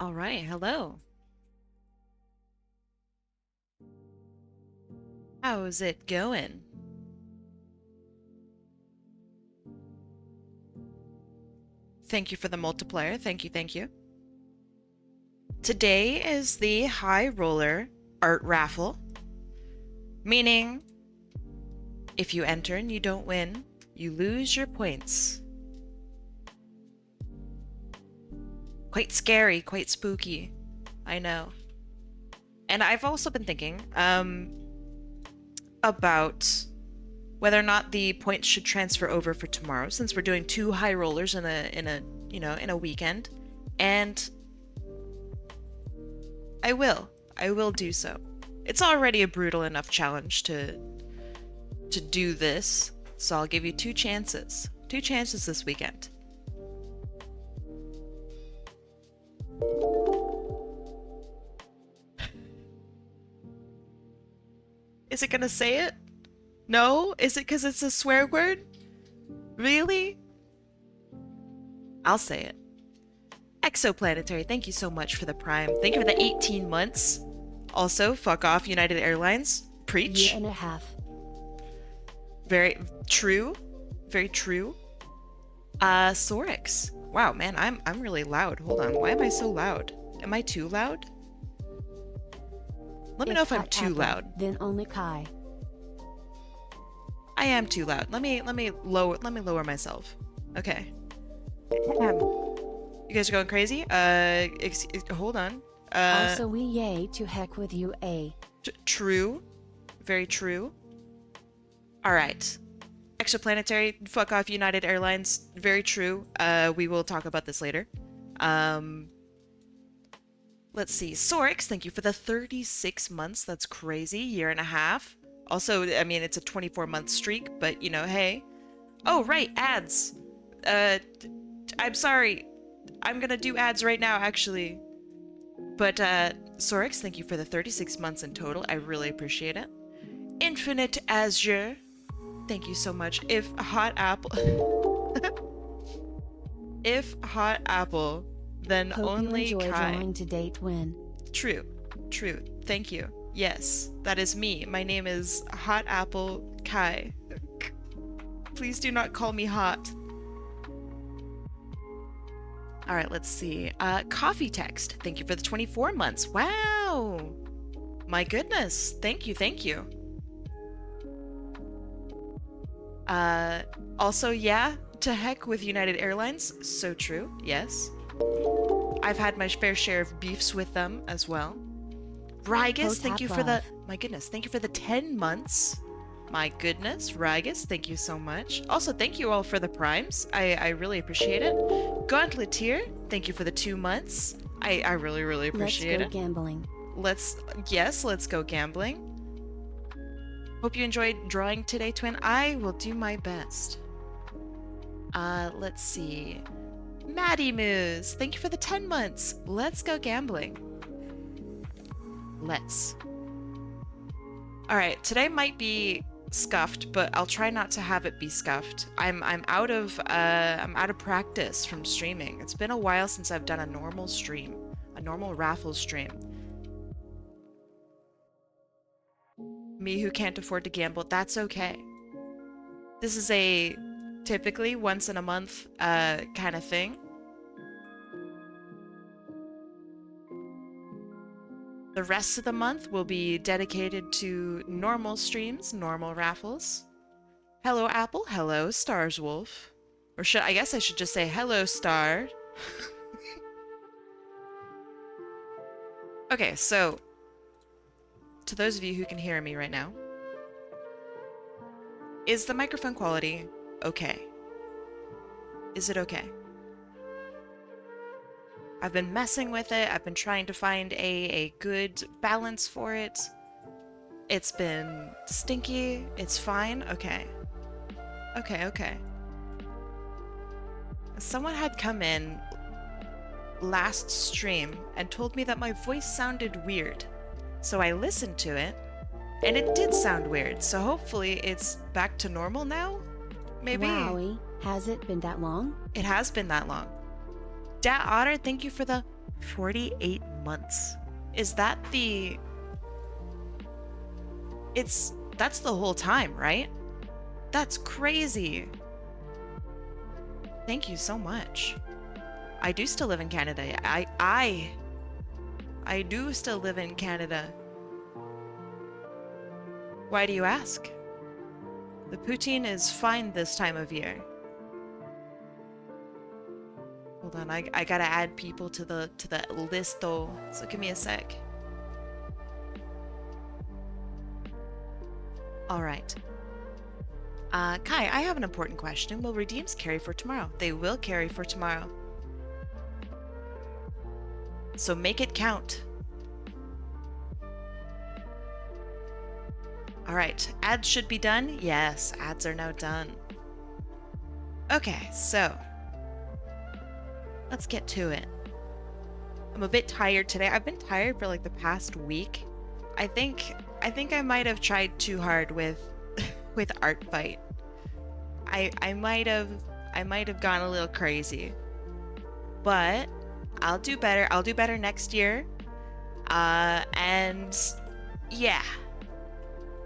All right, hello. How's it going? Thank you for the multiplier. Thank you, thank you. Today is the High Roller Art Raffle, meaning if you enter and you don't win, you lose your points. Quite scary, quite spooky. I know. And I've also been thinking about whether or not the points should transfer over for tomorrow, since we're doing two high rollers in a weekend. And I will do so. It's already a brutal enough challenge to do this, so I'll give you two chances. Two chances this weekend. Is it gonna say it? No? Is it because it's a swear word? Really? I'll say it. Exoplanetary, thank you so much for the Prime. Thank you for the 18 months. Also, fuck off, United Airlines. Preach. Year and a half. Very true. Very true. Sorix. Wow, man, I'm really loud. Hold on. Why am I so loud? Am I too loud? Let me know if I'm too loud. Then only Kai. I am too loud. Let me lower myself. Okay. You guys are going crazy? Hold on. Also, we yay to heck with you, A. True. Very true. Alright. Exoplanetary, fuck off United Airlines. Very true. We will talk about this later. Let's see. Sorix, thank you for the 36 months. That's crazy. Year and a half. Also, I mean, it's a 24-month streak, but, you know, hey. Oh, right, ads. I'm sorry. I'm gonna do ads right now, actually. But, Sorix, thank you for the 36 months in total. I really appreciate it. Infinite Azure, thank you so much. If Hot Apple... If Hot Apple, then Hope only you enjoy Kai. drawing to date win. True. True. Thank you. Yes, that is me. My name is Hot Apple Kai. Please do not call me hot. All right, let's see. Coffee Text. Thank you for the 24 months. Wow. My goodness. Thank you. Thank you. Also, yeah, to heck with United Airlines. So true. Yes. I've had my fair share of beefs with them as well. Rygus, thank you for the... My goodness, thank you for the 10 months. My goodness, Rygus, thank you so much. Also, thank you all for the primes. I really appreciate it. Gauntleteer, thank you for the 2 months. I really, really appreciate it. Let's go gambling. Let's go gambling. Hope you enjoyed drawing today, Twin. I will do my best. Let's see. Maddie Moose, thank you for the 10 months. Let's go gambling. Let's. Alright, today might be scuffed, but I'll try not to have it be scuffed. I'm out of practice from streaming. It's been a while since I've done a normal stream. A normal raffle stream. Me who can't afford to gamble, that's okay. This is a typically once in a month kind of thing. The rest of the month will be dedicated to normal streams, normal raffles. Hello, Apple. Hello, Stars Wolf. Or I guess I should just say hello, Star. Okay, so to those of you who can hear me right now, is the microphone quality okay? Is it okay? I've been messing with it. I've been trying to find a good balance for it. It's been stinky. It's fine. Okay. Okay. Someone had come in last stream and told me that my voice sounded weird. So I listened to it, and it did sound weird. So hopefully it's back to normal now? Maybe. Wowie, has it been that long? It has been that long. Dat Otter, thank you for the 48 months. Is that the... That's the whole time, right? That's crazy. Thank you so much. I do still live in Canada. I do still live in Canada. Why do you ask? The poutine is fine this time of year. Hold on, I gotta add people to the list though. So give me a sec. All right. Kai, I have an important question. Will redeems carry for tomorrow? They will carry for tomorrow. So make it count. All right, ads should be done. Yes, ads are now done. Okay, so let's get to it. I'm a bit tired today. I've been tired for like the past week. I think I might have tried too hard with with art fight. I might have gone a little crazy. But I'll do better. I'll do better next year. And yeah.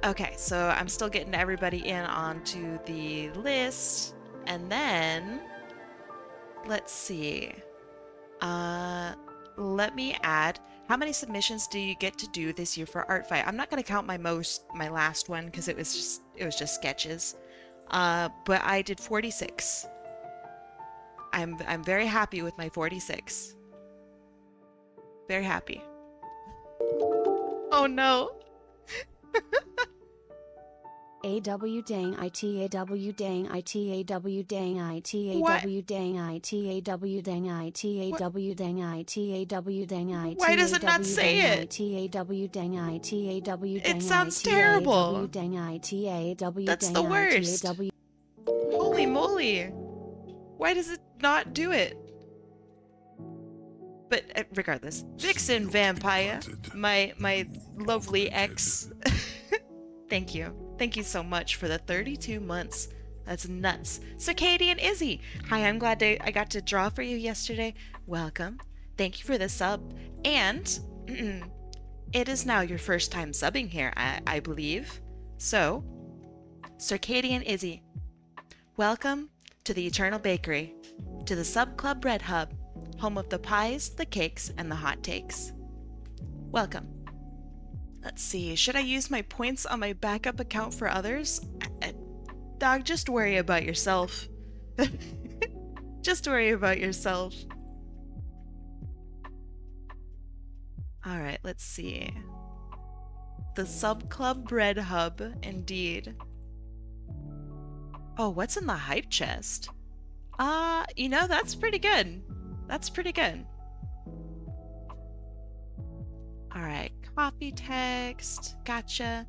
Okay, so I'm still getting everybody in onto the list. And then let's see. Let me add. How many submissions do you get to do this year for Art Fight? I'm not gonna count my last one because it was just sketches. But I did 46. I'm very happy with my 46. Very happy. Oh no. AW dang it AW dang it AW dang it AW dang it AW dang it AW dang it AW dang it. Why does it not say it? AW dang it AW dang It sounds terrible. AW That's the worst. Holy moly. Why does it not do it? But regardless, Vixen Vampire, my lovely ex. Thank you. Thank you so much for the 32 months. That's nuts. Circadian Izzy. Hi, I'm glad I got to draw for you yesterday. Welcome. Thank you for the sub. And it is now your first time subbing here, I believe. So, Circadian Izzy, welcome to the Eternal Bakery, to the Sub Club Bread Hub, home of the pies, the cakes, and the hot takes. Welcome. Let's see, should I use my points on my backup account for others? Dog, just worry about yourself. Just worry about yourself. Alright, let's see. The Sub Club Bread Hub, indeed. Oh, what's in the hype chest? That's pretty good. That's pretty good. Alright, copy text. Gotcha.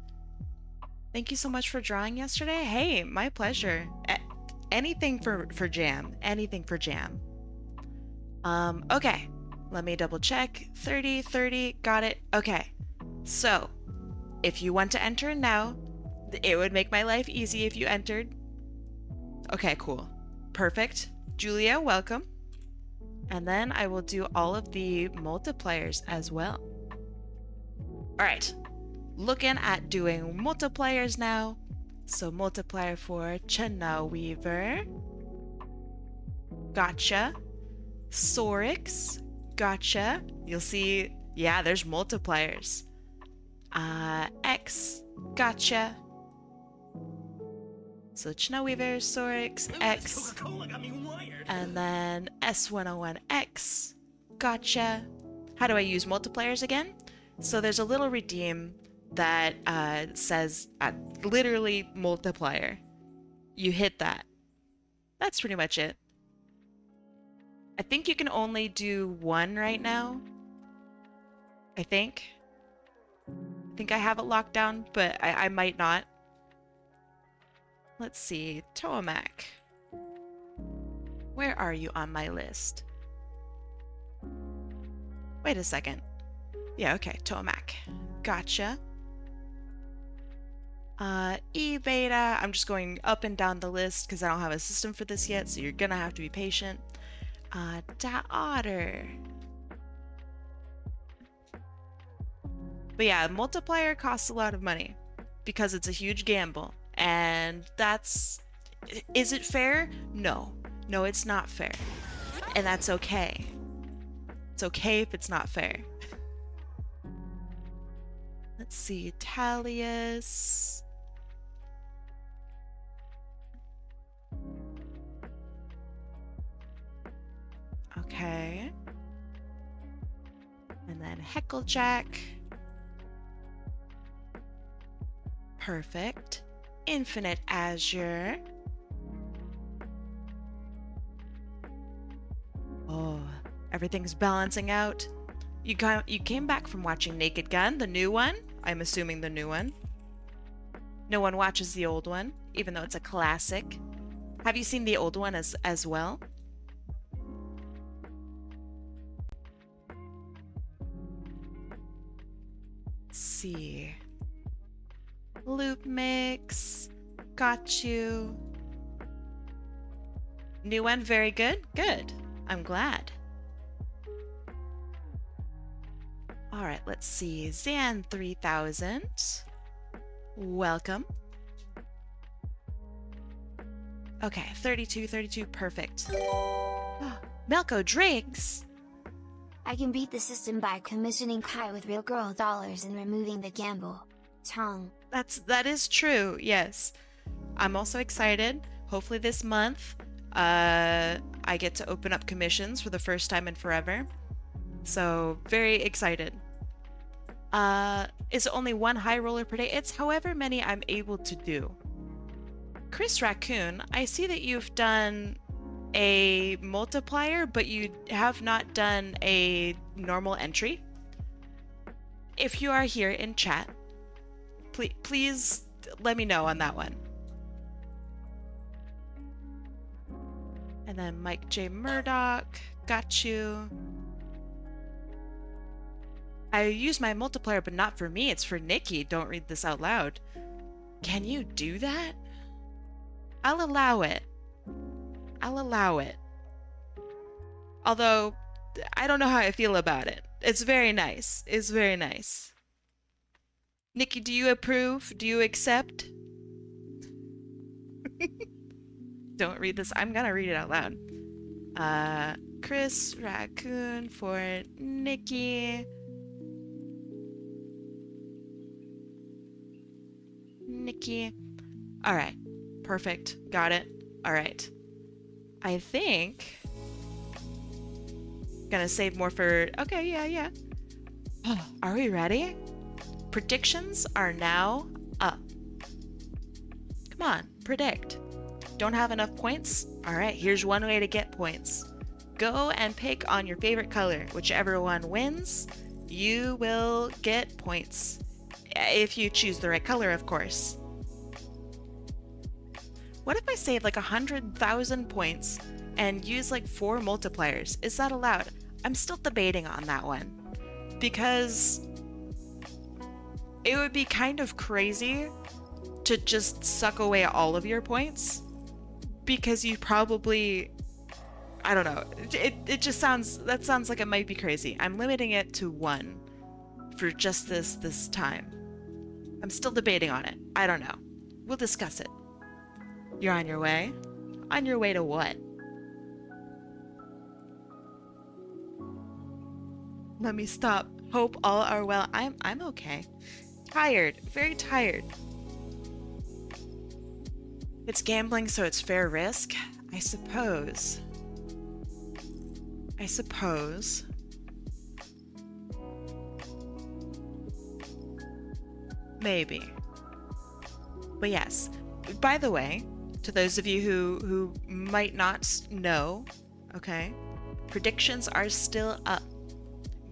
Thank you so much for drawing yesterday. Hey, my pleasure. Anything for jam. Anything for jam. Okay. Let me double check. 30, 30. Got it. Okay. So, if you want to enter now, it would make my life easy if you entered. Okay, cool. Perfect. Julia, welcome. And then I will do all of the multipliers as well. All right. Looking at doing multipliers now. So multiplier for Chana Weaver. Gotcha. Sorix. Gotcha. You'll see, yeah, there's multipliers. X. Gotcha. So Chana Weaver, Sorix, X. And then S101X. Gotcha. How do I use multipliers again? So there's a little redeem that says literally multiplier. You hit that. That's pretty much it. I think you can only do one right now. I think I have it locked down, but I might not. Let's see. Tomac. Where are you on my list? Wait a second. Yeah, okay. Tomac. Gotcha. E-Beta. I'm just going up and down the list because I don't have a system for this yet, so you're gonna have to be patient. Da Otter. But yeah, multiplier costs a lot of money because it's a huge gamble. And that's... Is it fair? No. No, it's not fair. And that's okay. It's okay if it's not fair. Let's see, Talius. Okay. And then Hecklejack. Perfect. Infinite Azure. Oh, everything's balancing out. You came back from watching Naked Gun, the new one? I'm assuming the new one. No one watches the old one, even though it's a classic. Have you seen the old one as well? Let's see. Loop Mix. Got you. New one, very good? Good. I'm glad. Alright, let's see. Zan 3000. Welcome. Okay, 32, perfect. Melko Driggs! I can beat the system by commissioning Kai with real girl dollars and removing the gamble. Tongue. That is true, yes. I'm also excited. Hopefully this month, I get to open up commissions for the first time in forever. So, very excited. Is it only one high roller per day? It's however many I'm able to do. Chris Raccoon, I see that you've done a multiplier, but you have not done a normal entry. If you are here in chat, please let me know on that one. And then Mike J. Murdoch, got you. I use my multiplier, but not for me. It's for Nikki. Don't read this out loud. Can you do that? I'll allow it. I'll allow it. Although, I don't know how I feel about it. It's very nice. It's very nice. Nikki, do you approve? Do you accept? Don't read this. I'm gonna read it out loud. Chris Raccoon for Nikki. Nikki. All right. Perfect. Got it. All right. I think... Gonna save more for... Okay, yeah. Are we ready? Predictions are now up. Come on, predict. Don't have enough points? All right, here's one way to get points. Go and pick on your favorite color. Whichever one wins, you will get points. If you choose the right color, of course. What if I save like 100,000 points and use like 4 multipliers? Is that allowed? I'm still debating on that one. Because it would be kind of crazy to just suck away all of your points. Because you probably... I don't know. It just sounds... That sounds like it might be crazy. I'm limiting it to 1 for just this time. I'm still debating on it. I don't know. We'll discuss it. You're on your way? On your way to what? Let me stop. Hope all are well. I'm okay. Tired. Very tired. It's gambling, so it's fair risk? I suppose. Maybe. But yes. By the way, to those of you who might not know, okay, predictions are still up.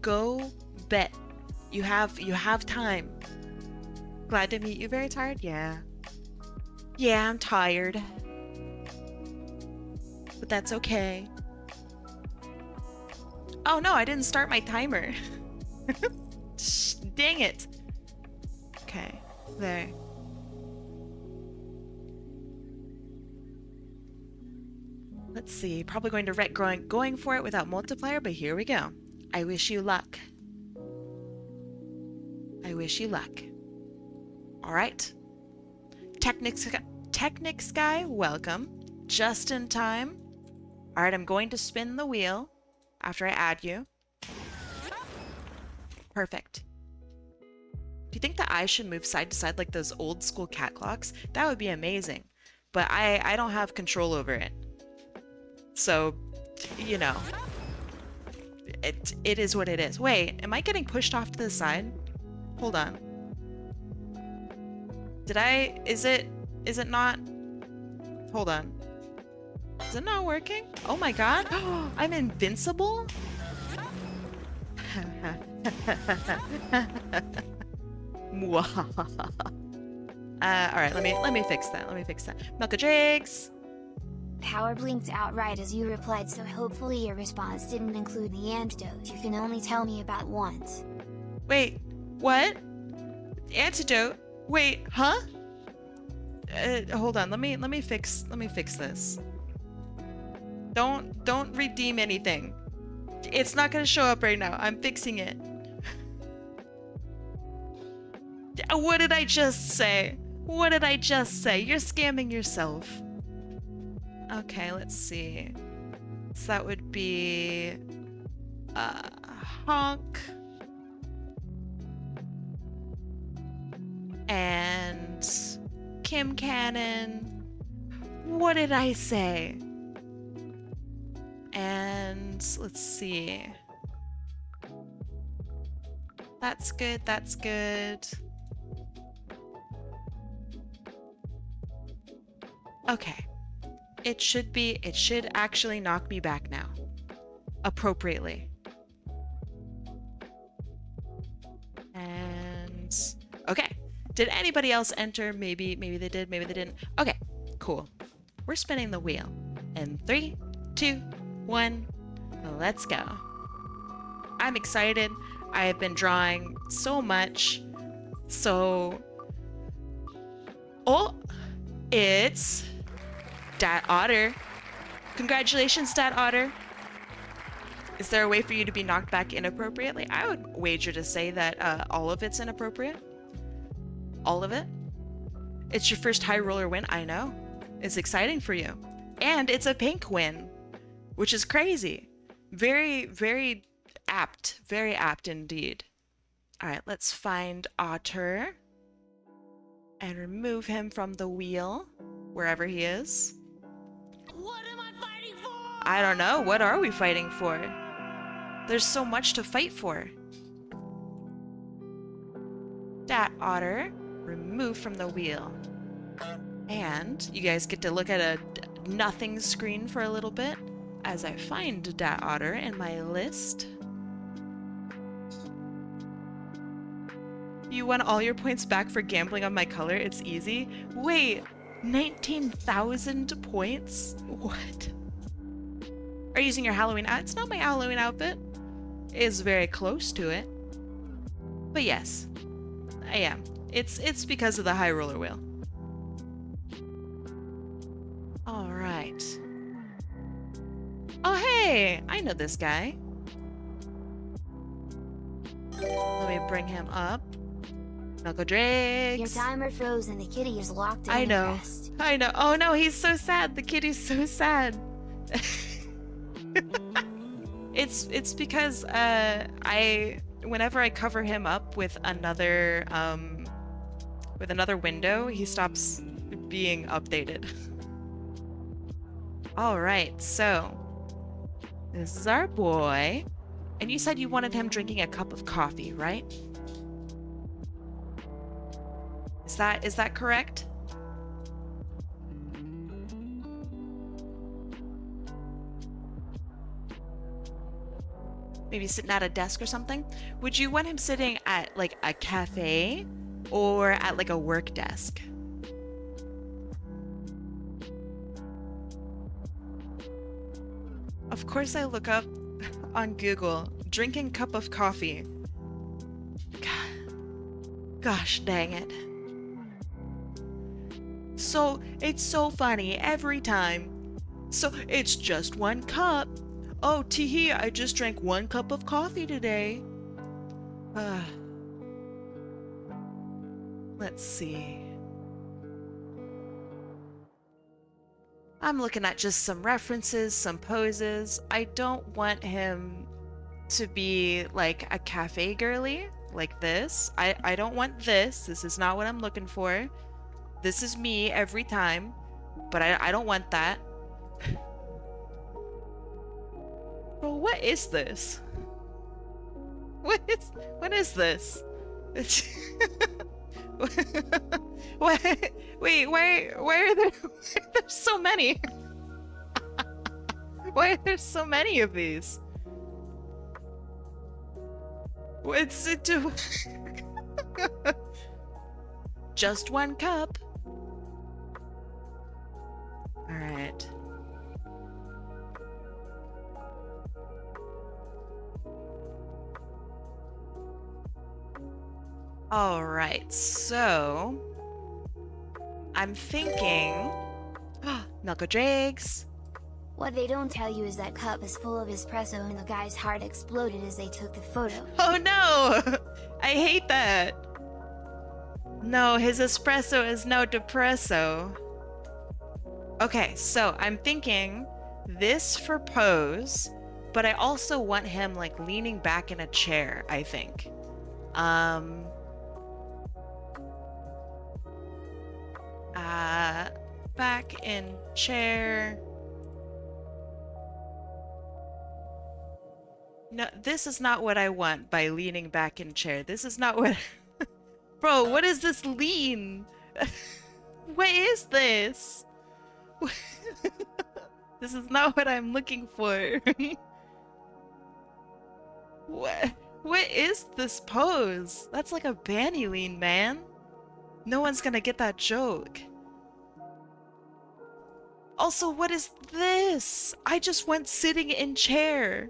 Go bet. You have time. Glad to meet you. Very tired? Yeah. Yeah, I'm tired. But that's okay. Oh no, I didn't start my timer. Dang it. Okay, there. Let's see, probably going to regret going for it without multiplier, but here we go. I wish you luck. I wish you luck. All right. Technics guy, welcome. Just in time. All right, I'm going to spin the wheel after I add you. Perfect. Do you think the eyes should move side to side like those old school cat clocks? That would be amazing. But I don't have control over it. So, you know, it is what it is. Wait, am I getting pushed off to the side? Hold on. Is it not? Hold on. Is it not working? Oh my god. I'm invincible? Alright, let me fix that. Milk Drakes. Power blinked outright as you replied, so hopefully your response didn't include the antidote you can only tell me about once. Wait, what? Antidote? Wait, huh? Hold on, let me fix this. Don't redeem anything. It's not gonna show up right now. I'm fixing it. What did I just say? What did I just say? You're scamming yourself. Okay, let's see. So that would be Honk and Kim Cannon. What did I say? And let's see. That's good, that's good. Okay. It should actually knock me back now. Appropriately. And okay. Did anybody else enter? Maybe they did, maybe they didn't. Okay, cool. We're spinning the wheel. In 3, 2, 1, let's go. I'm excited. I have been drawing so much. So oh, it's Dat Otter. Congratulations, Dat Otter. Is there a way for you to be knocked back inappropriately? I would wager to say that all of it's inappropriate. All of it. It's your first high roller win. I know. It's exciting for you. And it's a pink win, which is crazy. Very, very apt. Very apt indeed. All right, let's find Otter and remove him from the wheel, wherever he is. What am I fighting for? I don't know. What are we fighting for? There's so much to fight for. Dat Otter, remove from the wheel. And you guys get to look at a nothing screen for a little bit as I find Dat Otter in my list. You won all your points back for gambling on my color. It's easy. Wait, 19,000 points? What? Are you using your Halloween outfit? It's not my Halloween outfit. It is very close to it. But yes, I am. It's because of the high roller wheel. All right. Oh, hey! I know this guy. Let me bring him up. Knuckle Drakes. Your timer froze and the kitty is locked in I know. rest. I know. Oh no, he's so sad. The kitty's so sad. It's because whenever I cover him up with another window, he stops being updated. All right, so this is our boy, and you said you wanted him drinking a cup of coffee, right? Is that correct? Maybe sitting at a desk or something? Would you want him sitting at like a cafe or at like a work desk? Of course I look up on Google, drinking cup of coffee. Gosh dang it. So, it's so funny every time. So, it's just one cup. Oh, teehee, I just drank 1 cup of coffee today. Let's see. I'm looking at just some references, some poses. I don't want him to be like a cafe girly like this. I don't want this. This is not what I'm looking for. This is me every time, but I don't want that. Bro, what is this? What is this? It's what? Wait, why are there there's so many? Why are there so many of these? What's it do? Just one cup. All right. All right, so I'm thinking Knuckle Drakes. What they don't tell you is that cup is full of espresso and the guy's heart exploded as they took the photo. Oh no! I hate that. No, his espresso is no depresso. Okay, so I'm thinking this for pose, but I also want him like leaning back in a chair, I think. Back in chair. No, this is not what I want by leaning back in chair. This is not what... Bro, what is this lean? What is this? This is not what I'm looking for. What is this pose? That's like a banny lean, man. No one's gonna get that joke. Also, what is this? I just went sitting in chair.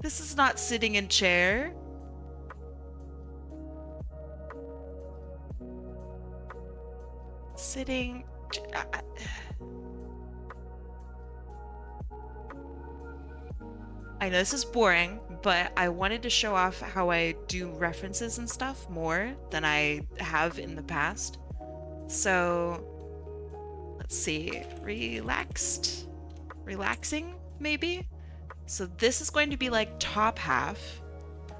This is not sitting in chair. Sitting... I know this is boring, but I wanted to show off how I do references and stuff more than I have in the past. So, let's see, relaxing, maybe? So this is going to be like top half.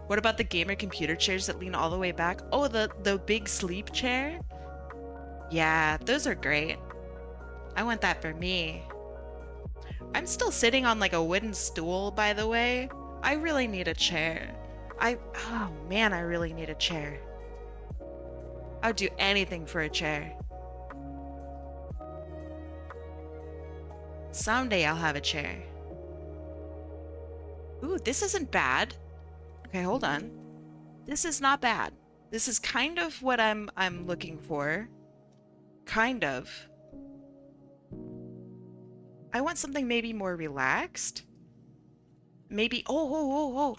What about the gamer computer chairs that lean all the way back? Oh, the big sleep chair? Yeah, those are great. I want that for me. I'm still sitting on like a wooden stool, by the way. I really need a chair. Oh man, I really need a chair. I'd do anything for a chair. Someday I'll have a chair. Ooh, this isn't bad. Okay, hold on. This is not bad. This is kind of what I'm looking for. Kind of. I want something maybe more relaxed. Maybe oh.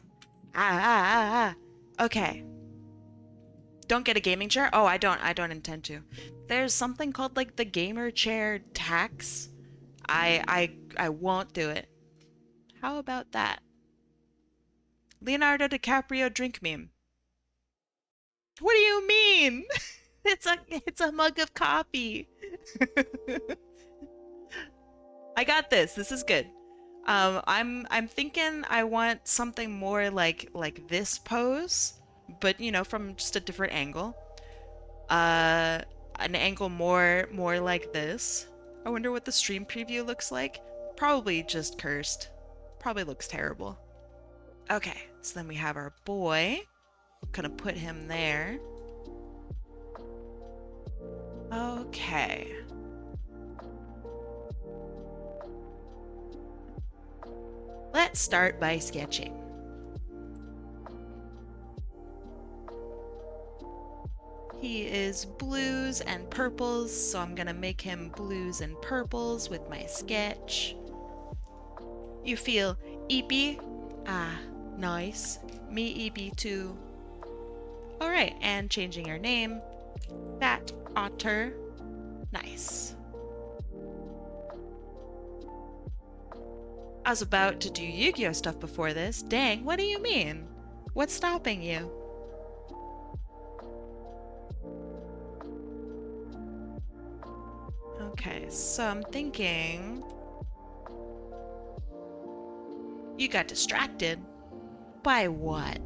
Okay. Don't get a gaming chair? Oh, I don't intend to. There's something called like the gamer chair tax. I won't do it. How about that? Leonardo DiCaprio drink meme. What do you mean? It's a mug of coffee. I got this. This is good. I'm thinking I want something more like this pose, but you know, from just a different angle. An angle more like this. I wonder what the stream preview looks like. Probably just cursed. Probably looks terrible. Okay, so then we have our boy. Gonna put him there. Okay. Let's start by sketching. He is blues and purples, so I'm gonna make him blues and purples with my sketch. You feel eepy? Ah, nice. Me eepy too. Alright, and changing your name. Fat Otter. Nice. I was about to do Yu-Gi-Oh stuff before this. Dang, what do you mean? What's stopping you? Okay, so I'm thinking you got distracted. By what?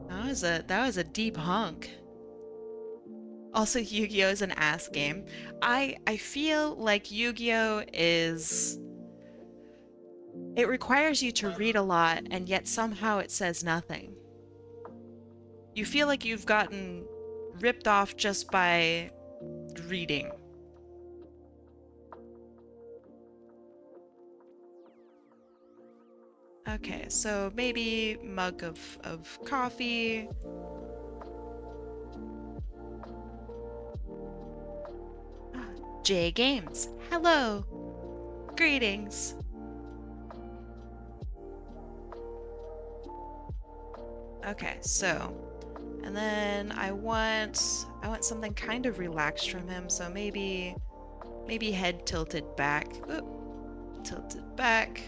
That was a deep hunk. Also, Yu-Gi-Oh is an ass game. I feel like Yu-Gi-Oh is it requires you to read a lot and yet somehow it says nothing. You feel like you've gotten ripped off just by reading. Okay, so maybe mug of coffee. J Games. Hello. Greetings. Okay, so and then I want something kind of relaxed from him, so maybe head tilted back. Oop, tilted back.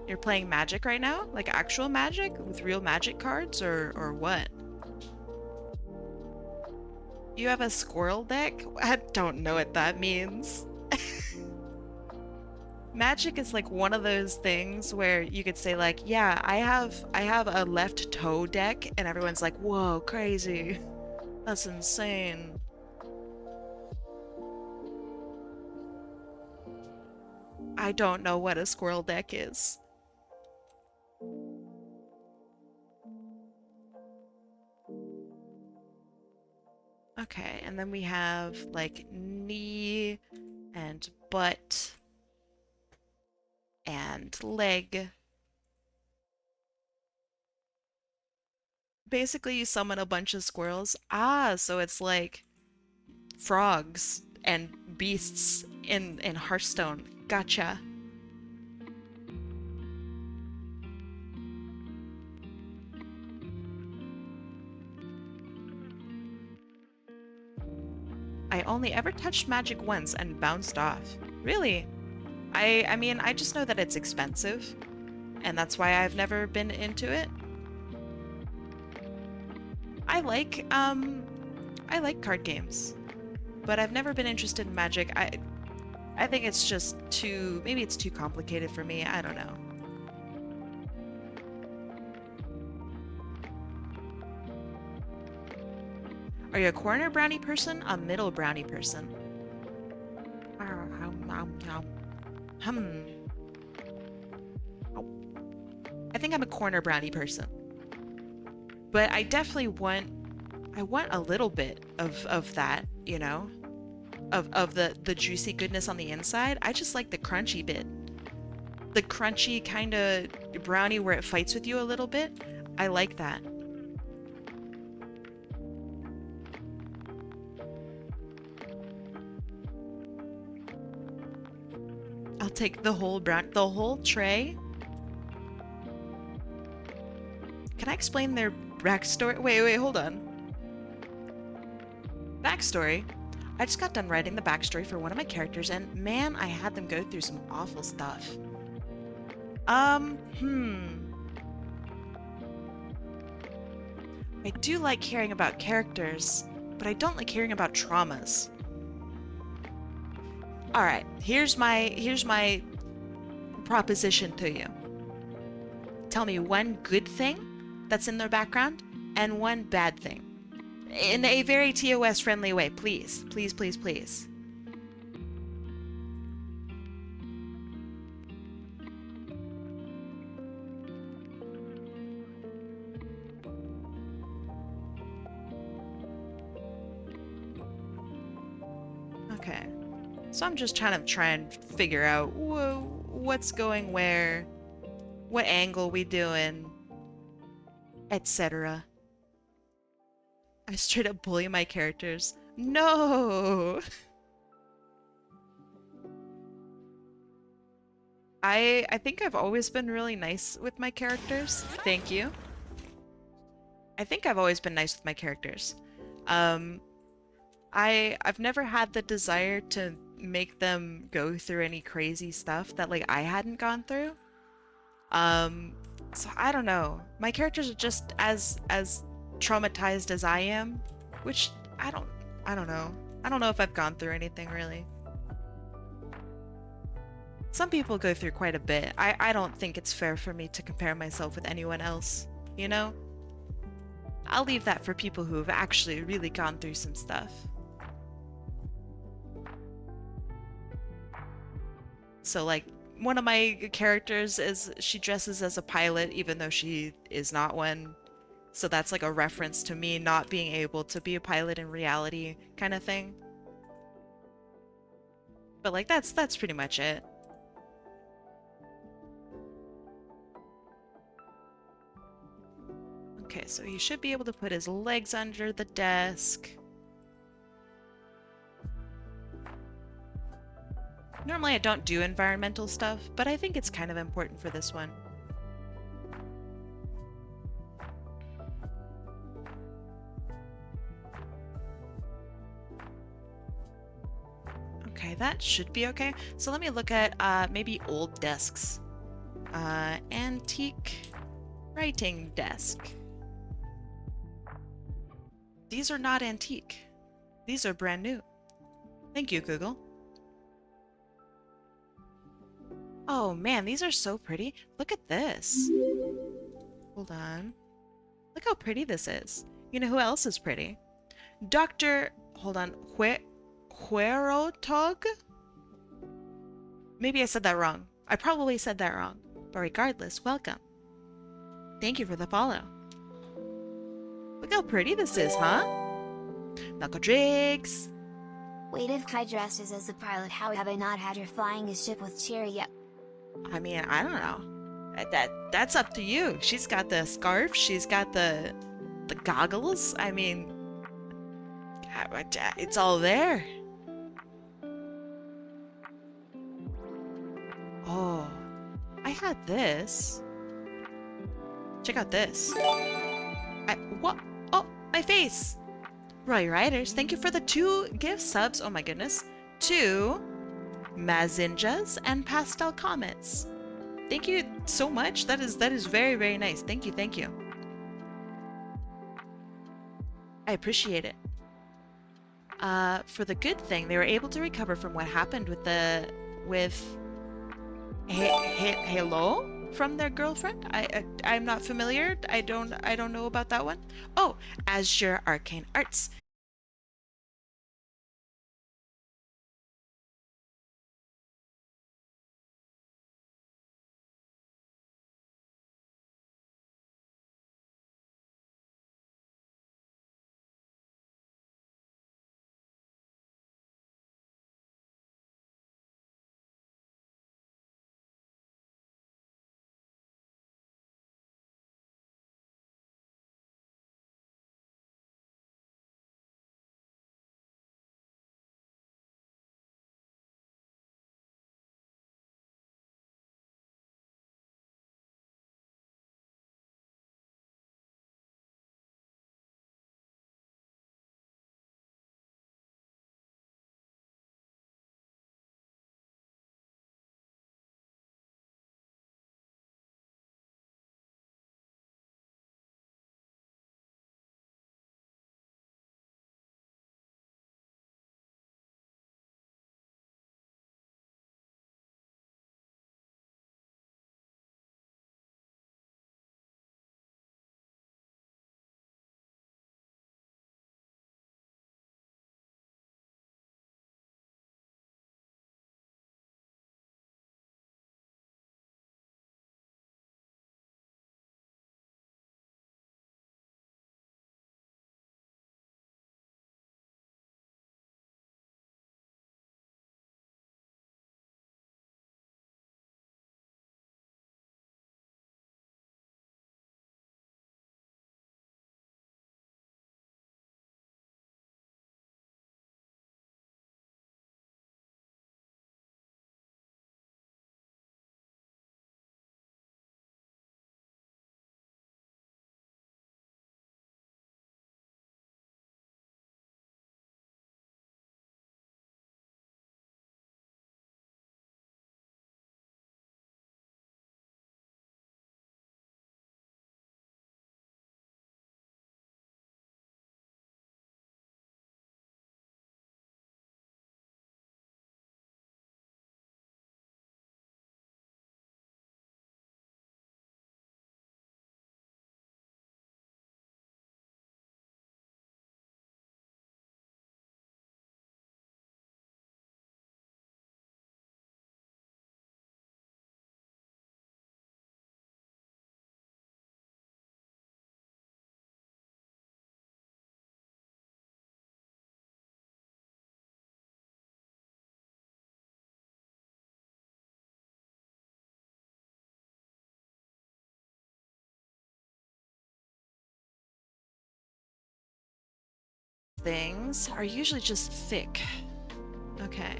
You're playing Magic right now? Like actual Magic with real Magic cards or what? You have a squirrel deck? I don't know what that means. Magic is like one of those things where you could say like, yeah, I have a left toe deck, and everyone's like, whoa, crazy. That's insane. I don't know what a squirrel deck is. Okay, and then we have like knee and butt and leg. Basically, you summon a bunch of squirrels. Ah, so it's like frogs and beasts in Hearthstone. Gotcha. I only ever touched Magic once and bounced off. Really? I mean, I just know that it's expensive, and that's why I've never been into it. I like I like card games, but I've never been interested in Magic. I think it's just too maybe it's too complicated for me. I don't know. Are you a corner brownie person? A middle brownie person? Hmm. I think I'm a corner brownie person. But I want a little bit of that, you know? Of the juicy goodness on the inside. I just like the crunchy bit. The crunchy kind of brownie where it fights with you a little bit. I like that. I'll take the whole tray. Can I explain their backstory? Wait, hold on. Backstory? I just got done writing the backstory for one of my characters, and man, I had them go through some awful stuff. Hmm. I do like hearing about characters, but I don't like hearing about traumas. Alright, here's my proposition to you. Tell me one good thing that's in their background and one bad thing. In a very TOS friendly way, please. Please, please, please. Okay. So I'm just try and figure out what's going where, what angle we doing, etc. I straight up bully my characters. No! I think I've always been really nice with my characters. Thank you. I think I've always been nice with my characters. Um, I've never had the desire to make them go through any crazy stuff that like I hadn't gone through. Um, so I don't know. My characters are just as traumatized as I am, which I don't know. I don't know if I've gone through anything really. Some people go through quite a bit. I don't think it's fair for me to compare myself with anyone else, you know? I'll leave that for people who have actually really gone through some stuff. So like one of my characters is she dresses as a pilot even though she is not one. So that's like a reference to me not being able to be a pilot in reality kind of thing. But like that's pretty much it. Okay, so he should be able to put his legs under the desk. Normally I don't do environmental stuff, but I think it's kind of important for this one. Okay, that should be okay. So let me look at maybe old desks. Antique writing desk. These are not antique. These are brand new. Thank you, Google. Oh man, these are so pretty. Look at this. Hold on. Look how pretty this is. You know who else is pretty? Dr. Hold on. Huerotog? Maybe I said that wrong. I probably said that wrong. But regardless, welcome. Thank you for the follow. Look how pretty this is, huh? Knuckle Jigs! Wait, if Kai dresses as the pilot, how have I not had her flying a ship with Cherry yet? I mean, I don't know. That's up to you. She's got the scarf, she's got the goggles. I mean, it's all there. Oh, I had this. Check out this. What? Oh, my face! Roy Riders, thank you for the 2 gift subs. Oh my goodness. 2 Mazinjas and Pastel Comets. Thank you so much. That is very, very nice. Thank you, thank you. I appreciate it. For the good thing, they were able to recover from what happened with hello from their girlfriend. I'm not familiar. I don't know about that one. Oh, Azure Arcane Arts. things are usually just thick. Okay.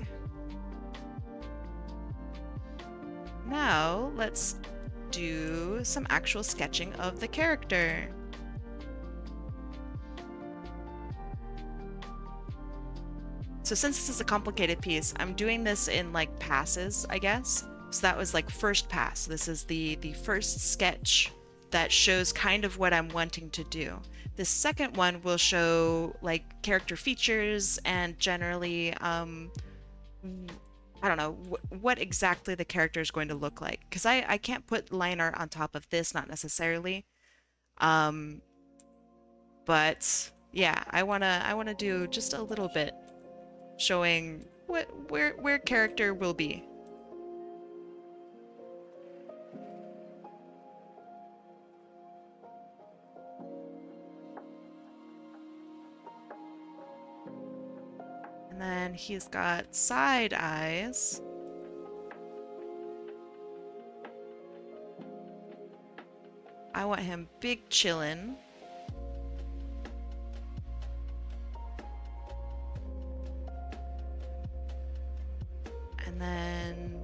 Now, let's do some actual sketching of the character. So since this is a complicated piece, I'm doing this in like passes, I guess. So that was like first pass. This is the first sketch that shows kind of what I'm wanting to do. The second one will show like character features and generally, I don't know, what exactly the character is going to look like. Because I can't put line art on top of this, not necessarily. Um, but yeah, I wanna do just a little bit showing where character will be. And then he's got side eyes. I want him big chillin'. And then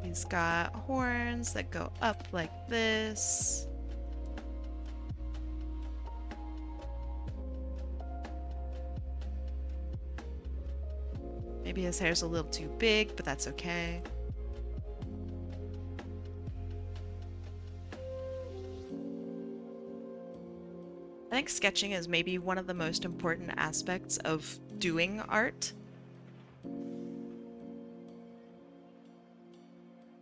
he's got horns that go up like this. Maybe his hair's a little too big, but that's okay. I think sketching is maybe one of the most important aspects of doing art.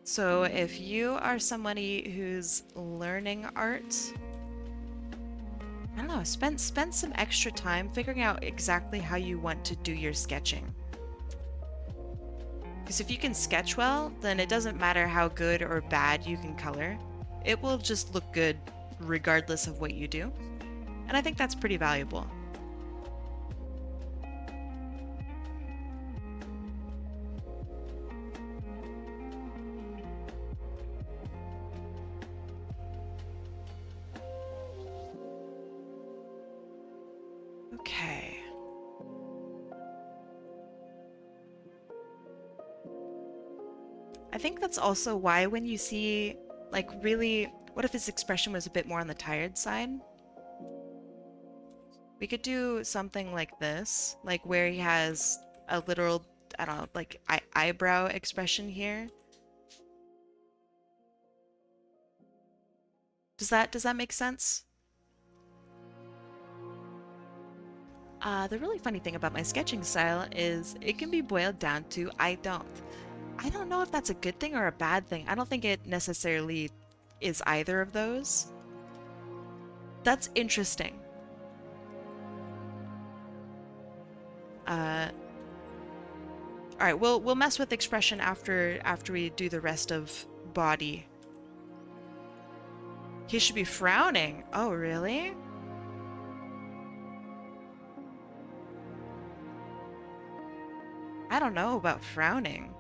So if you are somebody who's learning art, I don't know, spend some extra time figuring out exactly how you want to do your sketching. Because if you can sketch well, then it doesn't matter how good or bad you can color. It will just look good regardless of what you do. And I think that's pretty valuable. Okay. I think that's also why when you see, like, really, what if his expression was a bit more on the tired side? We could do something like this, like where he has a literal, I don't know, like eyebrow expression here. Does that make sense? The really funny thing about my sketching style is it can be boiled down to I don't. I don't know if that's a good thing or a bad thing. I don't think it necessarily is either of those. That's interesting. Uh, all right, we'll mess with expression after we do the rest of body. He should be frowning. Oh, really? I don't know about frowning.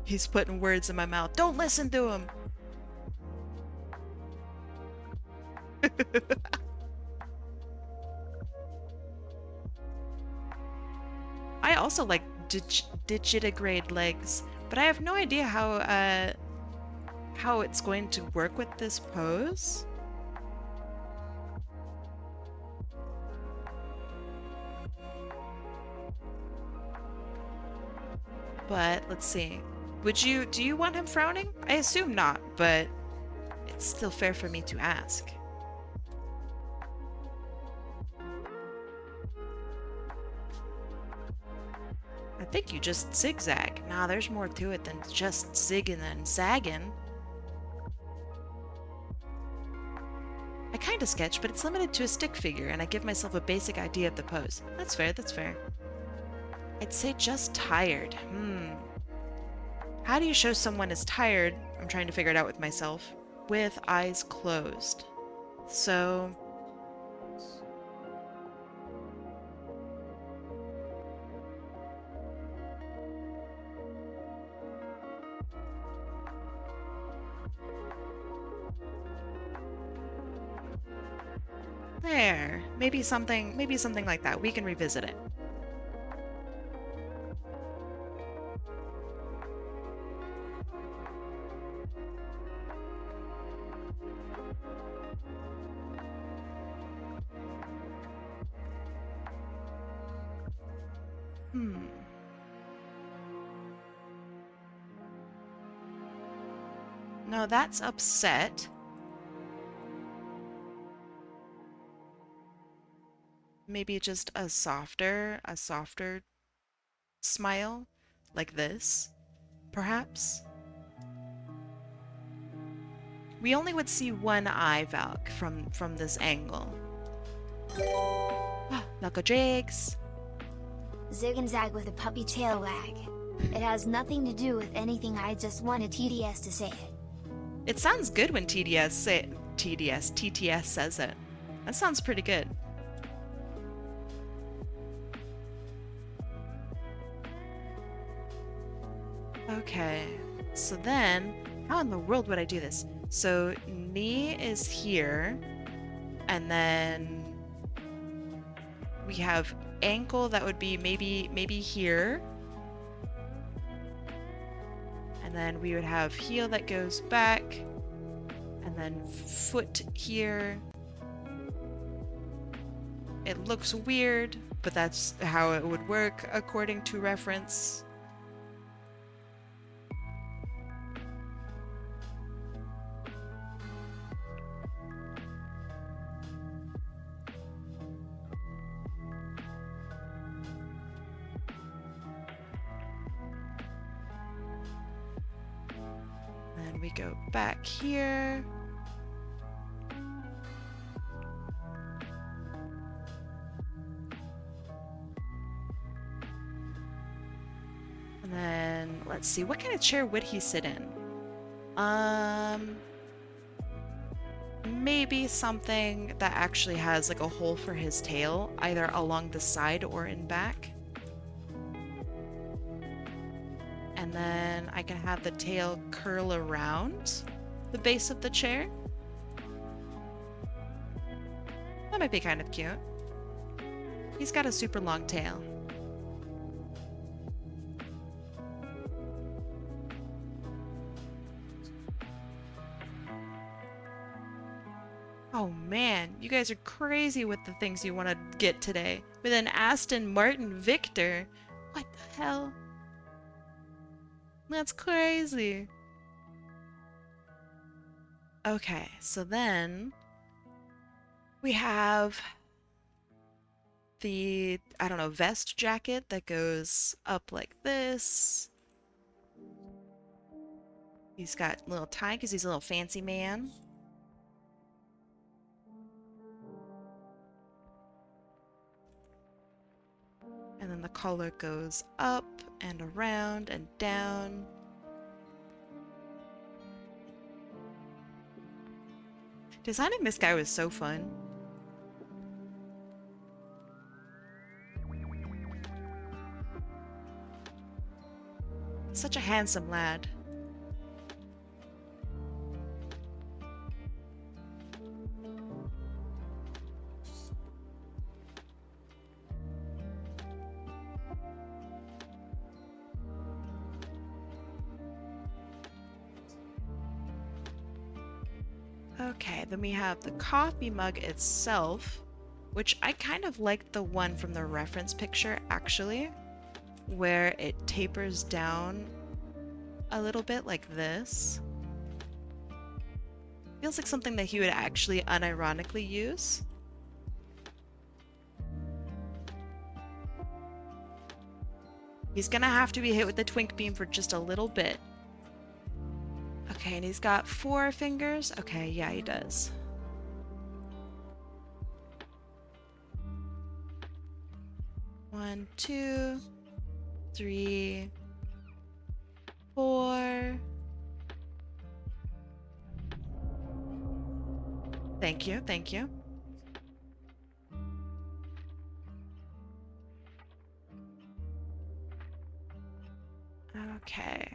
He's putting words in my mouth. Don't listen to him. I also like digitigrade legs, but I have no idea how it's going to work with this pose. But let's see. Do you want him frowning? I assume not, but it's still fair for me to ask. I think you just zigzag. Nah, there's more to it than just zigging and zagging. I kinda sketch, but it's limited to a stick figure, and I give myself a basic idea of the pose. That's fair, that's fair. I'd say just tired. How do you show someone is tired? I'm trying to figure it out with myself. With eyes closed. So... There. Maybe something like that. We can revisit it. Hmm. No, that's upset. Maybe just a softer smile, like this, perhaps? We only would see one eye, Valk, from this angle. Ah, Knuckle Jakes! Zig and zag with a puppy tail wag. It has nothing to do with anything, I just wanted TDS to say it. It sounds good when TTS says it. That sounds pretty good. Okay, so then, how in the world would I do this? So, knee is here, and then we have ankle that would be maybe here. And then we would have heel that goes back, and then foot here. It looks weird, but that's how it would work according to reference. Then we go back here. And then, let's see, what kind of chair would he sit in? Maybe something that actually has like a hole for his tail, either along the side or in back. And then I can have the tail curl around the base of the chair. That might be kind of cute. He's got a super long tail. Oh man, you guys are crazy with the things you want to get today. With an Aston Martin Victor. What the hell? That's crazy. Okay, so then we have the, I don't know, vest jacket that goes up like this. He's got a little tie because he's a little fancy man. And then the collar goes up and around and down. Designing this guy was so fun. Such a handsome lad. Okay, then we have the coffee mug itself, which I kind of like the one from the reference picture, actually, where it tapers down a little bit like this. Feels like something that he would actually unironically use. He's gonna have to be hit with the twink beam for just a little bit. Okay, and he's got 4 fingers. Okay, yeah, he does. One, 2, 3, 4. Thank you, thank you. Okay.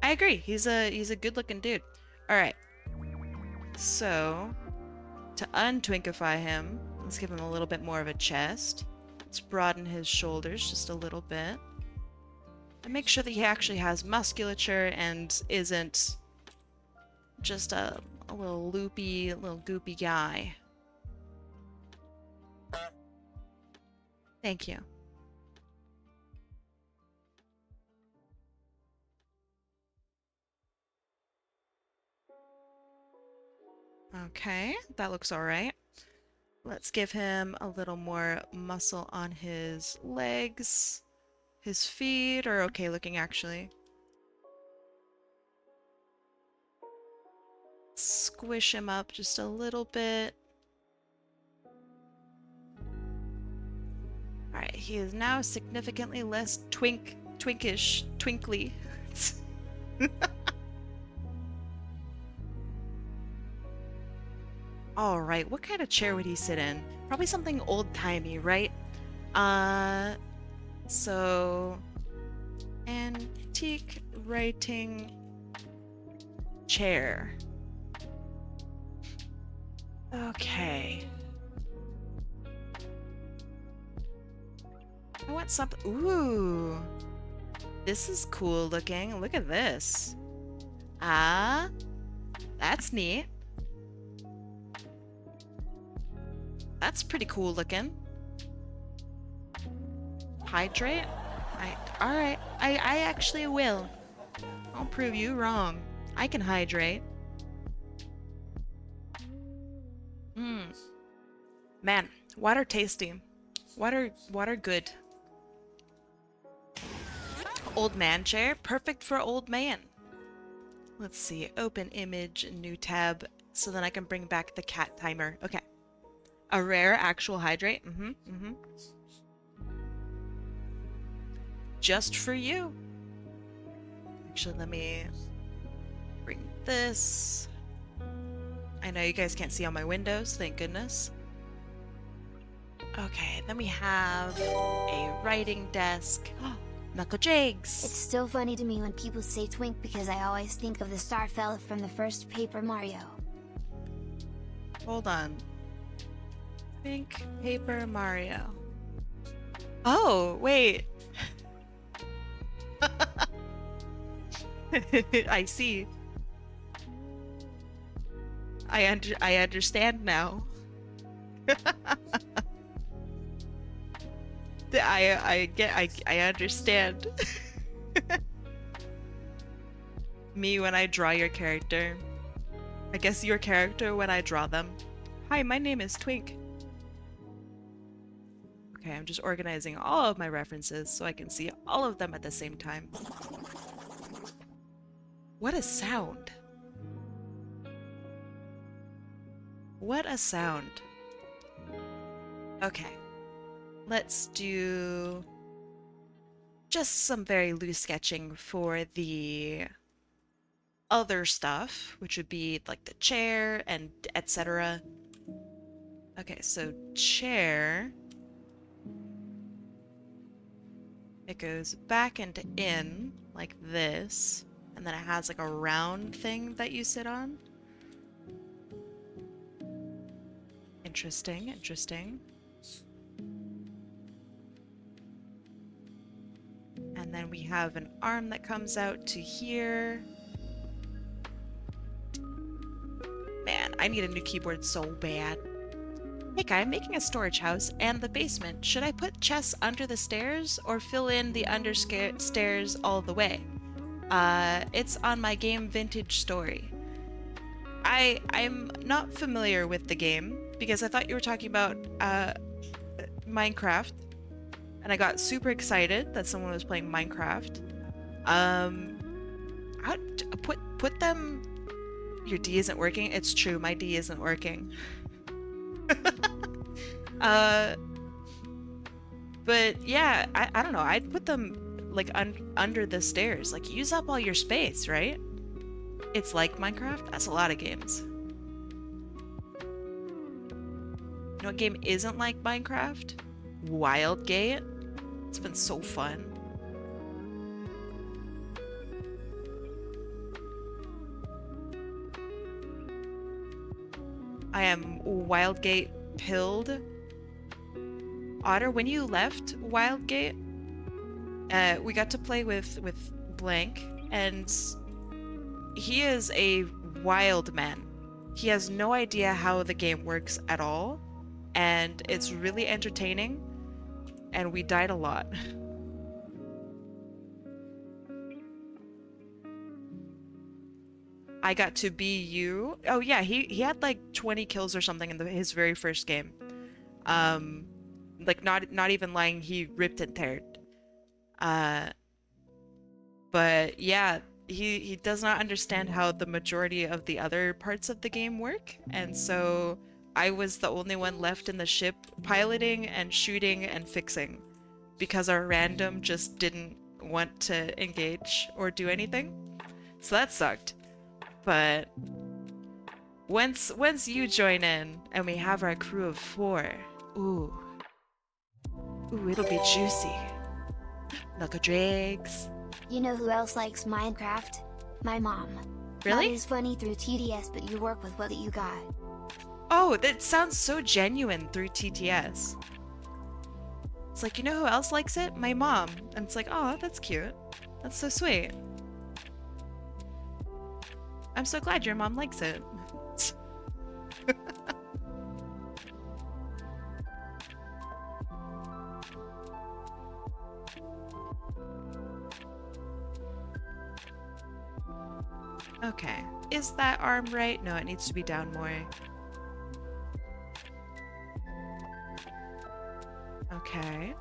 I agree. He's a good-looking dude. All right. So, to untwinkify him, let's give him a little bit more of a chest. Let's broaden his shoulders just a little bit. And make sure that he actually has musculature and isn't just a little loopy, little goopy guy. Thank you. Okay, that looks all right. Let's give him a little more muscle on his legs. His feet are okay looking, actually. Squish him up just a little bit. Alright, he is now significantly less twinkly. Alright, what kind of chair would he sit in? Probably something old-timey, right? So... Antique writing chair. Okay. I want something... Ooh! This is cool looking. Look at this. Ah, that's neat. That's pretty cool looking. Hydrate? Alright, I actually will. I'll prove you wrong. I can hydrate. Man, water tasty. Water good. Old man chair, perfect for old man. Let's see, open image, new tab, so then I can bring back the cat timer. Okay. A rare actual hydrate. Just for you. Actually, let me bring this. I know you guys can't see on my windows, thank goodness. Okay, then we have a writing desk. Knuckle Jags! It's still funny to me when people say twink because I always think of the star fella from the first Paper Mario. Hold on. Think Paper Mario. Oh, wait. I see. I understand now. I understand. Me when I draw your character. I guess your character when I draw them. Hi, my name is Twink. Okay, I'm just organizing all of my references so I can see all of them at the same time. What a sound. What a sound. Okay. Let's do just some very loose sketching for the other stuff, which would be like the chair and etc. Okay, so chair. It goes back and in like this, and then it has like a round thing that you sit on. Interesting, interesting. And then we have an arm that comes out to here. Man, I need a new keyboard so bad. Hey guy, I'm making a storage house and the basement. Should I put chests under the stairs or fill in the stairs all the way? It's on my game Vintage Story. I'm not familiar with the game because I thought you were talking about Minecraft, and I got super excited that someone was playing Minecraft. Put them. Your D isn't working. It's true, my D isn't working. But yeah, I don't know. I'd put them like under the stairs. Like use up all your space, right? It's like Minecraft. That's a lot of games. You know what game isn't like Minecraft? Wildgate. It's been so fun. I am Wildgate pilled. Otter, when you left Wildgate, we got to play with Blank, and he is a wild man. He has no idea how the game works at all, and it's really entertaining, and we died a lot. I got to be you. Oh yeah, he had like 20 kills or something in his very first game. Like not even lying, he ripped and teared. Uh, but yeah, he does not understand how the majority of the other parts of the game work, and so I was the only one left in the ship piloting and shooting and fixing because our random just didn't want to engage or do anything. So that sucked. But once you join in and we have our crew of 4, ooh, it'll be juicy. Knuckle Drakes. You know who else likes Minecraft? My mom. Really? Not as funny through TDS, but you work with what you got. Oh, that sounds so genuine through TTS. It's like, you know who else likes it? My mom. And it's like, oh, that's cute. That's so sweet. I'm so glad your mom likes it. Okay. Is that arm right? No, it needs to be down more. Okay.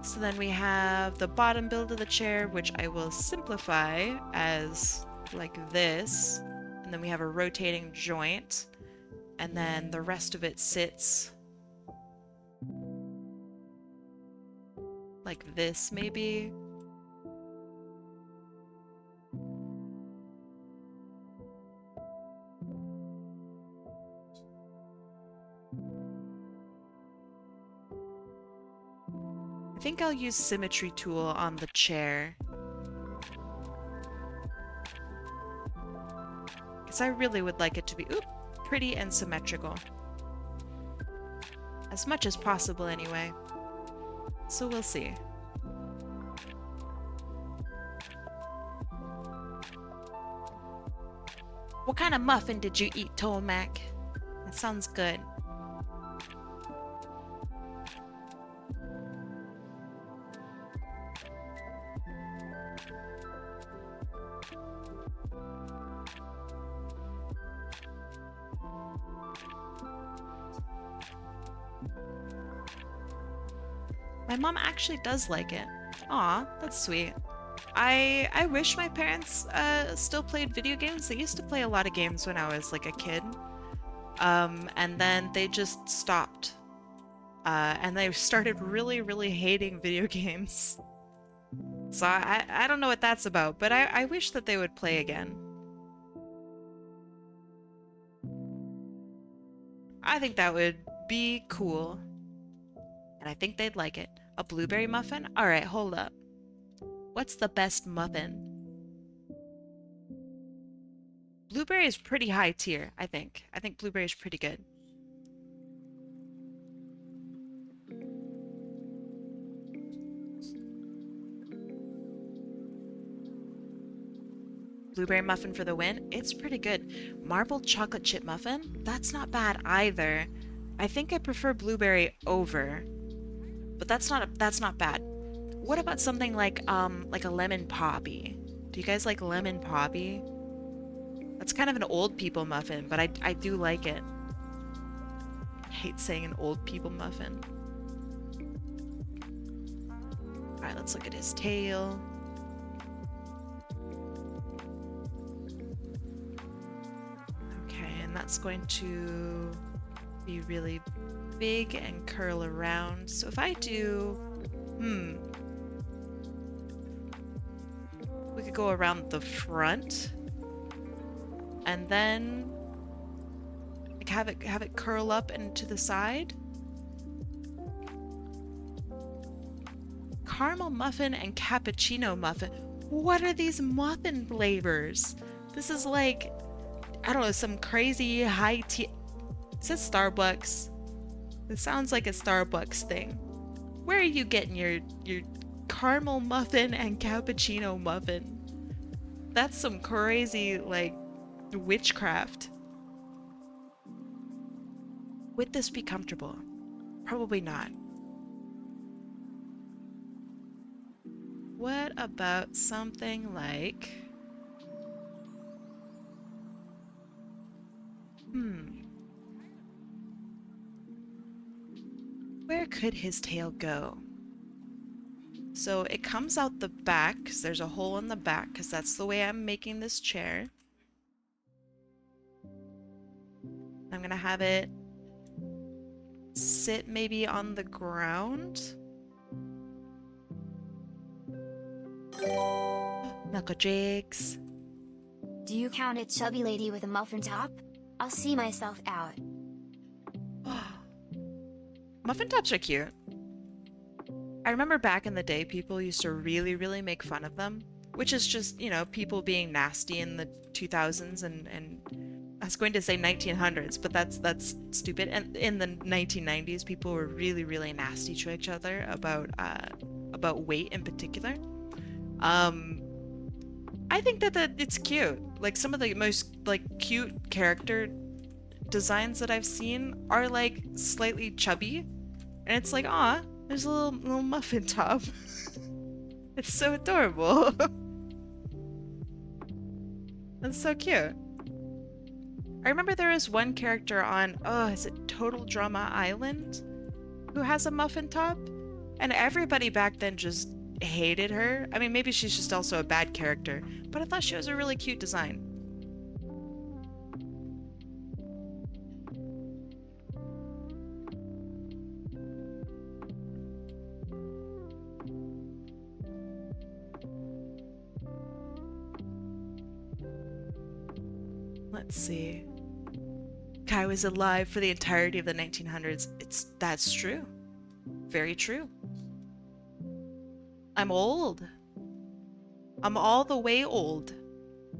So then we have the bottom build of the chair, which I will simplify as like this. And then we have a rotating joint. And then the rest of it sits like this, maybe. I think I'll use symmetry tool on the chair. Because I really would like it to be pretty and symmetrical. As much as possible anyway. So we'll see. What kind of muffin did you eat, Tomac? That sounds good. My mom actually does like it. Aw, that's sweet. I wish my parents still played video games. They used to play a lot of games when I was like a kid. And then they just stopped. And they started really, really hating video games. So I don't know what that's about, but I wish that they would play again. I think that would be cool. And I think they'd like it. A blueberry muffin? Alright, hold up. What's the best muffin? Blueberry is pretty high tier, I think. I think blueberry is pretty good. Blueberry muffin for the win? It's pretty good. Marbled chocolate chip muffin? That's not bad either. I think I prefer blueberry over. But that's not bad. What about something like a lemon poppy? Do you guys like lemon poppy? That's kind of an old people muffin, but I do like it. I hate saying an old people muffin. Alright, let's look at his tail. Okay, and that's going to be really big and curl around. So if I do, we could go around the front and then like have it curl up and to the side. Caramel muffin and cappuccino muffin. What are these muffin flavors? This is like, I don't know, some crazy high tea. It says Starbucks. It sounds like a Starbucks thing. Where are you getting your caramel muffin and cappuccino muffin? That's some crazy, like, witchcraft. Would this be comfortable? Probably not. What about something like... Where could his tail go? So it comes out the back, because there's a hole in the back, because that's the way I'm making this chair. I'm gonna have it sit maybe on the ground. Knuckle jigs. Do you count a chubby lady with a muffin top? I'll see myself out. Muffin tops are cute. I remember back in the day, people used to really, really make fun of them, which is just, you know, people being nasty in the 2000s and I was going to say 1900s, but that's stupid. And in the 1990s, people were really, really nasty to each other about weight in particular. I think that it's cute. Like some of the most like cute character designs that I've seen are like slightly chubby, and it's like, ah, there's a little muffin top. It's so adorable. That's so cute. I remember there was one character on, oh, is it Total Drama Island, who has a muffin top, and everybody back then just hated her. I mean, maybe she's just also a bad character, but I thought she was a really cute design. Let's see. Kai was alive for the entirety of the 1900s. That's true. Very true. I'm old. I'm all the way old.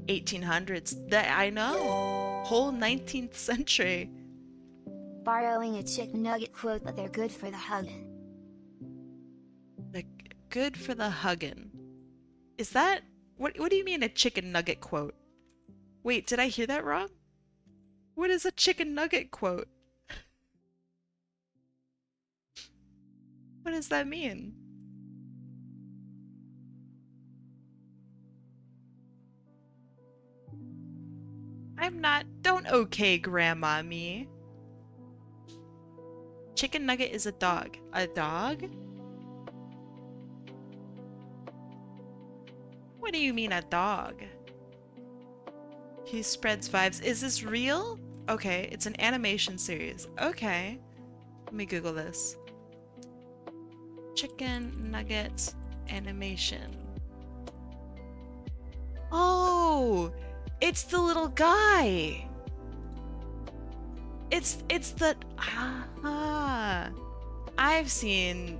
1800s. That I know. Whole 19th century. Borrowing a chicken nugget quote that they're good for the huggin'. Like, good for the huggin'. Is that... What do you mean a chicken nugget quote? Wait, did I hear that wrong? What is a chicken nugget quote? What does that mean? Don't okay grandma me. Chicken nugget is a dog. A dog? What do you mean a dog? He spreads vibes. Is this real? Okay, it's an animation series. Okay. Let me Google this. Chicken nugget animation. Oh! It's the little guy! It's the... Ah! I've seen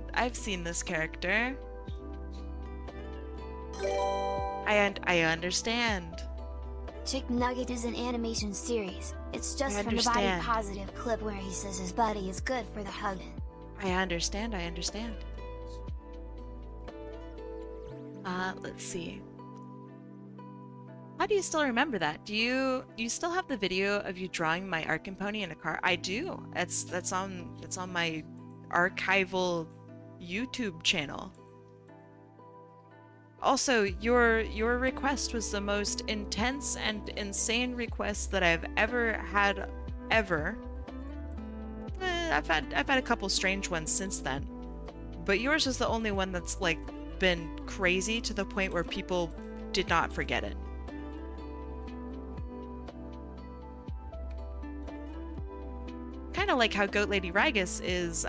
this character. I understand. Chicken Nugget is an animation series. It's just I from the Body understand. Positive clip where he says his buddy is good for the hugging. I understand. Let's see. How do you still remember that? Do you still have the video of you drawing my Arkin pony in a car? I do. That's on my archival YouTube channel. Also, your request was the most intense and insane request that I've ever had, ever. I've had a couple strange ones since then, but yours was the only one that's like been crazy to the point where people did not forget it. Kind of like how Goat Lady Ragus is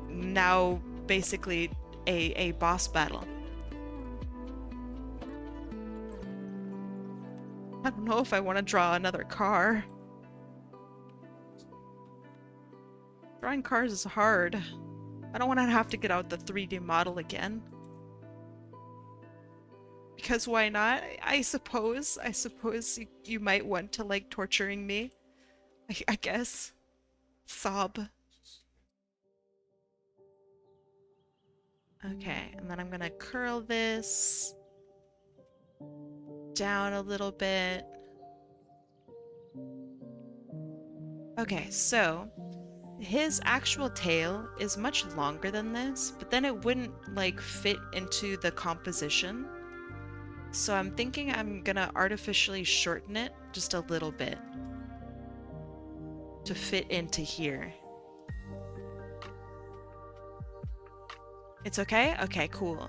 now basically a boss battle. I don't know if I want to draw another car. Drawing cars is hard. I don't want to have to get out the 3D model again. Because why not? I suppose you might want to like torturing me I guess. Sob. Okay, and then I'm gonna curl this down a little bit. Okay, so his actual tail is much longer than this, but then it wouldn't like fit into the composition. So I'm thinking I'm gonna artificially shorten it just a little bit to fit into here. It's okay? Okay, cool.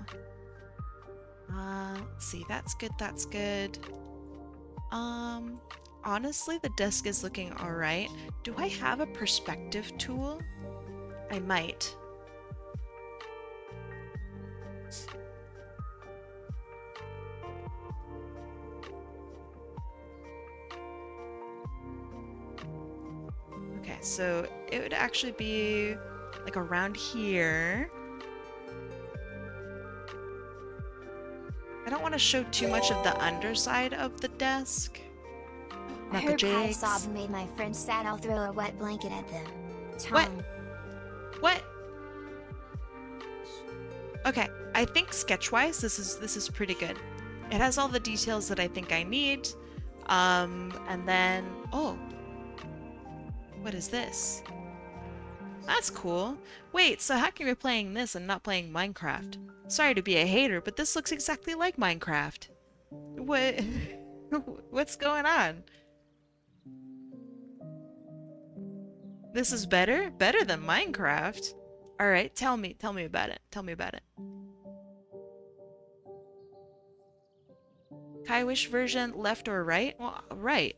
Let's see, that's good, that's good. Honestly, the desk is looking alright. Do I have a perspective tool? I might. Okay, so it would actually be like around here. I don't want to show too much of the underside of the desk. I Not the heard Kai jigs. sob made my friends sad. I'll throw a wet blanket at them. What? Tom. What? Okay, I think sketch-wise, this is pretty good. It has all the details that I think I need. And then, oh, what is this? That's cool. Wait, so how come you're playing this and not playing Minecraft? Sorry to be a hater, but this looks exactly like Minecraft. What? What's going on? This is better? Better than Minecraft? Alright, tell me about it. Tell me about it. Kai Wish version, left or right? Well, right.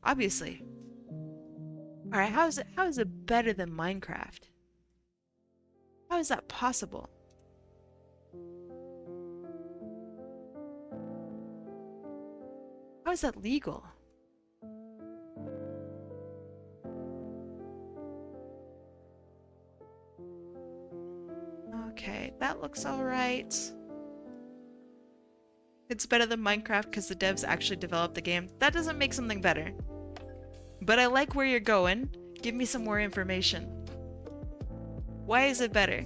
Obviously. Alright, how is it better than Minecraft? How is that possible? How is that legal? Okay, that looks alright. It's better than Minecraft because the devs actually developed the game. That doesn't make something better. But I like where you're going. Give me some more information. Why is it better?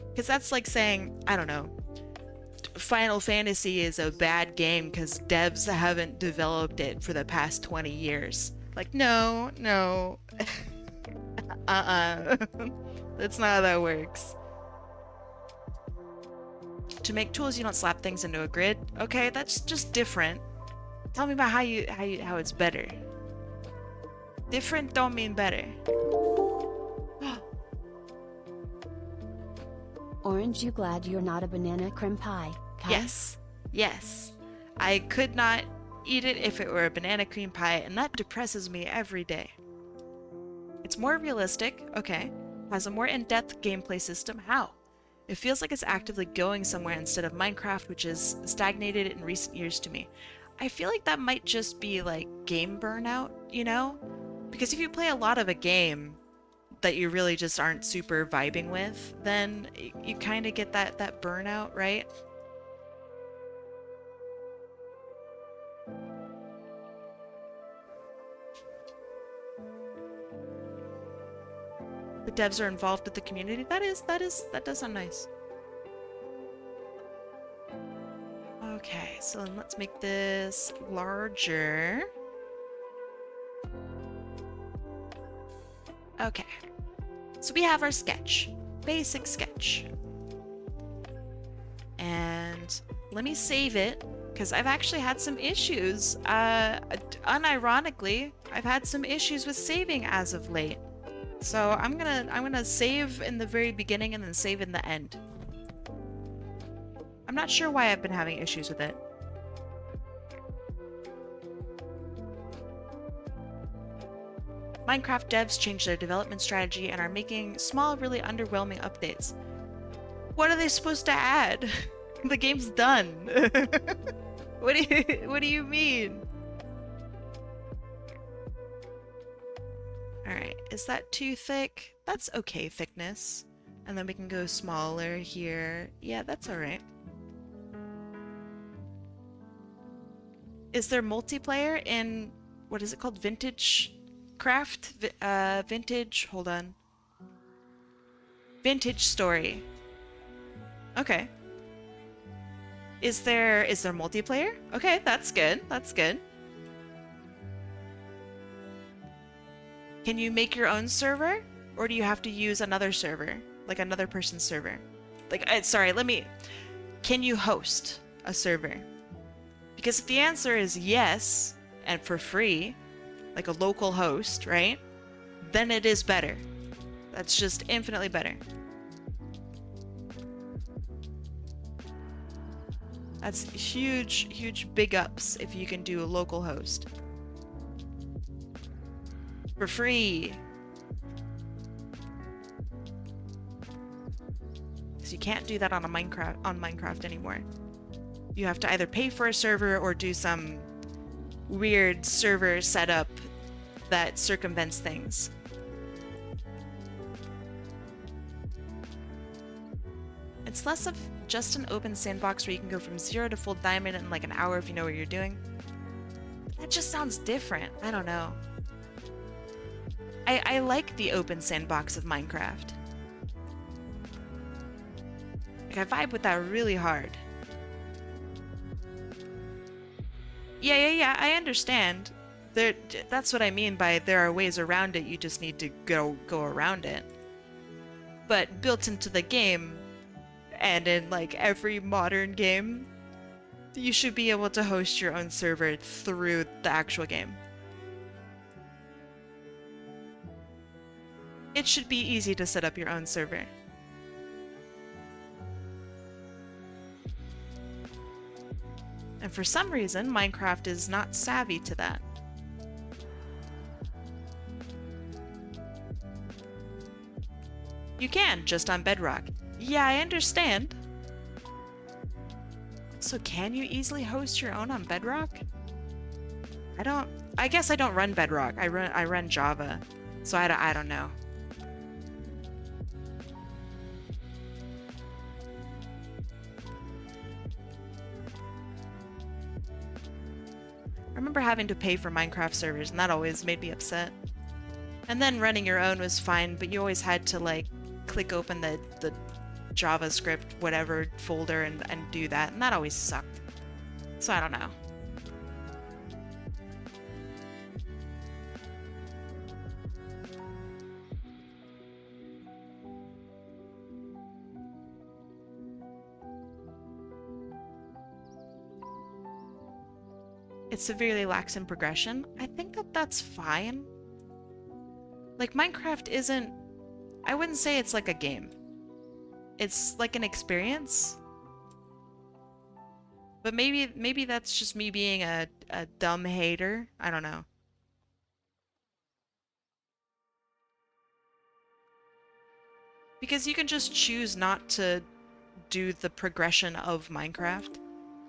Because that's like saying, I don't know, Final Fantasy is a bad game because devs haven't developed it for the past 20 years. Like, no, no. That's not how that works. To make tools, you don't slap things into a grid. Okay, that's just different. Tell me about how it's better. Different don't mean better. Orange, you glad you're not a banana cream pie, Kai? Yes. Yes. I could not eat it if it were a banana cream pie, and that depresses me every day. It's more realistic, okay. Has a more in-depth gameplay system. How? It feels like it's actively going somewhere instead of Minecraft, which is stagnated in recent years to me. I feel like that might just be like game burnout, you know? Because if you play a lot of a game that you really just aren't super vibing with, then you kind of get that burnout, right? The devs are involved with the community. That does sound nice. Okay, so then let's make this larger. Okay, so we have our sketch, basic sketch. And let me save it, because I've actually had some issues. Unironically, I've had some issues with saving as of late. So I'm gonna save in the very beginning and then save in the end. I'm not sure why I've been having issues with it. Minecraft devs changed their development strategy and are making small, really underwhelming updates. What are they supposed to add? The game's done. What do you mean? Alright, is that too thick? That's okay thickness. And then we can go smaller here. Yeah, that's alright. Is there multiplayer in, what is it called? Vintage Craft? Vintage, hold on. Vintage Story. Okay. Is there multiplayer? Okay, that's good. That's good. Can you make your own server? Or do you have to use another server? Like another person's server? Like, sorry, can you host a server? Because if the answer is yes, and for free, like a local host, right? Then it is better. That's just infinitely better. That's huge, huge big ups if you can do a local host. For free. Because you can't do that on Minecraft anymore. You have to either pay for a server or do some weird server setup that circumvents things. It's less of just an open sandbox where you can go from 0 to full diamond in like an hour if you know what you're doing. That just sounds different. I don't know. I like the open sandbox of Minecraft. Like, I vibe with that really hard. Yeah, I understand. That's what I mean by there are ways around it, you just need to go around it. But built into the game, and in like every modern game, you should be able to host your own server through the actual game. It should be easy to set up your own server. And for some reason, Minecraft is not savvy to that. You can, just on Bedrock. Yeah, I understand. So can you easily host your own on Bedrock? I guess I don't run Bedrock. I run Java. So I don't know. I remember having to pay for Minecraft servers, and that always made me upset. And then running your own was fine, but you always had to like click open the JavaScript whatever folder and do that, and that always sucked. So I don't know. It severely lacks in progression. I think that's fine. Like, Minecraft isn't... I wouldn't say it's like a game. It's like an experience. But maybe that's just me being a dumb hater. I don't know. Because you can just choose not to do the progression of Minecraft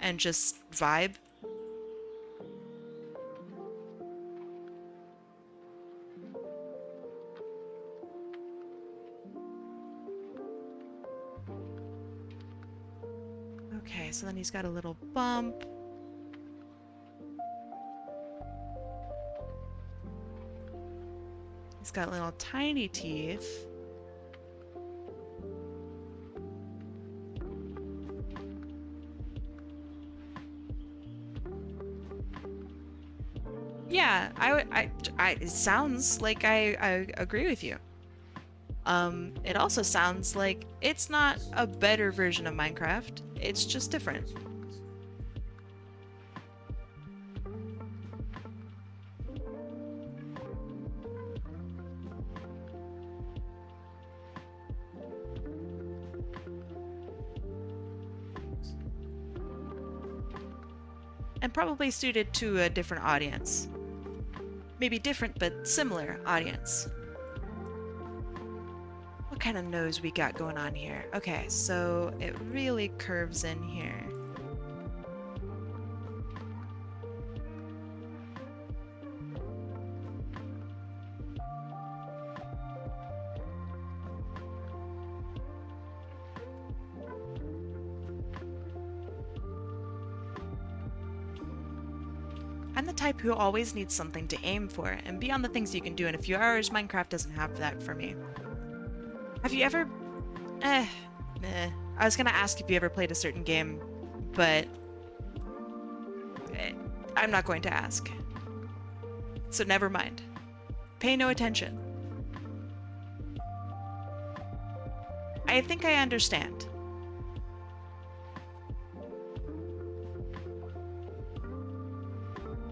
and just vibe. Okay, so then he's got a little bump. He's got little tiny teeth. Yeah, it sounds like I agree with you. It also sounds like it's not a better version of Minecraft, it's just different. And probably suited to a different audience. Maybe different, but similar audience. What kind of nose we got going on here? Okay, so it really curves in here. I'm the type who always needs something to aim for, and beyond the things you can do in a few hours, Minecraft doesn't have that for me. Have you ever... I was gonna ask if you ever played a certain game, but... I'm not going to ask. So never mind. Pay no attention. I think I understand.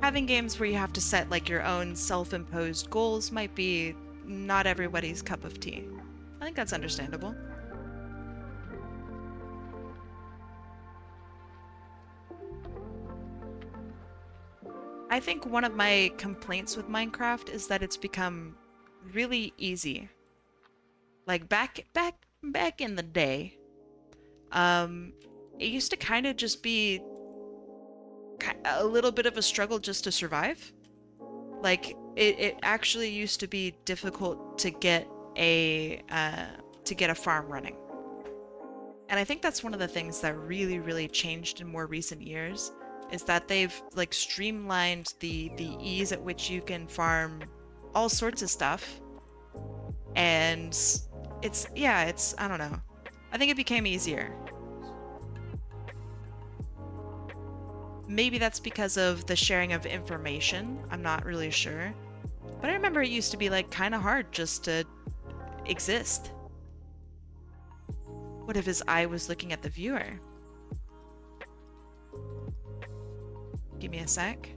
Having games where you have to set like your own self-imposed goals might be not everybody's cup of tea. I think that's understandable. I think one of my complaints with Minecraft is that it's become really easy. Like back in the day, it used to kind of just be a little bit of a struggle just to survive. Like it actually used to be difficult to get a farm running. And I think that's one of the things that really changed in more recent years, is that they've like streamlined the ease at which you can farm all sorts of stuff. And it's I don't know. I think it became easier. Maybe that's because of the sharing of information. I'm not really sure. But I remember it used to be like kind of hard just to exist. What if his eye was looking at the viewer? Give me a sec.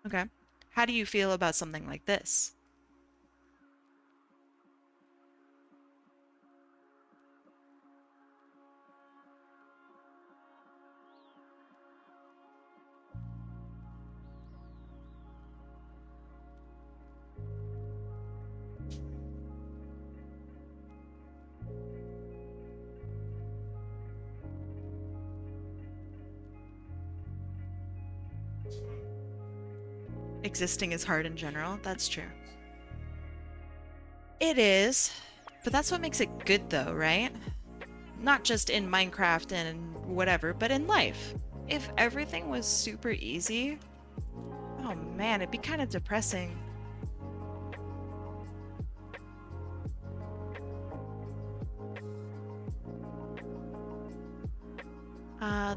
Okay. How do you feel about something like this? Existing is hard in general. That's true. It is, but that's what makes it good though, right? Not just in Minecraft and whatever, but in life. If everything was super easy, oh man, it'd be kind of depressing.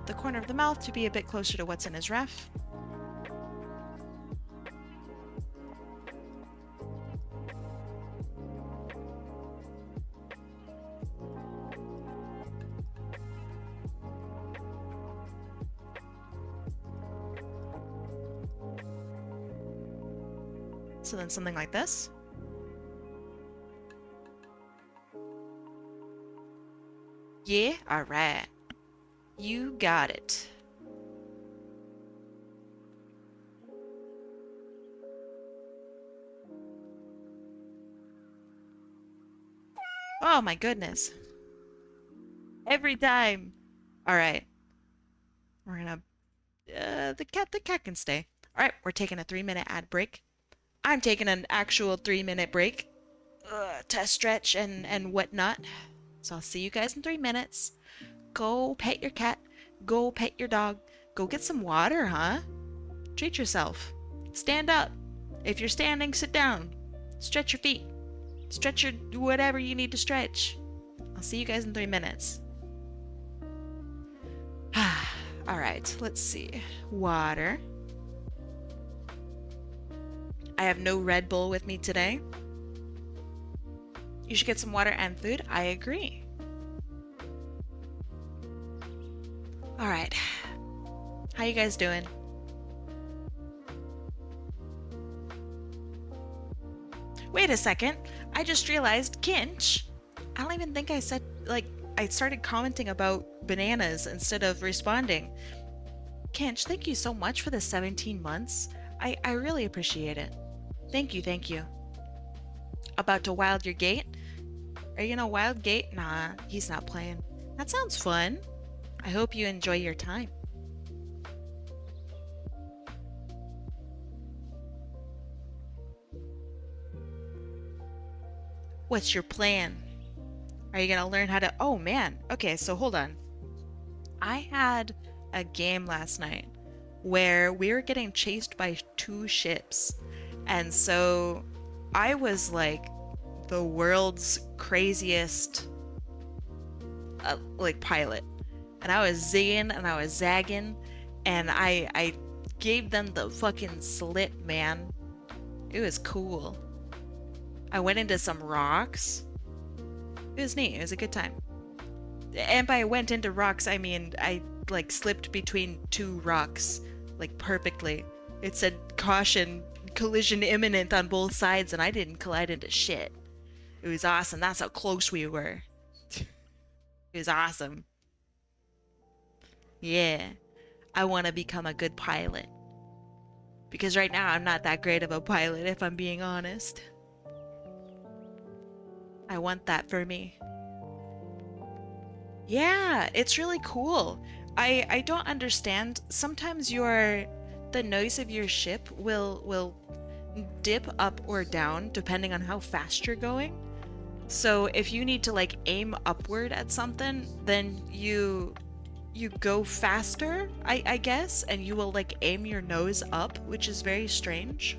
The corner of the mouth to be a bit closer to what's in his ref. So then something like this. Yeah, all right. You got it. Oh my goodness. Every time. All right. We're gonna the cat can stay. All right, we're taking a 3-minute ad break. I'm taking an actual 3-minute break to stretch and whatnot. So I'll see you guys in 3 minutes. Go pet your cat. Go pet your dog. Go get some water, huh? Treat yourself. Stand up. If you're standing, sit down. Stretch your feet. Stretch your whatever you need to stretch. I'll see you guys in 3 minutes. All right, let's see. Water. I have no Red Bull with me today. You should get some water and food. I agree. All right. How you guys doing? Wait a second. I just realized Kinch. I don't even think I said, like, I started commenting about bananas instead of responding. Kinch, thank you so much for the 17 months. I really appreciate it. Thank you, thank you. About to wild your gate? Are you gonna wild gate? Nah, he's not playing. That sounds fun. I hope you enjoy your time. What's your plan? Are you gonna learn how to... Oh man, okay, so hold on. I had a game last night where we were getting chased by two ships. And so I was like the world's craziest like pilot. And I was zigging and I was zagging and I gave them the fucking slip, man. It was cool. I went into some rocks. It was neat. It was a good time. And by went into rocks, I mean I like slipped between two rocks like perfectly. It said caution, collision imminent on both sides, and I didn't collide into shit. It was awesome. That's how close we were. It was awesome. Yeah. I want to become a good pilot. Because right now I'm not that great of a pilot, if I'm being honest. I want that for me. Yeah, it's really cool. I don't understand. Sometimes the noise of your ship will dip up or down depending on how fast you're going. So if you need to like aim upward at something, then you go faster, I guess, and you will like aim your nose up, which is very strange.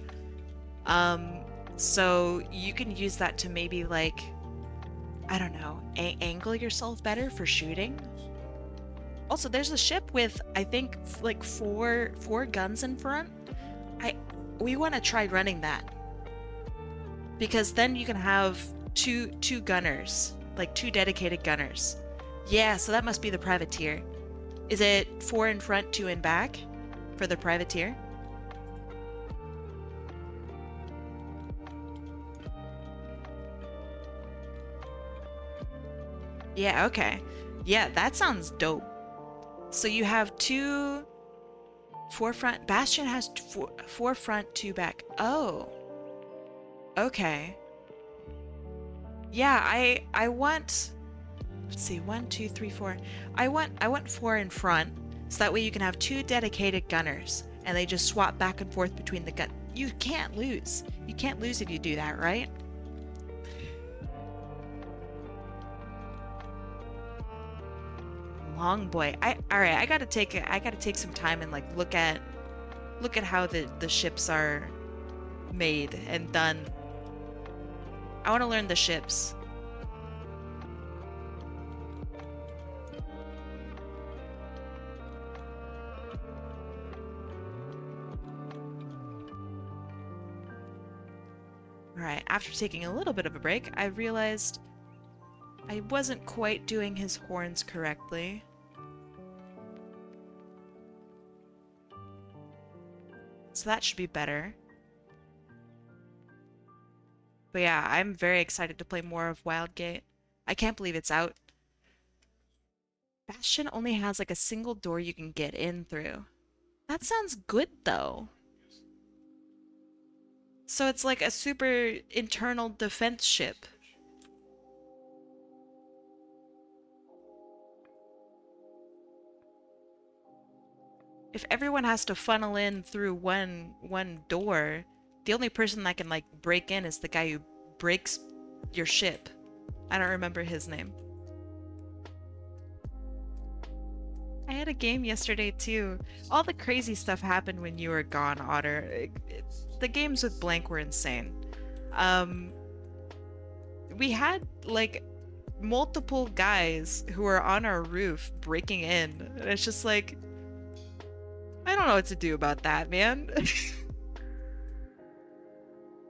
So you can use that to maybe like, I don't know, angle yourself better for shooting. Also, there's a ship with, I think, like four guns in front. We want to try running that. Because then you can have two gunners, like two dedicated gunners. Yeah, so that must be the privateer. Is it 4 in front, 2 in back for the privateer? Yeah, okay. Yeah, that sounds dope. So you have 4 front. Bastion has 4 front, 2 back. Oh. Okay. Yeah, I want... Let's see, 1, 2, 3, 4. I want 4 in front, so that way you can have 2 dedicated gunners, and they just swap back and forth between the gun. You can't lose. You can't lose if you do that, right? Long boy. All right. I gotta take some time and like look at how the ships are made and done. I want to learn the ships. Alright, after taking a little bit of a break, I realized I wasn't quite doing his horns correctly. So that should be better. But yeah, I'm very excited to play more of Wildgate. I can't believe it's out. Bastion only has like a single door you can get in through. That sounds good though. So it's like a super internal defense ship. If everyone has to funnel in through one door, the only person that can like break in is the guy who breaks your ship. I don't remember his name. I had a game yesterday too. All the crazy stuff happened when you were gone, Otter. The games with Blank were insane. We had like multiple guys who were on our roof breaking in. And it's just like, I don't know what to do about that, man.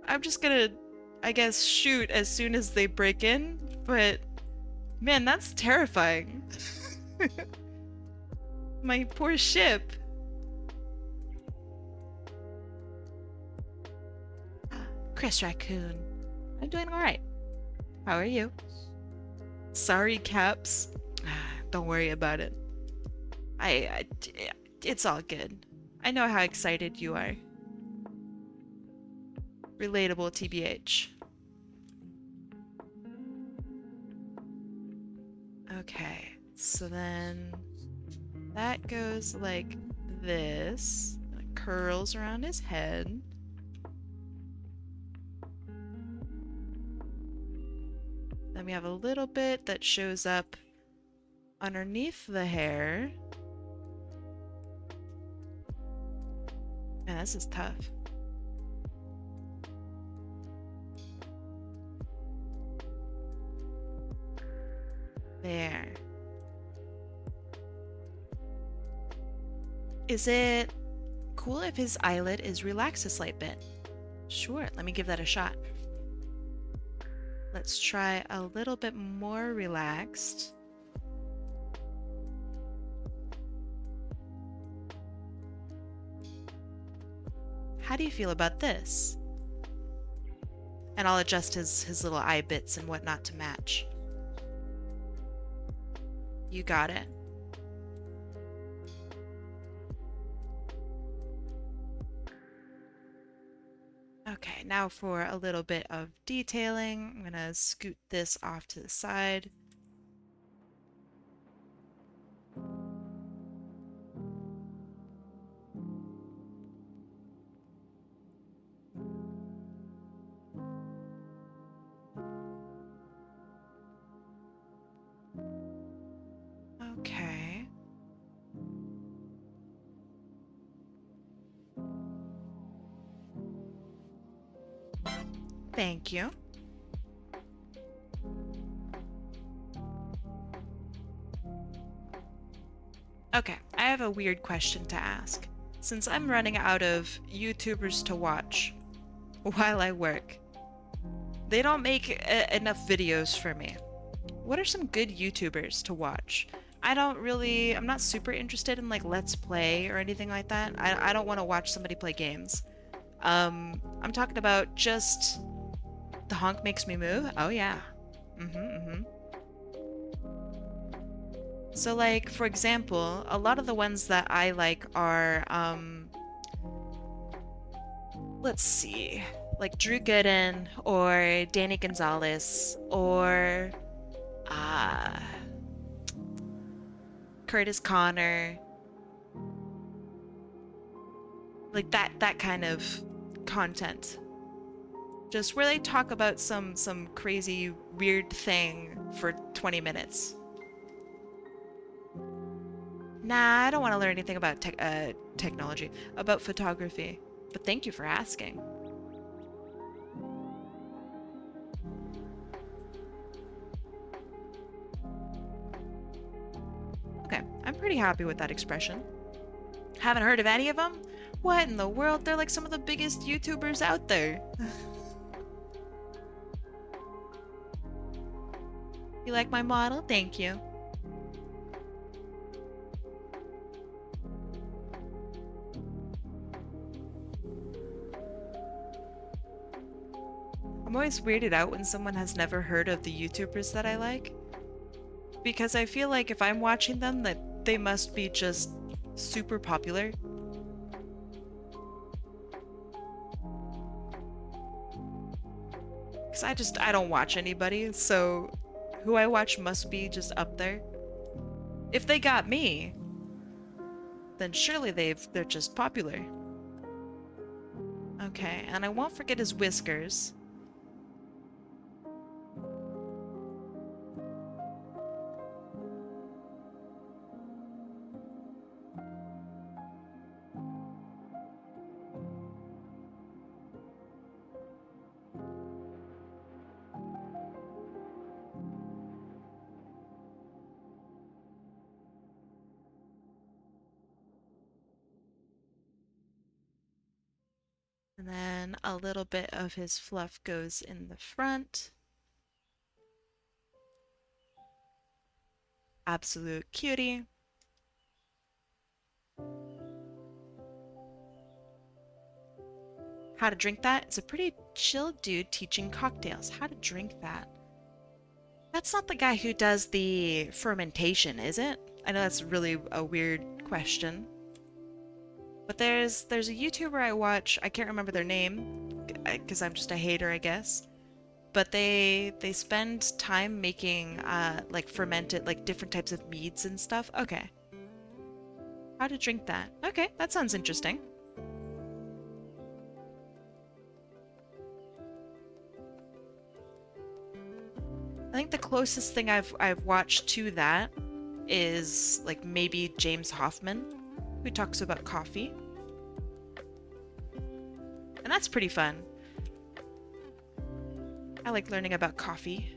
I'm just gonna, I guess, shoot as soon as they break in, but man, that's terrifying. My poor ship. Chris Raccoon. I'm doing alright. How are you? Sorry, Caps. Don't worry about it. It's all good. I know how excited you are. Relatable, TBH. Okay, so then that goes like this. It curls around his head. Then we have a little bit that shows up underneath the hair. Man, this is tough. There. Is it cool if his eyelid is relaxed a slight bit? Sure, let me give that a shot. Let's try a little bit more relaxed. How do you feel about this? And I'll adjust his little eye bits and whatnot to match. You got it. Okay, now for a little bit of detailing. I'm gonna scoot this off to the side. Okay. Thank you. Okay, I have a weird question to ask. Since I'm running out of YouTubers to watch while I work, they don't make enough videos for me. What are some good YouTubers to watch? I'm not super interested in like Let's Play or anything like that. I don't want to watch somebody play games. I'm talking about just the honk makes me move. Oh yeah. So like, for example, a lot of the ones that I like are, let's see, like Drew Gooden or Danny Gonzalez or, Curtis Connor. Like that kind of content. Just where they talk about some crazy weird thing for 20 minutes. Nah, I don't want to learn anything about technology, about photography. But thank you for asking. Okay, I'm pretty happy with that expression. Haven't heard of any of them? What in the world? They're like some of the biggest YouTubers out there. You like my model? Thank you. I'm always weirded out when someone has never heard of the YouTubers that I like. Because I feel like if I'm watching them, that they must be just super popular. Because I don't watch anybody, so who I watch must be just up there. If they got me, then surely they're just popular. Okay, and I won't forget his whiskers. And then a little bit of his fluff goes in the front. Absolute cutie. How to drink that? It's a pretty chill dude teaching cocktails. How to drink that? That's not the guy who does the fermentation, is it? I know that's really a weird question. But there's a YouTuber I watch, I can't remember their name, because I'm just a hater, I guess. but they spend time making like fermented, like different types of meads and stuff. Okay. How to drink that. Okay, that sounds interesting. I think the closest thing I've watched to that is like maybe James Hoffman, who talks about coffee. And that's pretty fun. I like learning about coffee.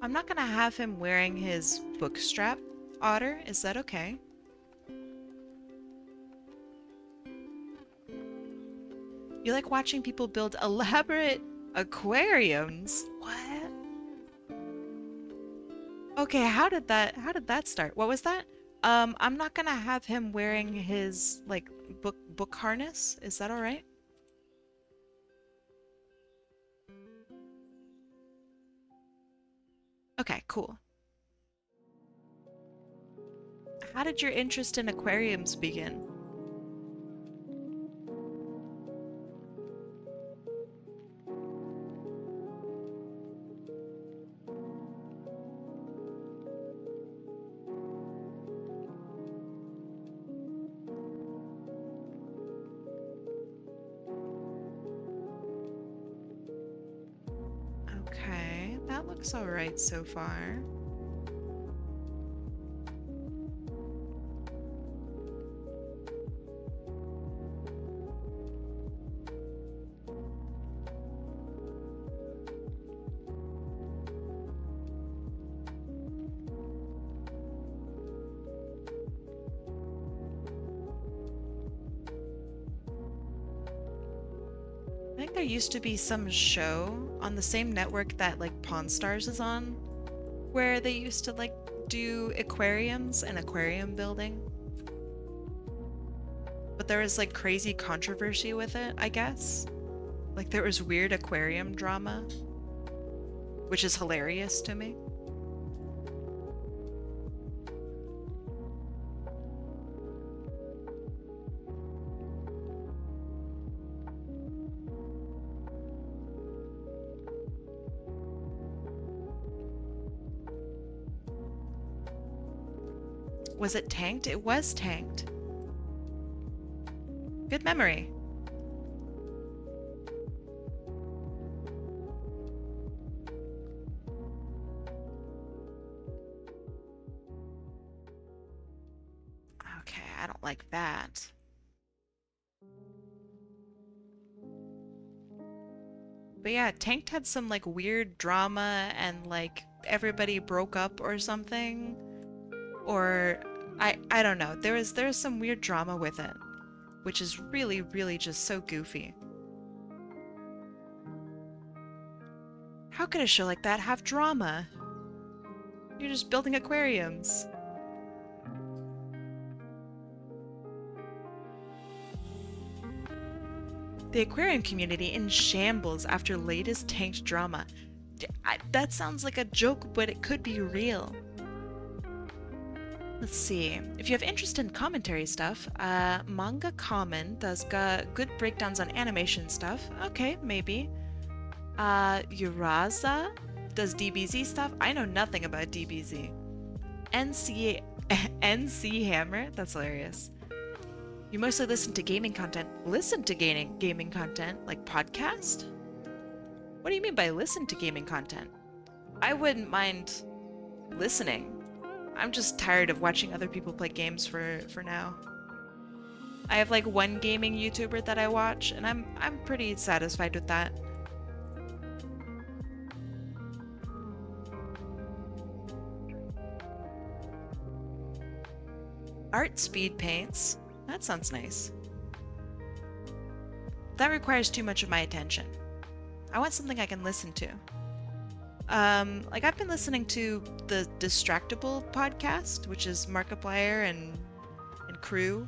I'm not gonna have him wearing his book strap, Otter. Is that okay? You like watching people build elaborate aquariums? What? Okay, how did that start? What was that? I'm not gonna have him wearing his like book harness. Is that all right? Okay, cool. How did your interest in aquariums begin? Okay, that looks all right so far. I think there used to be some show on the same network that like Pawn Stars is on, where they used to like do aquariums and aquarium building. But there was like crazy controversy with it, I guess. Like there was weird aquarium drama, which is hilarious to me. Was it tanked? It was tanked. Good memory. Okay, I don't like that. But yeah, Tanked had some like weird drama and like everybody broke up or something. Or I don't know. There was some weird drama with it, which is really, really just so goofy. How could a show like that have drama? You're just building aquariums. The aquarium community in shambles after latest Tanked drama. That sounds like a joke, but it could be real. Let's see. If you have interest in commentary stuff, Manga Common does good breakdowns on animation stuff. Okay, maybe. Uraza does DBZ stuff. I know nothing about DBZ. NC Hammer? That's hilarious. You mostly listen to gaming content. Listen to gaming content? Like podcast? What do you mean by listen to gaming content? I wouldn't mind listening. I'm just tired of watching other people play games for now. I have like one gaming YouTuber that I watch, and I'm pretty satisfied with that. Art speed paints. That sounds nice. That requires too much of my attention. I want something I can listen to. Like I've been listening to the Distractable podcast, which is Markiplier and crew.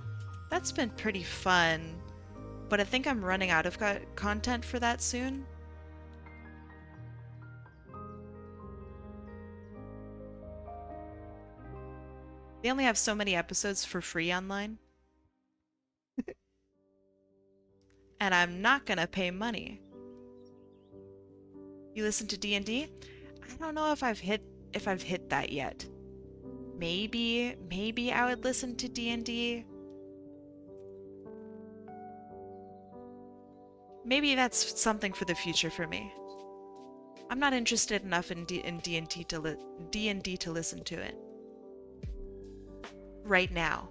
That's been pretty fun, but I think I'm running out of content for that soon. They only have so many episodes for free online. And I'm not gonna pay money. You listen to D&D? I don't know if I've hit that yet. Maybe I would listen to D&D. Maybe that's something for the future for me. I'm not interested enough in D&D to listen to it right now.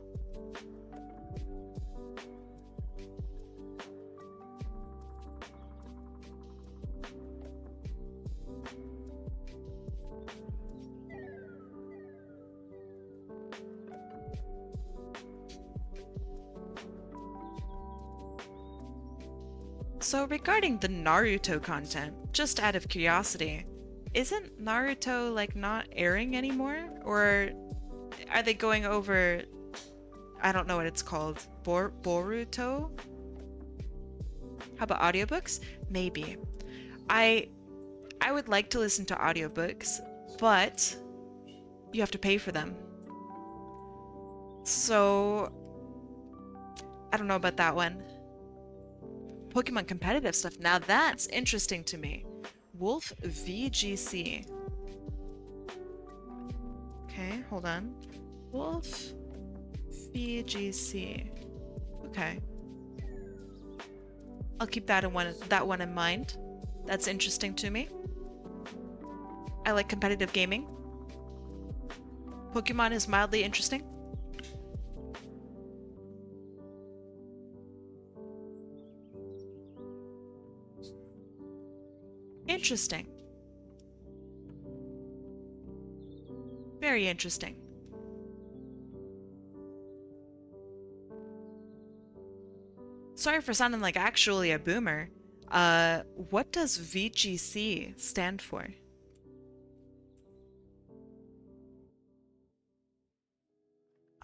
So regarding the Naruto content, just out of curiosity, isn't Naruto like not airing anymore? Or are they going over, I don't know what it's called, Boruto? How about audiobooks? Maybe. I would like to listen to audiobooks, but you have to pay for them. So I don't know about that one. Pokemon competitive stuff. Now that's interesting to me. Wolf VGC. Okay, hold on. Wolf VGC. Okay. I'll keep that one in mind. That's interesting to me. I like competitive gaming. Pokemon is mildly interesting. Interesting. Very interesting. Sorry for sounding like actually a boomer. What does VGC stand for?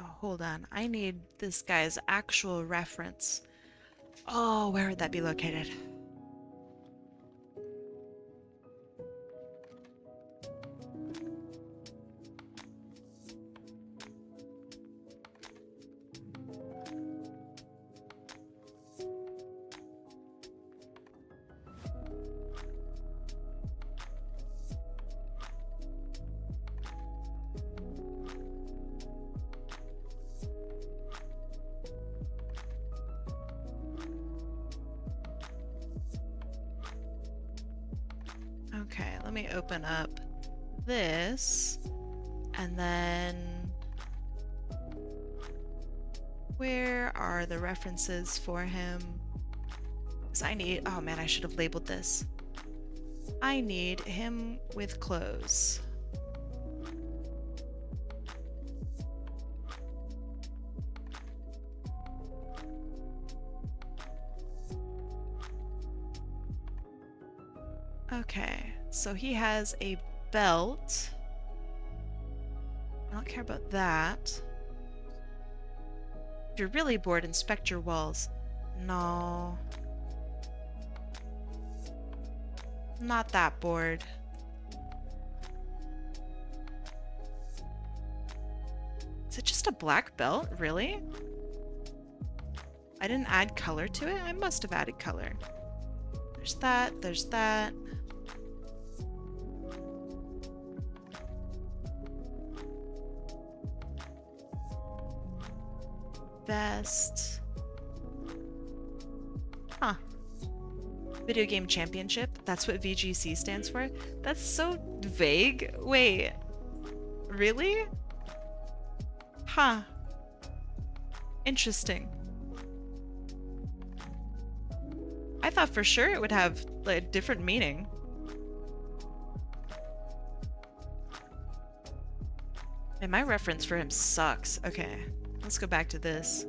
Oh, hold on. I need this guy's actual reference. Oh, where would that be located? Okay, let me open up this, and then where are the references for him? Because I need, oh man, I should have labeled this. I need him with clothes. Okay, so he has a belt. I don't care about that. If you're really bored, inspect your walls. No. Not that bored. Is it just a black belt? Really? I didn't add color to it? I must have added color. There's that, there's that. Best. Huh. Video Game Championship? That's what VGC stands for? That's so vague. Wait. Really? Huh. Interesting. I thought for sure it would have like, a different meaning. And my reference for him sucks. Okay. Let's go back to this.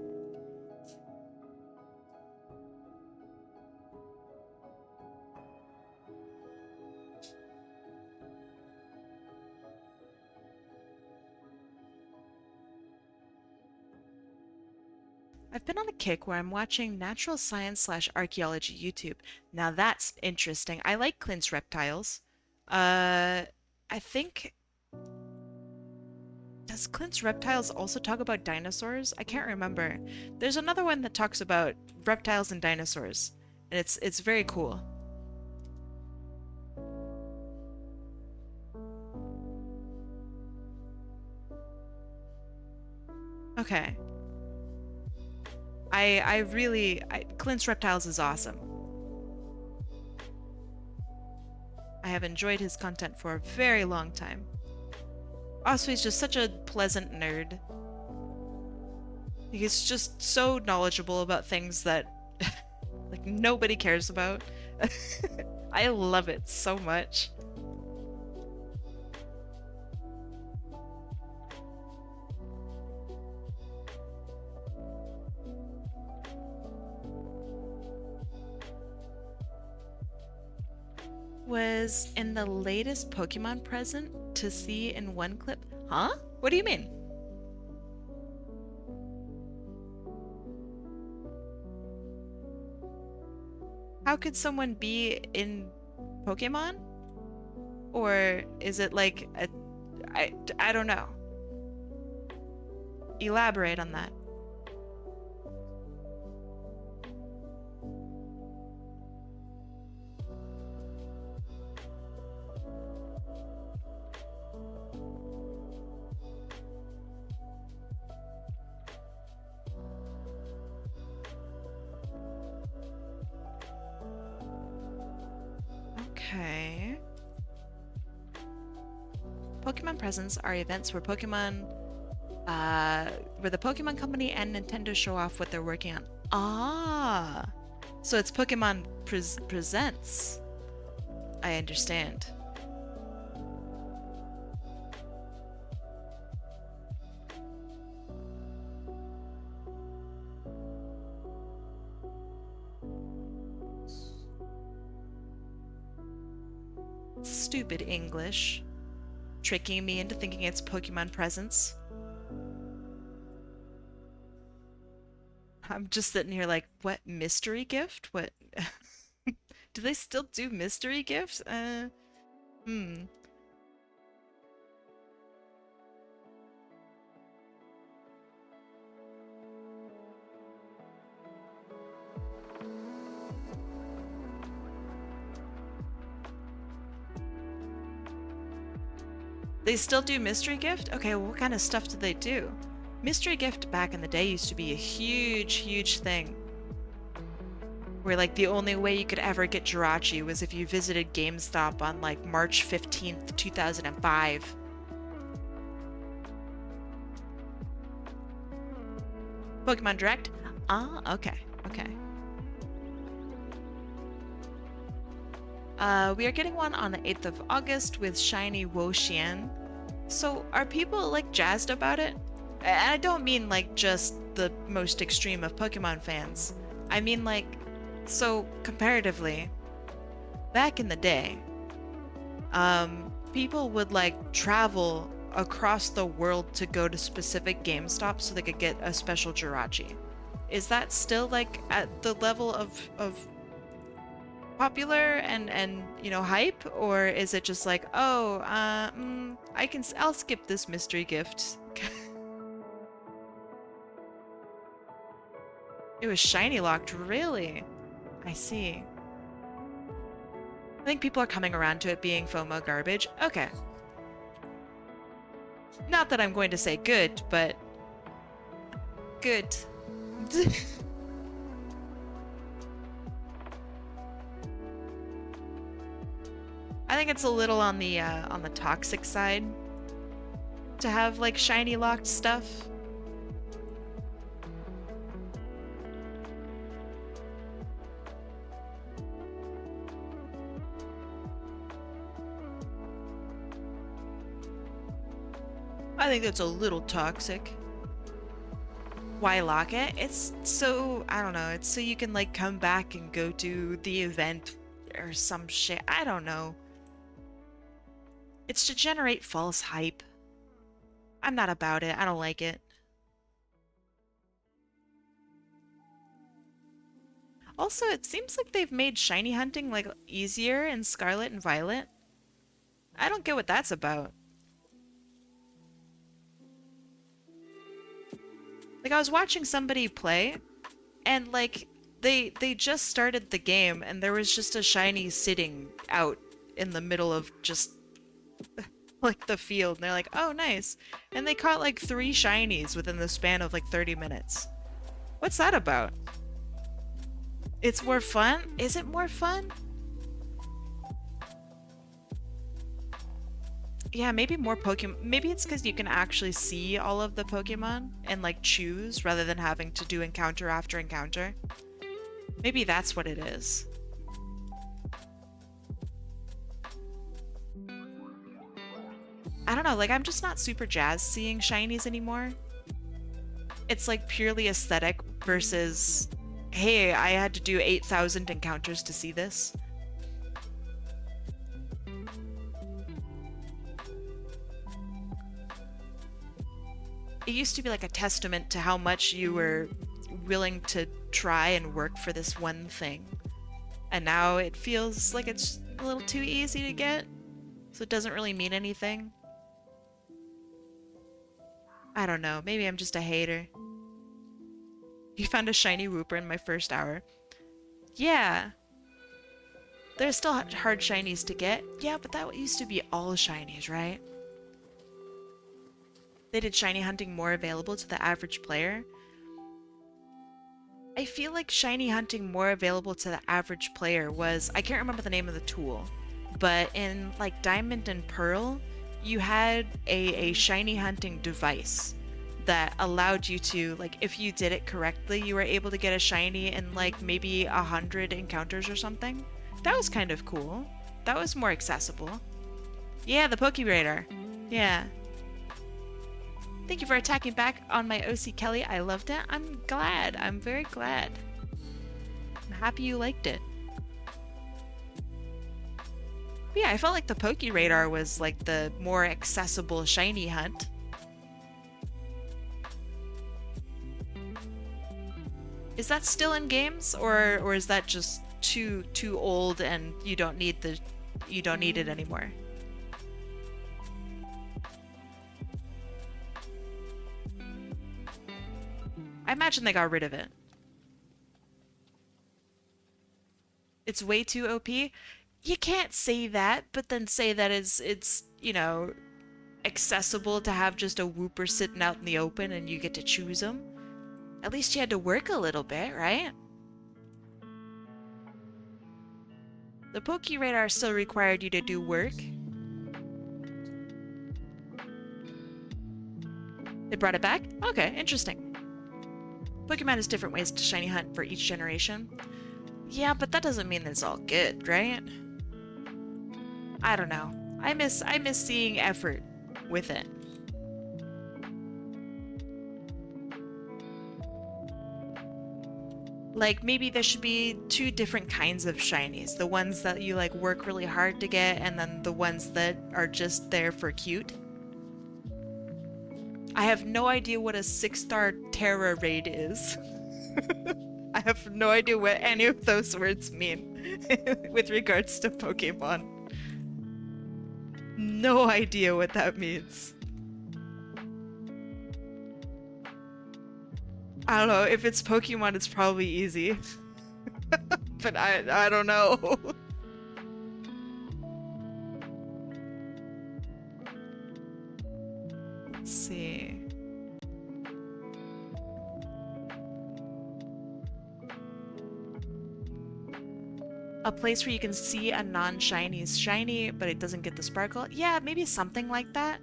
I've been on a kick where I'm watching natural science / archaeology YouTube. Now that's interesting. I like Clint's reptiles. I think does Clint's reptiles also talk about dinosaurs? I can't remember. There's another one that talks about reptiles and dinosaurs, and it's very cool. Okay. Clint's reptiles is awesome. I have enjoyed his content for a very long time. Also, he's just such a pleasant nerd. He's just so knowledgeable about things that like nobody cares about. I love it so much. Was in the latest Pokemon present to see in one clip. Huh? What do you mean? How could someone be in Pokemon? Or is it like a... I don't know. Elaborate on that. Okay. Pokemon Presents are events where where the Pokemon Company and Nintendo show off what they're working on. Ah, so it's Pokemon Presents. I understand. Stupid English. Tricking me into thinking it's Pokemon Presents. I'm just sitting here like, what mystery gift? What? Do they still do mystery gifts? Hmm. They still do mystery gift? Okay, well, what kind of stuff do they do? Mystery gift back in the day used to be a huge, huge thing. Where like the only way you could ever get Jirachi was if you visited GameStop on like March 15th, 2005. Pokemon Direct? Ah, okay, okay. We are getting one on the 8th of August with Shiny Wo-Xian. So are people like jazzed about it? And I don't mean like just the most extreme of Pokemon fans. I mean like, so comparatively, back in the day, people would like travel across the world to go to specific GameStops so they could get a special Jirachi. Is that still like at the level of popular and you know hype, or is it just like, oh, I'll skip this mystery gift? It was shiny locked, really? I see. I think people are coming around to it being FOMO garbage. Okay. Not that I'm going to say good, but good. I think it's a little on the toxic side to have like shiny locked stuff. I think that's a little toxic. Why lock it? It's so, I don't know, it's so you can like come back and go to the event or some shit. I don't know. It's to generate false hype. I'm not about it. I don't like it. Also, it seems like they've made shiny hunting like easier in Scarlet and Violet. I don't get what that's about. Like I was watching somebody play and like they just started the game and there was just a shiny sitting out in the middle of just like the field and they're like, "Oh, nice." And they caught like 3 shinies within the span of like 30 minutes. What's that about? It's more fun? Is it more fun? Yeah, maybe more Pokemon. Maybe it's because you can actually see all of the Pokemon and like choose rather than having to do encounter after encounter. Maybe that's what it is. I don't know, like I'm just not super jazzed seeing shinies anymore. It's like purely aesthetic versus, hey, I had to do 8,000 encounters to see this. It used to be like a testament to how much you were willing to try and work for this one thing. And now it feels like it's a little too easy to get, so it doesn't really mean anything. I don't know, maybe I'm just a hater. You found a shiny Wooper in my first hour. Yeah. There's still hard shinies to get. Yeah, but that used to be all shinies, right? They did shiny hunting more available to the average player. I feel like shiny hunting more available to the average player was, I can't remember the name of the tool, but in like Diamond and Pearl, you had a shiny hunting device that allowed you to, like, if you did it correctly, you were able to get a shiny in like maybe 100 encounters or something. That was kind of cool. That was more accessible. Yeah, the Pokeradar. Yeah. Thank you for attacking back on my OC Kelly. I loved it. I'm glad. I'm very glad. I'm happy you liked it. But yeah, I felt like the Pokeradar was like the more accessible shiny hunt. Is that still in games, or is that just too old and you don't need it anymore? I imagine they got rid of it. It's way too OP. You can't say that, but then say that it's, you know, accessible to have just a Wooper sitting out in the open and you get to choose them. At least you had to work a little bit, right? The Pokeradar still required you to do work. They brought it back? Okay, interesting. Pokemon has different ways to shiny hunt for each generation. Yeah, but that doesn't mean it's all good, right? I don't know. I miss seeing effort with it. Like, maybe there should be 2 different kinds of shinies. The ones that you, like, work really hard to get, and then the ones that are just there for cute. I have no idea what a 6-star Terra raid is. I have no idea what any of those words mean with regards to Pokemon. No idea what that means. I don't know. If it's Pokemon, it's probably easy. But I don't know. Let's see. A place where you can see a non-shiny is shiny, but it doesn't get the sparkle. Yeah, maybe something like that.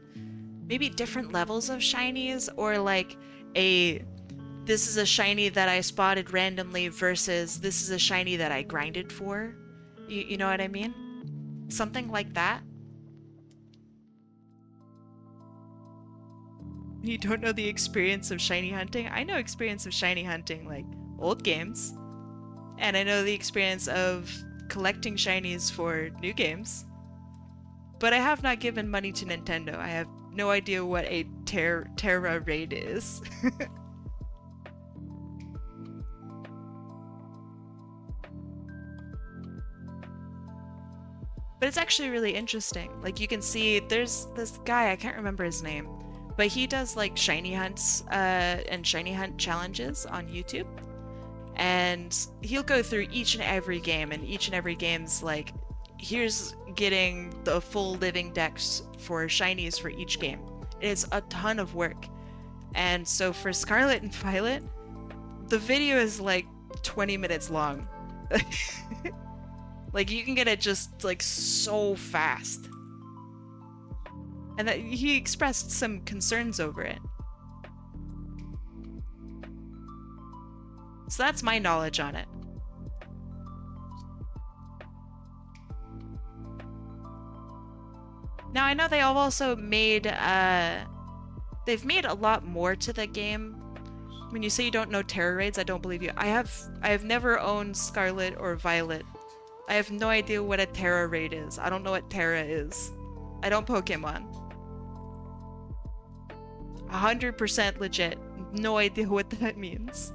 Maybe different levels of shinies, or like this is a shiny that I spotted randomly versus this is a shiny that I grinded for. You know what I mean? Something like that. You don't know the experience of shiny hunting? I know experience of shiny hunting, like old games. And I know the experience of collecting shinies for new games. But I have not given money to Nintendo. I have no idea what a Terra raid is. But it's actually really interesting. Like you can see there's this guy, I can't remember his name, but he does like shiny hunts and shiny hunt challenges on YouTube. And he'll go through each and every game, and each and every game's like, here's getting the full living decks for shinies for each game. It's a ton of work. And so for Scarlet and Violet, the video is like 20 minutes long. Like you can get it just like so fast. And that he expressed some concerns over it. So that's my knowledge on it. Now I know they have also made they've made a lot more to the game. When you say you don't know Terra raids, I don't believe you. I have never owned Scarlet or Violet. I have no idea what a Terra raid is. I don't know what Terra is. I don't Pokemon. 100% legit. No idea what that means.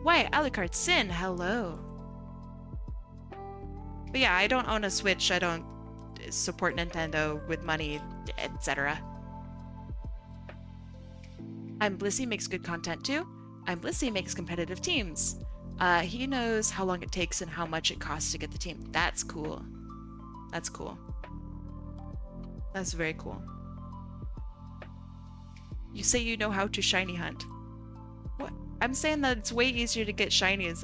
Why, Alucard Sin, hello. But yeah, I don't own a Switch. I don't support Nintendo with money, etc. I'm Blissey makes good content too. I'm Blissey makes competitive teams. He knows how long it takes and how much it costs to get the team. That's cool. That's cool. That's very cool. You say you know how to shiny hunt. What? I'm saying that it's way easier to get shinies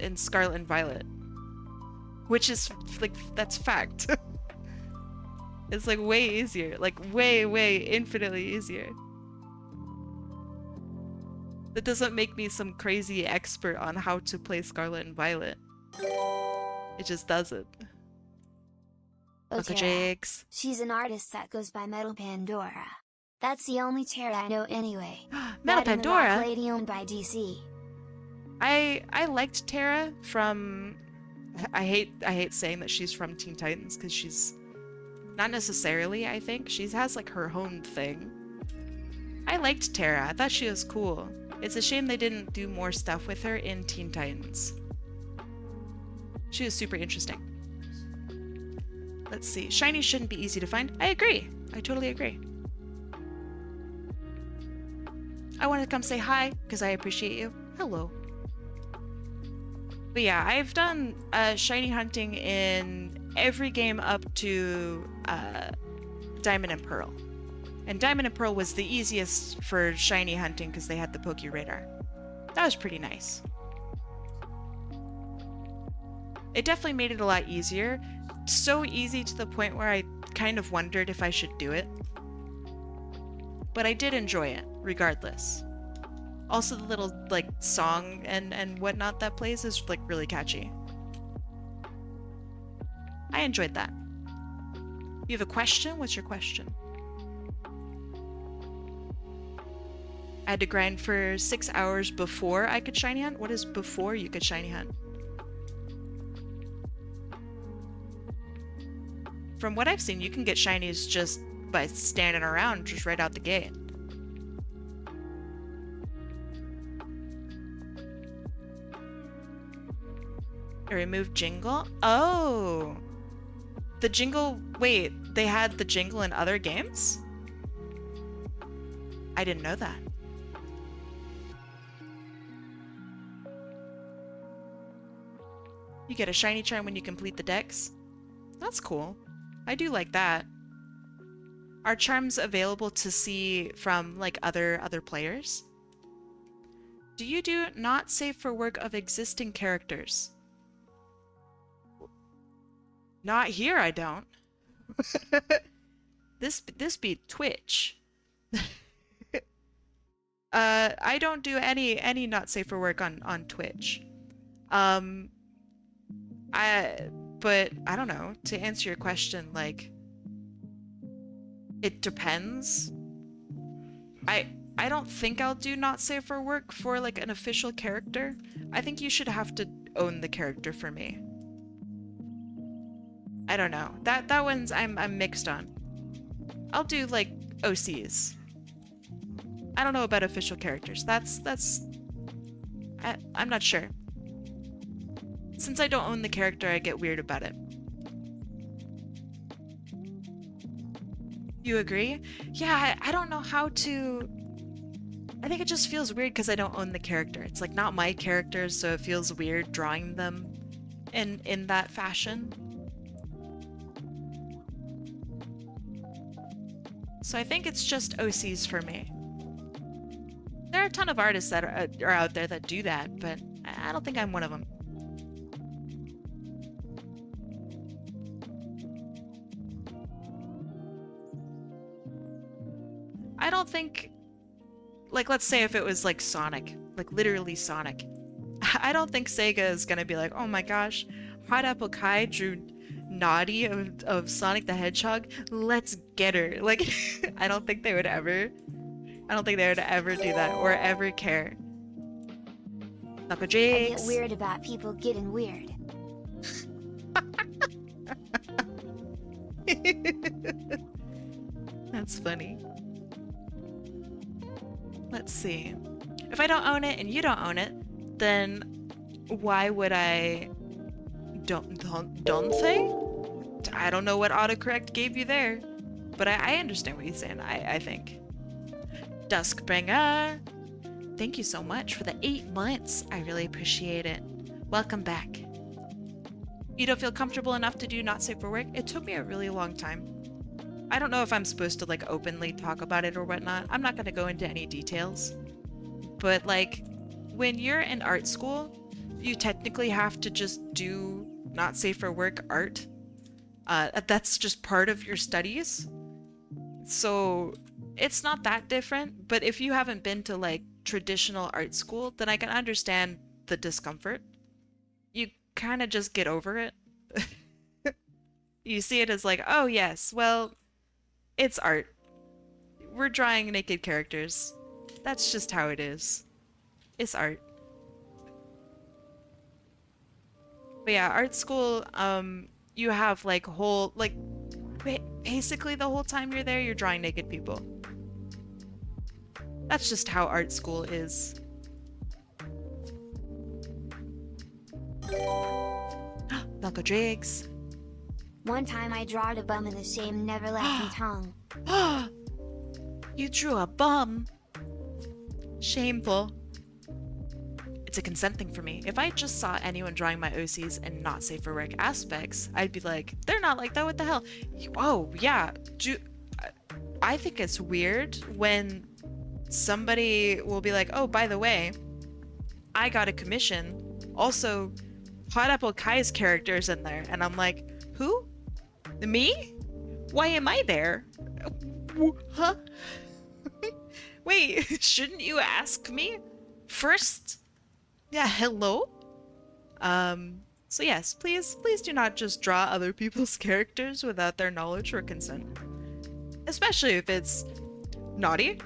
in Scarlet and Violet. Which is, like, that's fact. It's, like, way easier. Like, way, infinitely easier. That doesn't make me some crazy expert on how to play Scarlet and Violet. It just doesn't. Uncle Jakes. She's an artist that goes by Metal Pandora. That's the only Terra I know anyway. Metal Pandora? That and the lady owned by DC. I liked Terra from... I hate saying that she's from Teen Titans, because she's... Not necessarily, I think. She has, like, her own thing. I liked Terra. I thought she was cool. It's a shame they didn't do more stuff with her in Teen Titans. She was super interesting. Let's see. Shiny shouldn't be easy to find. I agree. I totally agree. I wanted to come say hi, because I appreciate you. Hello. But yeah, I've done shiny hunting in every game up to Diamond and Pearl. And Diamond and Pearl was the easiest for shiny hunting because they had the Poke Radar. That was pretty nice. It definitely made it a lot easier. So easy to the point where I kind of wondered if I should do it. But I did enjoy it, regardless. Also, the little, like, song and whatnot that plays is, like, really catchy. I enjoyed that. You have a question? What's your question? I had to grind for 6 hours before I could shiny hunt? What is before you could shiny hunt? From what I've seen, you can get shinies just by standing around, just right out the gate. I removed Jingle? Oh! The Jingle... Wait, they had the Jingle in other games? I didn't know that. You get a shiny charm when you complete the decks? That's cool. I do like that. Are charms available to see from, like, other players? Do you do not save for work of existing characters? Not here, I don't. This be Twitch. I don't do any not safe for work on Twitch. But I don't know. To answer your question, like, it depends. I I don't think I'll do not safe for work for like an official character. I think you should have to own the character for me. I don't know. That one's I'm mixed on. I'll do like OCs. I don't know about official characters. I'm not sure. Since I don't own the character, I get weird about it. You agree? Yeah, I don't know how to. I think it just feels weird because I don't own the character. It's like not my character, so it feels weird drawing them in that fashion. So I think it's just OCs for me. There are a ton of artists that are out there that do that, but I don't think I'm one of them. I don't think, like, let's say if it was like Sonic, like literally Sonic. I don't think Sega is gonna be like, oh my gosh, Hot Apple Kai drew Naughty of Sonic the Hedgehog. Let's get her. Like, I don't think they would ever. I don't think they would ever do that or ever care. Knuckle I get Jakes. weird about people getting weird. That's funny. Let's see. If I don't own it and you don't own it, then why would I don't say? I don't know what autocorrect gave you there, but I understand what you're saying, I think. Duskbringer, thank you so much for the 8 months. I really appreciate it. Welcome back. You don't feel comfortable enough to do not safe for work? It took me a really long time. I don't know if I'm supposed to like openly talk about it or whatnot. I'm not going to go into any details. But like when you're in art school, you technically have to just do not safe for work art. That's just part of your studies. So it's not that different, but if you haven't been to like traditional art school, then I can understand the discomfort. You kind of just get over it. You see it as like, oh yes, well, it's art. We're drawing naked characters. That's just how it is. It's art. But yeah, art school, you have like whole, like, basically the whole time you're there, you're drawing naked people. That's just how art school is. Knuckle Drakes. One time I drawed a bum and the same never left me tongue. You drew a bum. Shameful. It's a consent thing for me. If I just saw anyone drawing my OCs and not safe for work aspects, I'd be like, they're not like that, what the hell? Oh, yeah. I think it's weird when somebody will be like, oh, by the way, I got a commission. Also, Hot Apple Kai's character's in there. And I'm like, who? Me? Why am I there? Huh? Wait, shouldn't you ask me first? Yeah, hello? So yes, please do not just draw other people's characters without their knowledge or consent. Especially if it's naughty.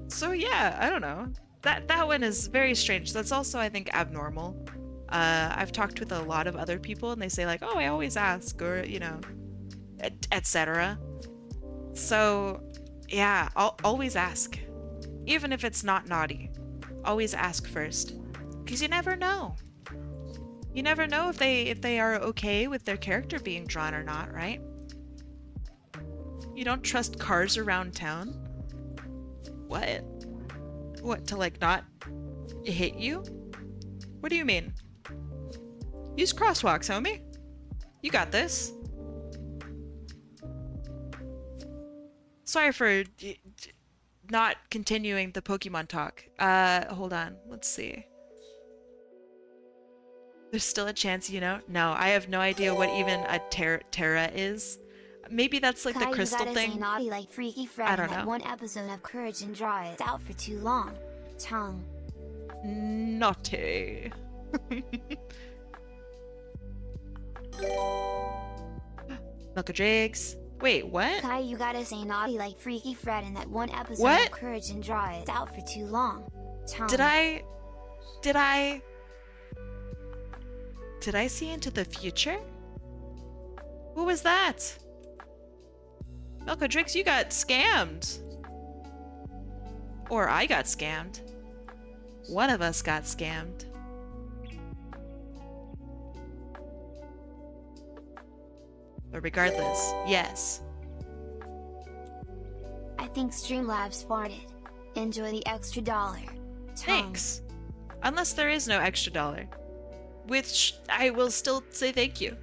So yeah, I don't know. That one is very strange. That's also, I think, abnormal. I've talked with a lot of other people and they say like, oh, I always ask, or, you know, etc. So yeah, I'll always ask. Even if it's not naughty. Always ask first. Because you never know. You never know if they are okay with their character being drawn or not, right? You don't trust cars around town? What? What, to like not hit you? What do you mean? Use crosswalks, homie. You got this. Sorry for not continuing the Pokemon talk. Hold on. Let's see. There's still a chance, you know? No, I have no idea what even a Terra is. Maybe that's like the Kai, crystal you gotta thing. say naughty like Freaky Fred I in don't that know. one episode of Courage and Draw It out for too long. Tongue. Naughty. Milk Jigs. Wait, what? Kai, you gotta say naughty like Freaky Fred in that one episode What? of Courage and Draw It Out for too long. Tom. Did I Did I see into the future? Who was that? Melkodrix, you got scammed. Or I got scammed. One of us got scammed. But regardless, yes. I think Streamlabs farted. Enjoy the extra $1. Tom. Thanks. Unless there is no extra $1. Which I will still say thank you.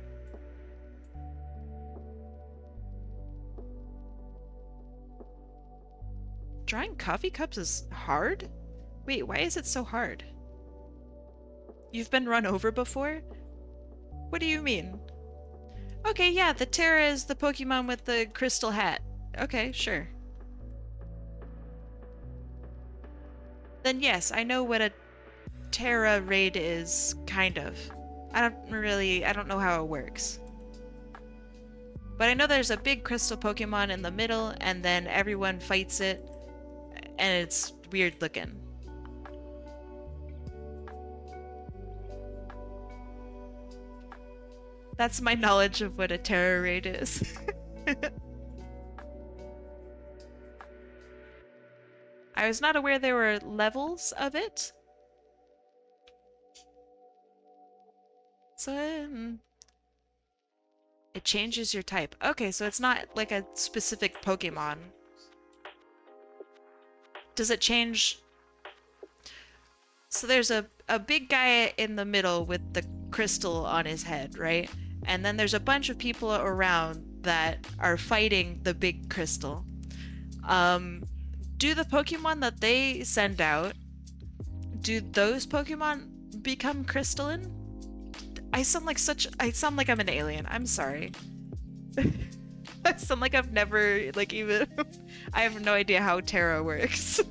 Drawing coffee cups is hard? Wait, why is it so hard? You've been run over before? What do you mean? Okay, yeah, the Terra is the Pokemon with the crystal hat. Okay, sure. Then yes, I know what a Terra raid is, kind of. I don't know how it works. But I know there's a big crystal Pokemon in the middle, and then everyone fights it, and it's weird looking. That's my knowledge of what a Terra raid is. I was not aware there were levels of it. So, it changes your type. Okay, so it's not like a specific Pokemon. Does it change? So there's a big guy in the middle with the crystal on his head, right? And then there's a bunch of people around that are fighting the big crystal. Do the Pokemon that they send out, do those Pokemon become crystalline? I sound like I'm an alien. I'm sorry. I sound like I've never, even... I have no idea how Terra works.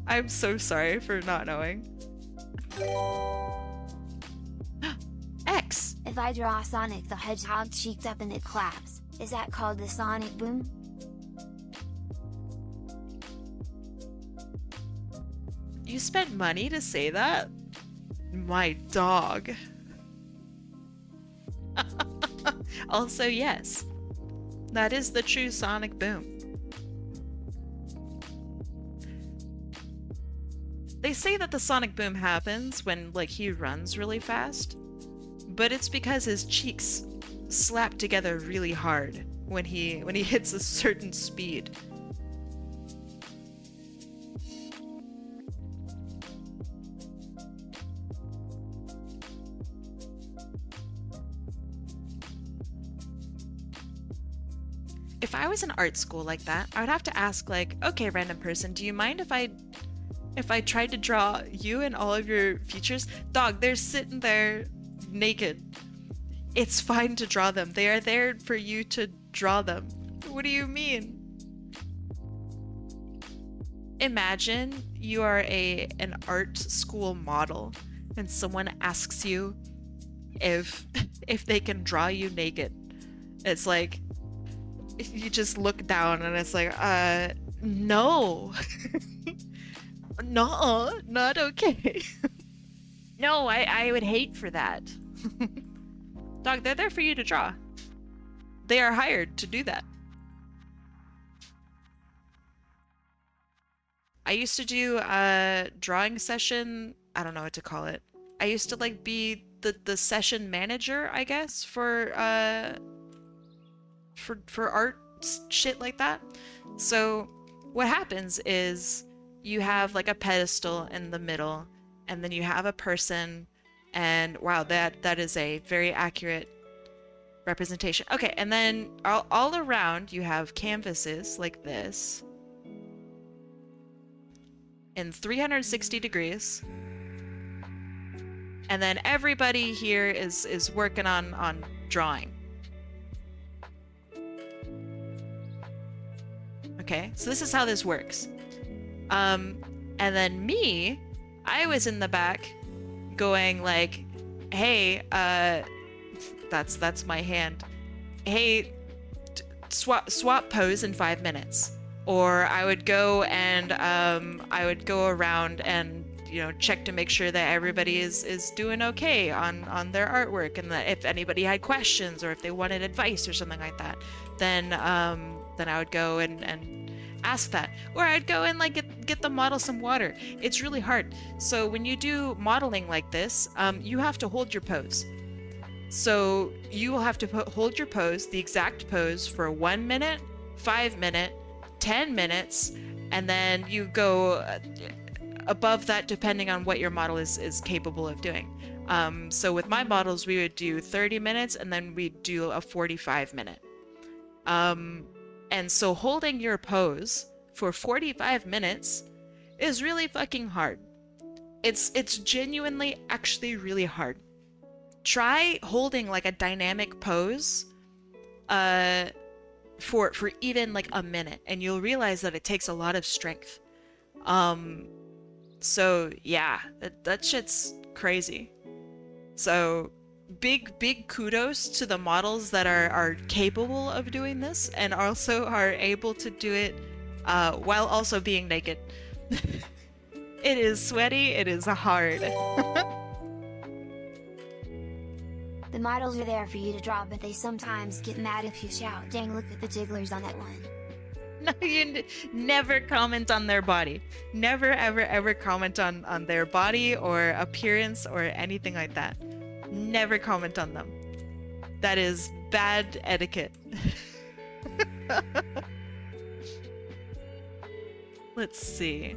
I'm so sorry for not knowing. X! If I draw Sonic the Hedgehog cheeked up and it claps, is that called the Sonic Boom? You spent money to say that? My dog. Also, yes. That is the true Sonic Boom. They say that the Sonic Boom happens when, he runs really fast. But it's because his cheeks slap together really hard when he hits a certain speed. If I was in art school like that, I would have to ask, okay, random person, do you mind if I tried to draw you and all of your features? Dog, they're sitting there naked. It's fine to draw them. They are there for you to draw them. What do you mean? Imagine you are an art school model and someone asks you if they can draw you naked. It's like you just look down and it's like, no. No, not okay. No, I would hate for that. Dog, they're there for you to draw. They are hired to do that. I used to do a drawing session. I don't know what to call it. I used to be the session manager, I guess, for art shit like that. So what happens is you have a pedestal in the middle, and then you have a person, and wow, that is a very accurate representation. Okay, and then all around you have canvases like this in 360 degrees. And then everybody here is working on drawing. Okay, so this is how this works. And then me, I was in the back going like, hey, that's my hand. Hey, swap pose in 5 minutes. Or I would go and I would go around and check to make sure that everybody is doing okay on their artwork, and that if anybody had questions or if they wanted advice or something like that, then I would go and ask that. Or I'd go and like get the model some water. It's really hard. So when you do modeling like this, you have to hold your pose. So you will have to hold your pose, the exact pose, for 1 minute, 5 minutes, 10 minutes, and then you go above that depending on what your model is capable of doing. So with my models, we would do 30 minutes and then we'd do a 45-minute. And so holding your pose for 45 minutes is really fucking hard. It's genuinely actually really hard. Try holding like a dynamic pose for even like a minute, and you'll realize that it takes a lot of strength. So yeah, that shit's crazy. So big kudos to the models that are capable of doing this and also are able to do it while also being naked. It is sweaty, it is hard. The models are there for you to draw, but they sometimes get mad if you shout, "Dang, look at the jigglers on that one." No, you never comment on their body. Never, ever comment on their body or appearance or anything like that. Never comment on them. That is bad etiquette. Let's see.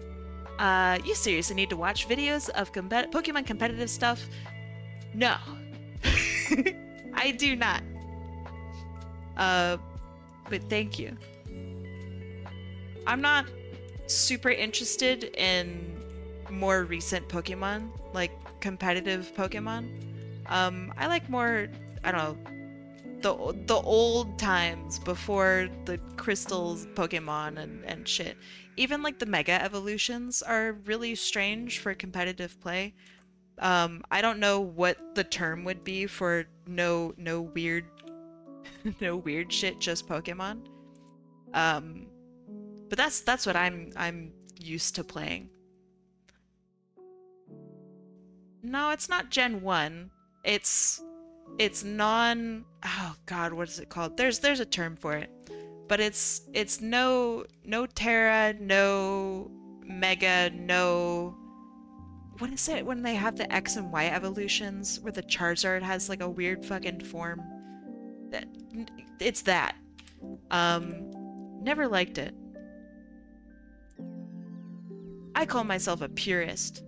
You seriously need to watch videos of Pokemon competitive stuff? No. I do not. But thank you. I'm not super interested in more recent Pokemon, like competitive Pokemon. I like more, I don't know, the old times before the crystals Pokemon and shit. Even like the Mega Evolutions are really strange for competitive play. I don't know what the term would be for no weird no weird shit, just Pokemon. But that's what I'm used to playing. No, it's not Gen 1. It's non, oh god, what is it called? There's a term for it. But it's no Terra, no Mega, no, what is it when they have the X and Y evolutions where the Charizard has like a weird fucking form? It's that. Never liked it. I call myself a purist,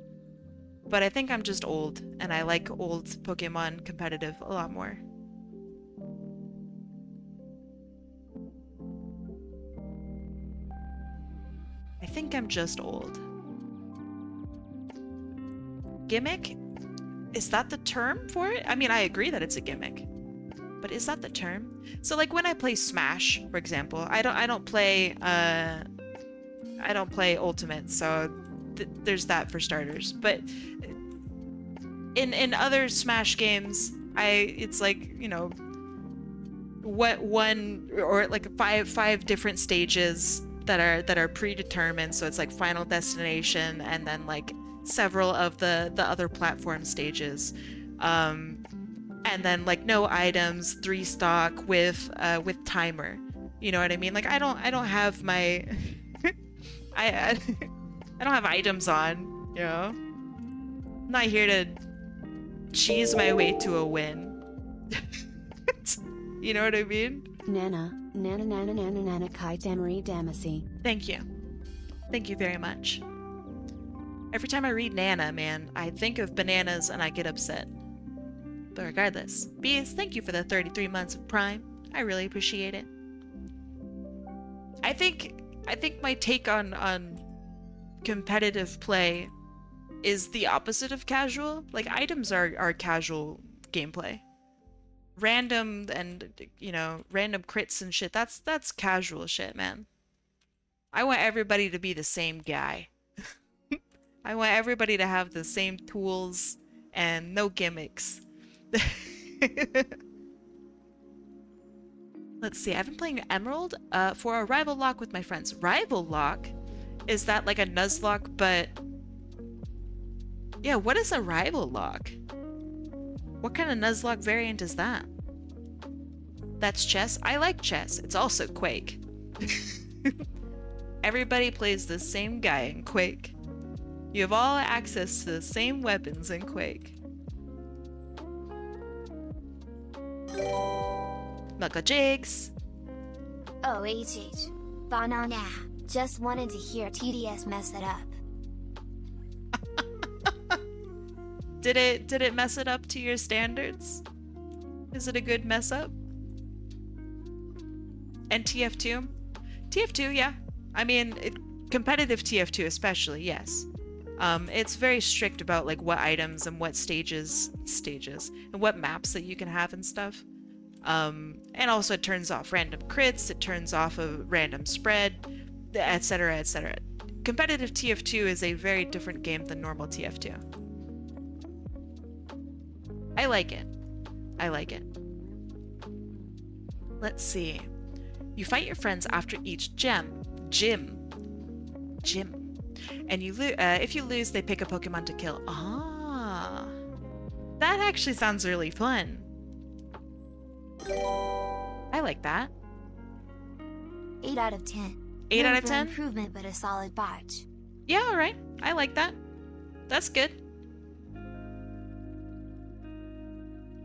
but I think I'm just old and I like old Pokemon competitive a lot more. I think I'm just old. Gimmick? Is that the term for it? I mean, I agree that it's a gimmick, but is that the term? So like when I play Smash, for example, I don't play Ultimate, so there's that for starters. But in other Smash games, it's like, what one or like five different stages that are predetermined, so it's like Final Destination and then like several of the other platform stages, and then like no items, 3 stock with timer. You know what I mean? Like I don't have my I don't have items on, I'm not here to cheese my way to a win. You know what I mean? Nana Kai Damari Damasi. Thank you. Thank you very much. Every time I read Nana, man, I think of bananas and I get upset. But regardless, Bees, thank you for the 33 months of Prime. I really appreciate it. I think my take on competitive play is the opposite of casual. Like items are casual gameplay. Random and random crits and shit, that's casual shit, man. I want everybody to be the same guy. I want everybody to have the same tools and no gimmicks. Let's see, I've been playing Emerald for a rival lock with my friends. Rival lock? Is that like a Nuzlocke, but... Yeah, what is a rival lock? What kind of Nuzlocke variant is that? That's chess? I like chess. It's also Quake. Everybody plays the same guy in Quake. You have all access to the same weapons in Quake. Knuckle Jigs. Oh, Banana. Just wanted to hear TDS mess it up. Did it mess it up to your standards? Is it a good mess up? And TF2? TF2, yeah. I mean, competitive TF2 especially, yes. It's very strict about like what items and what stages, and what maps that you can have and stuff. And also it turns off random crits, it turns off a random spread, etc., etc. Competitive TF2 is a very different game than normal TF2. I like it. I like it. Let's see. You fight your friends after each gym. And if you lose, they pick a Pokemon to kill. Ah, that actually sounds really fun. I like that. 8 out of 10. 8 out Room of for 10? Improvement, but a solid botch. Yeah, all right. I like that. That's good.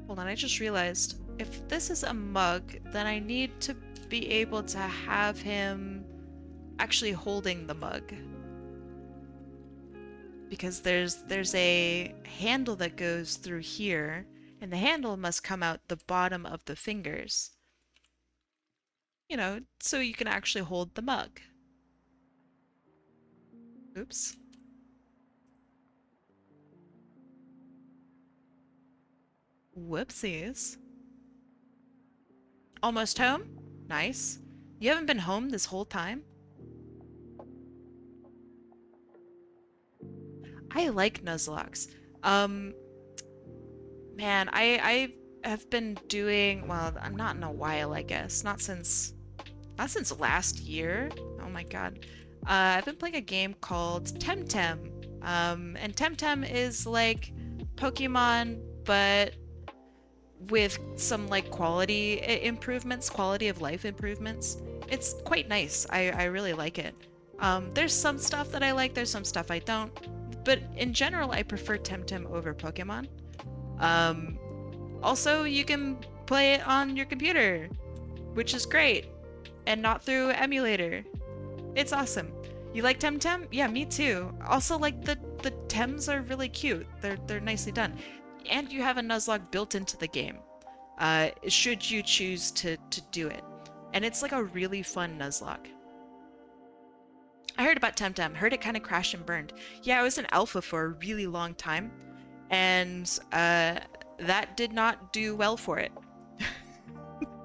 Hold on, I just realized if this is a mug, then I need to be able to have him actually holding the mug. Because there's a handle that goes through here, and the handle must come out the bottom of the fingers. You know, so you can actually hold the mug. Oops. Whoopsies. Almost home? Nice. You haven't been home this whole time? I like Nuzlocks. Man, I have been doing, well, I'm not in a while, I guess. Not since last year. Oh my god. I've been playing a game called Temtem. And Temtem is like Pokemon, but with some like quality improvements, quality of life improvements. It's quite nice. I really like it. There's some stuff that I like, there's some stuff I don't. But in general, I prefer Temtem over Pokemon. Also, you can play it on your computer, which is great, and not through emulator. It's awesome. You like Temtem? Yeah, me too. Also, like the Tems are really cute. They're nicely done, and you have a Nuzlocke built into the game. Should you choose to do it, and it's like a really fun Nuzlocke. I heard about Temtem. Heard it kind of crashed and burned. Yeah, it was an alpha for a really long time, and that did not do well for it.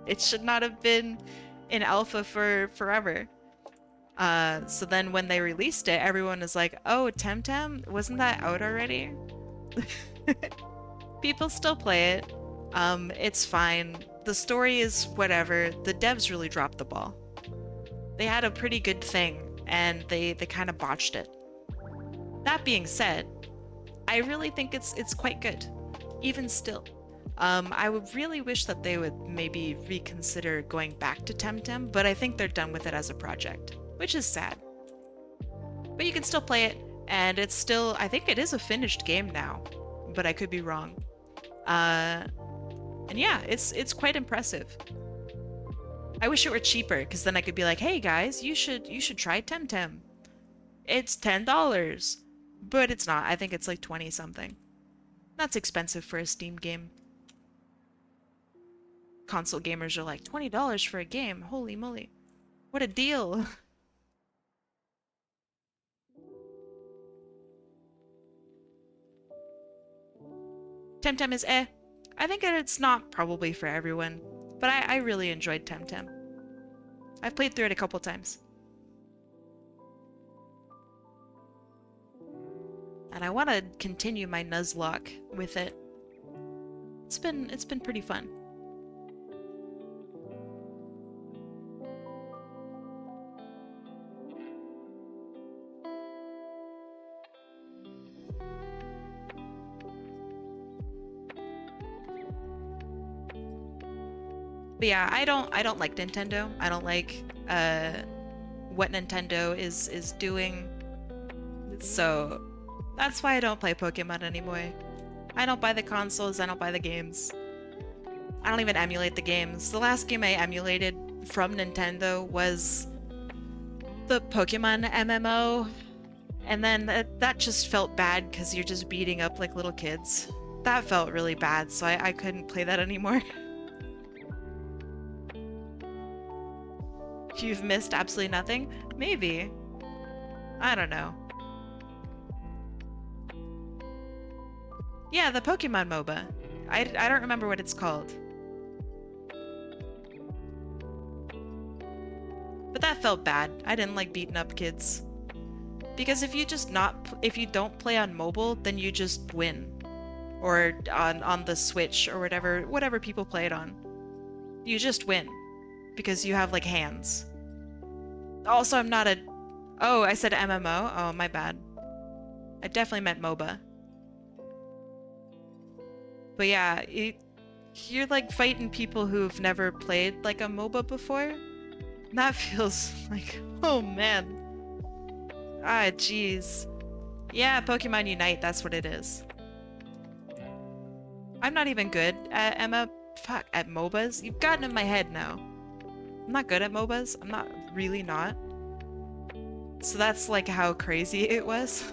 It should not have been in alpha for forever. So then when they released it, everyone was like, oh, Temtem? Wasn't that out already? People still play it. It's fine. The story is whatever. The devs really dropped the ball. They had a pretty good thing, and they kind of botched it. That being said, I really think it's quite good, even still. I would really wish that they would maybe reconsider going back to Temtem, but I think they're done with it as a project, which is sad. But you can still play it, and it's still, I think it is a finished game now, but I could be wrong. And yeah, it's quite impressive. I wish it were cheaper, because then I could be like, hey guys, you should try Temtem. It's $10, but it's not. I think it's like 20 something. That's expensive for a Steam game. Console gamers are like, $20 for a game? Holy moly. What a deal. Temtem is eh. I think that it's not probably for everyone, but I really enjoyed Temtem. I've played through it a couple times. And I want to continue my Nuzlocke with it. It's been pretty fun. But yeah, I don't like Nintendo. I don't like what Nintendo is doing. So that's why I don't play Pokemon anymore. I don't buy the consoles, I don't buy the games. I don't even emulate the games. The last game I emulated from Nintendo was the Pokemon MMO. And then that just felt bad because you're just beating up like little kids. That felt really bad, so I couldn't play that anymore. You've missed absolutely nothing? Maybe. I don't know. Yeah, the Pokemon MOBA. I don't remember what it's called. But that felt bad. I didn't like beating up kids. Because if you don't play on mobile, then you just win. Or on the Switch or whatever people play it on. You just win. Because you have like hands. Also, I'm not a... Oh, I said MMO? Oh, my bad. I definitely meant MOBA. But yeah, you're like fighting people who've never played like a MOBA before. That feels like, oh man. Ah, jeez. Yeah, Pokemon Unite, that's what it is. I'm not even good at at MOBAs. You've gotten in my head now. I'm not good at MOBAs. I'm not really not. So that's like how crazy it was.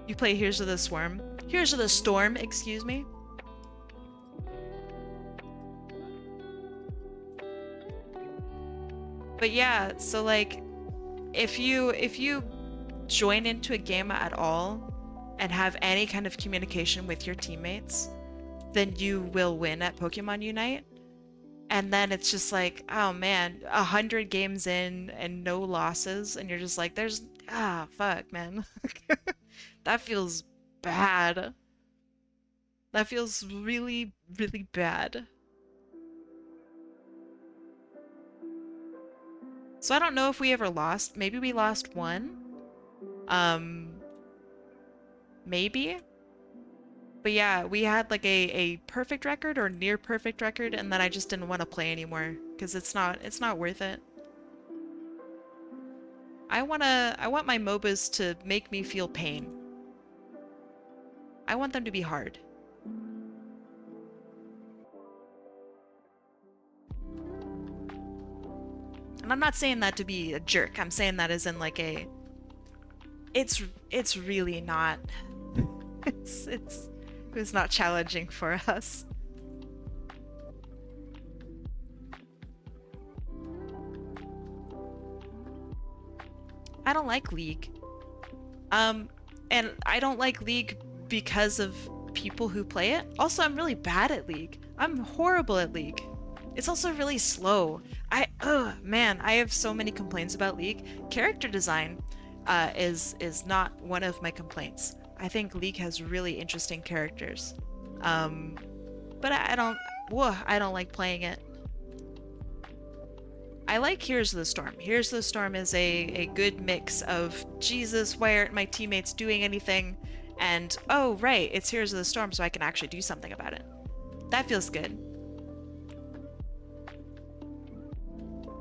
You play Here's to the Swarm. Here's to the Storm, excuse me. But yeah, so like if you join into a game at all and have any kind of communication with your teammates, then you will win at Pokemon Unite. And then it's just like, oh man, 100 games in and no losses, and you're just like, fuck, man. That feels bad. That feels really, really bad. So I don't know if we ever lost. Maybe we lost one. Maybe. But yeah, we had like a perfect record or near perfect record, and then I just didn't want to play anymore because it's not worth it. I want my MOBAs to make me feel pain. I want them to be hard. And I'm not saying that to be a jerk. I'm saying that as in like a... It's really not... It was not challenging for us. I don't like League. And I don't like League because of people who play it. Also, I'm really bad at League. I'm horrible at League. It's also really slow. Man, I have so many complaints about League. Character design is not one of my complaints. I think League has really interesting characters. But I don't like playing it. I like Here's the Storm. Here's the Storm is a good mix of, Jesus, why aren't my teammates doing anything? And, oh, right, it's Here's the Storm, so I can actually do something about it. That feels good.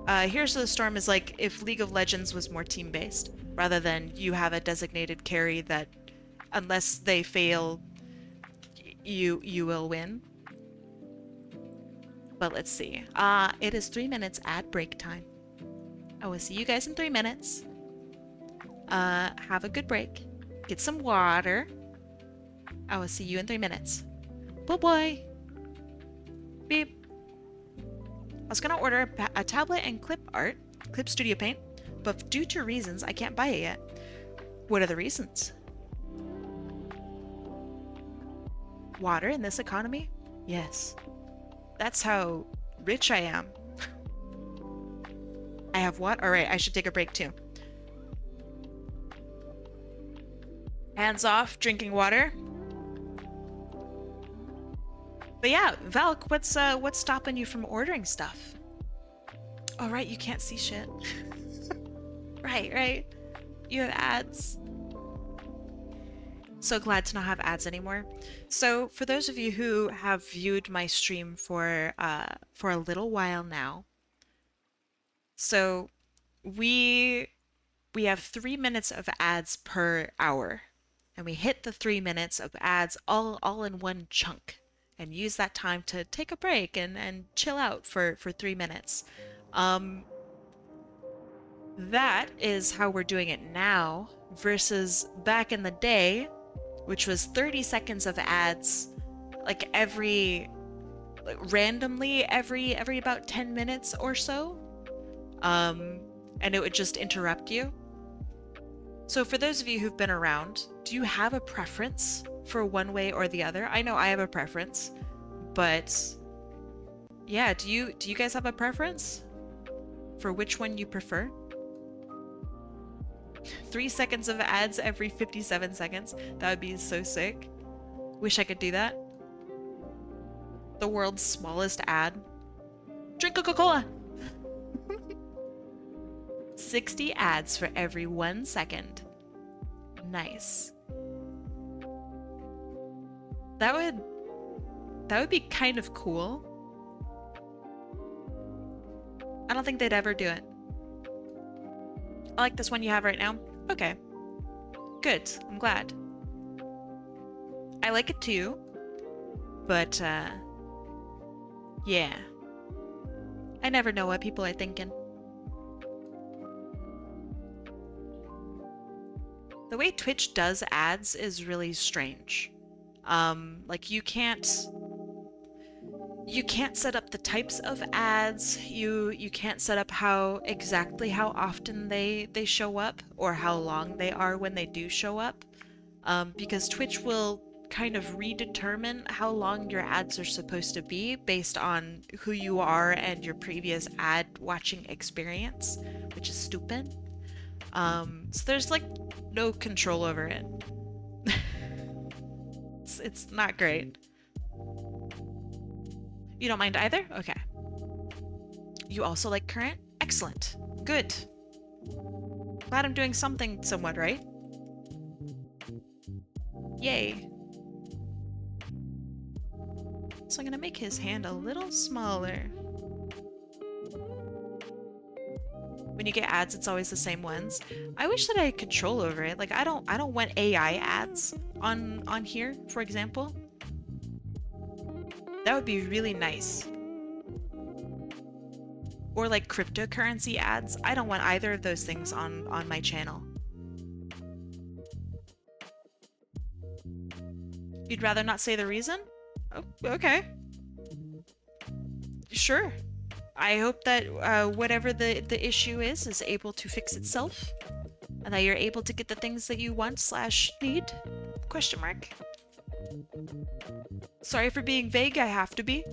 Here's the Storm is like if League of Legends was more team-based, rather than you have a designated carry that, unless they fail, you will win. But let's see. It is 3 minutes at break time. I will see you guys in 3 minutes. Have a good break. Get some water. I will see you in 3 minutes. Bye-bye. Beep. I was gonna order a tablet and clip Studio Paint, but due to reasons, I can't buy it yet. What are the reasons? Water in this economy? Yes. That's how rich I am. I have what? Alright, I should take a break too. Hands off, drinking water. But yeah, Valk, what's stopping you from ordering stuff? Oh right, you can't see shit. Right. You have ads. So glad to not have ads anymore. So for those of you who have viewed my stream for a little while now, so we have 3 minutes of ads per hour, and we hit the 3 minutes of ads all in one chunk, and use that time to take a break and chill out for 3 minutes. That is how we're doing it now versus back in the day, which was 30 seconds of ads like randomly every about 10 minutes or so. And it would just interrupt you. So for those of you who've been around, do you have a preference for one way or the other? I know I have a preference, but yeah, do you guys have a preference for which one you prefer? 3 seconds of ads every 57 seconds. That would be so sick. Wish I could do that. The world's smallest ad. Drink Coca-Cola! 60 ads for every 1 second. Nice. That would be kind of cool. I don't think they'd ever do it. I like this one you have right now. Okay. Good. I'm glad. I like it too. But, yeah. I never know what people are thinking. The way Twitch does ads is really strange. Like you can't set up the types of ads. You can't set up exactly how often they show up or how long they are when they do show up. Because Twitch will kind of redetermine how long your ads are supposed to be based on who you are and your previous ad watching experience, which is stupid. So there's like no control over it. It's not great. You don't mind either? Okay. You also like current? Excellent. Good. Glad I'm doing something somewhat right. Yay. So I'm gonna make his hand a little smaller. When you get ads, it's always the same ones. I wish that I had control over it. Like I don't want AI ads on here, for example. That would be really nice. Or like cryptocurrency ads. I don't want either of those things on my channel. You'd rather not say the reason? Oh, okay. Sure. I hope that whatever the issue is able to fix itself, and that you're able to get the things that you want / need? Question mark. Sorry for being vague, I have to be.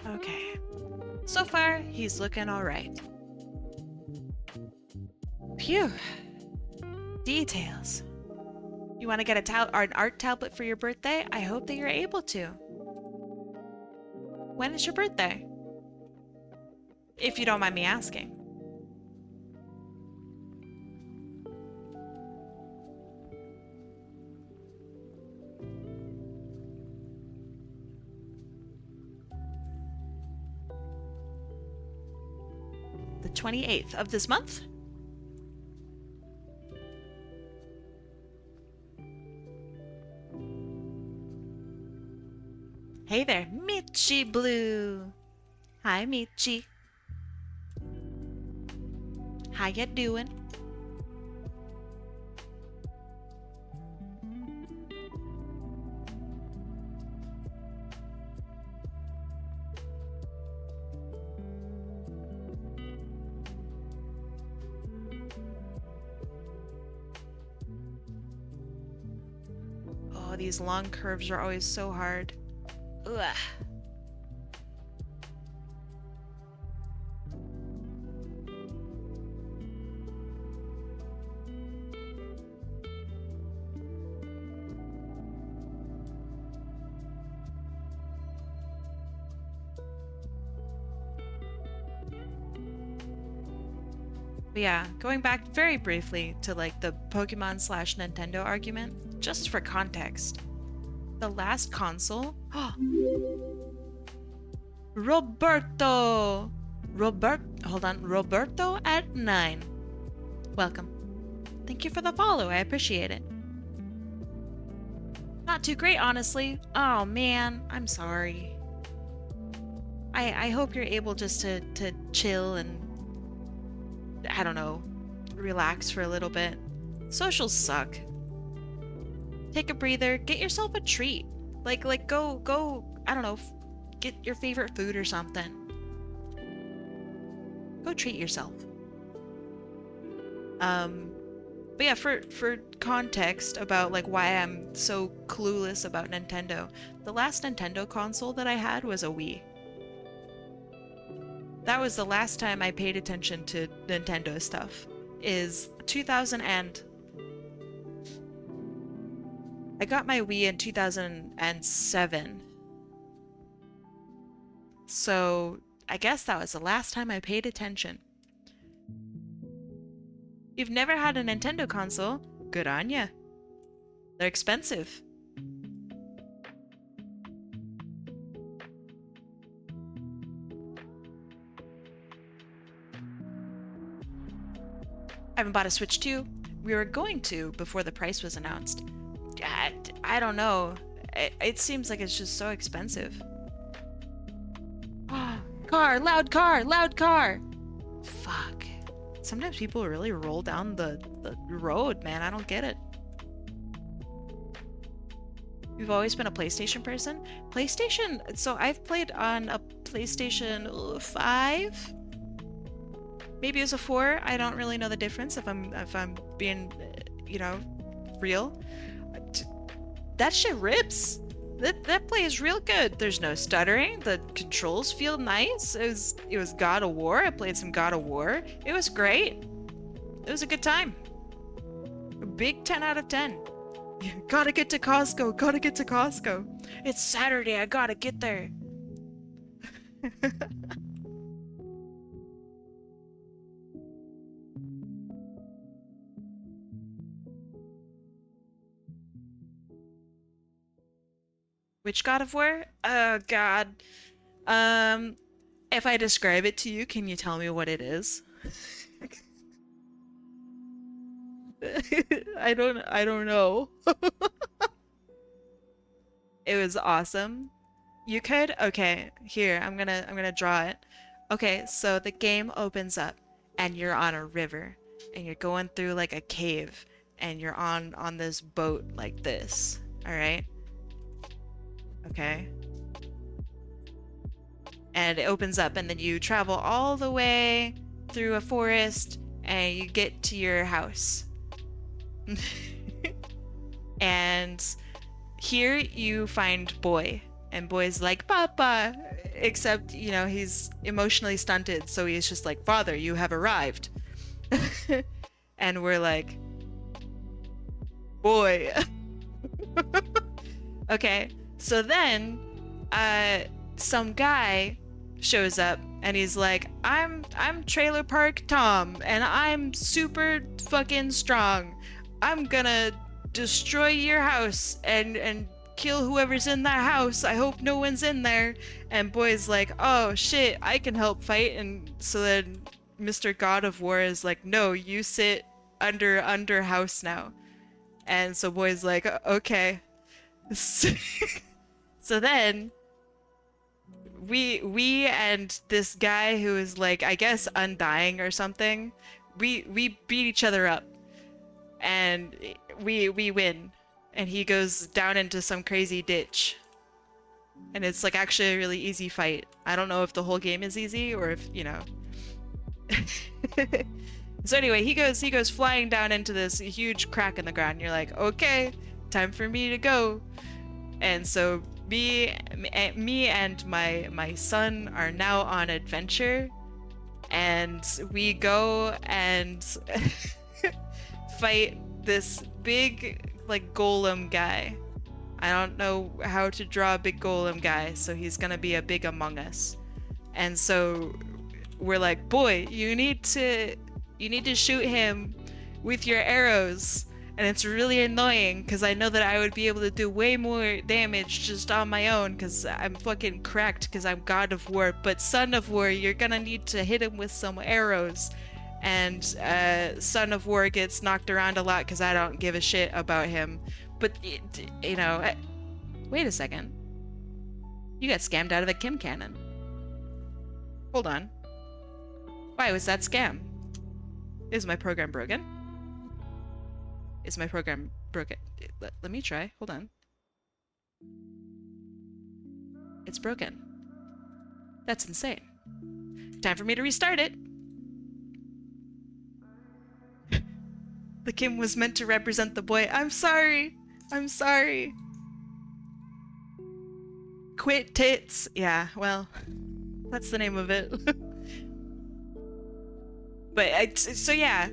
Okay. So far, he's looking alright. Phew. Details. You want to get an art tablet for your birthday? I hope that you're able to. When is your birthday? If you don't mind me asking. The 28th of this month? Hey there, Michi Blue. Hi, Michi. How ya doing? these long curves are always so hard. Ugh. But yeah, going back very briefly to like the Pokemon slash Nintendo argument, just for context, the last console. Roberto! Hold on. Roberto at 9. Welcome. Thank you for the follow. I appreciate it. Not too great, honestly. Oh man, I'm sorry. I hope you're able just to chill and, I don't know, relax for a little bit. Socials suck. Take a breather. Get yourself a treat. Like go, I don't know, get your favorite food or something. Go treat yourself. But yeah, for context about like why I'm so clueless about Nintendo, the last Nintendo console that I had was a Wii. That was the last time I paid attention to Nintendo stuff. Is 2000 and... I got my Wii in 2007. So I guess that was the last time I paid attention. You've never had a Nintendo console? Good on ya. They're expensive. I haven't bought a Switch 2. We were going to before the price was announced. I don't know. It seems like it's just so expensive. Car! Loud car! Loud car! Fuck. Sometimes people really roll down the road, man. I don't get it. You've always been a PlayStation person? PlayStation... So I've played on a PlayStation 5? Maybe it was a 4. I don't really know the difference if I'm being, you know, real. That shit rips. That plays real good. There's no stuttering. The controls feel nice. It was God of War. I played some God of War. It was great. It was a good time. A big 10 out of 10. Gotta get to Costco. Gotta get to Costco. It's Saturday. I gotta get there. Which God of War? Oh, God. If I describe it to you, can you tell me what it is? I don't know. It was awesome. You could? Okay, here, I'm gonna draw it. Okay, so the game opens up and you're on a river and you're going through like a cave and you're on this boat like this. All right? Okay. And it opens up and then you travel all the way through a forest and you get to your house. And here you find Boy. And Boy's like, Papa! Except, you know, he's emotionally stunted, so he's just like, Father, you have arrived. And we're like, Boy. Okay. So then, some guy shows up and he's like, I'm Trailer Park Tom and I'm super fucking strong. I'm gonna destroy your house and kill whoever's in that house. I hope no one's in there. And Boy's like, oh shit, I can help fight. And so then Mr. God of War is like, no, you sit under house now. And so Boy's like, okay. So then we and this guy who is like, I guess undying or something, we beat each other up and we win, and he goes down into some crazy ditch, and it's like actually a really easy fight. I don't know if the whole game is easy or if, you know. So anyway, he goes flying down into this huge crack in the ground. You're like, okay, time for me to go. And so me and my son are now on adventure, and we go and fight this big like golem guy. I don't know how to draw a big golem guy, so he's gonna be a big Among Us. And so we're like, boy, you need to shoot him with your arrows. And it's really annoying because I know that I would be able to do way more damage just on my own because I'm fucking cracked because I'm God of War. But Son of War, you're gonna need to hit him with some arrows. And Son of War gets knocked around a lot because I don't give a shit about him. But, you know, wait a second. You got scammed out of a Kim cannon. Hold on. Why was that scam? Is my program broken? Is my program broken? Let me try. Hold on. It's broken. That's insane. Time for me to restart it. The Kim was meant to represent the boy. I'm sorry. I'm sorry. Quit tits. Yeah, well, that's the name of it. But so yeah,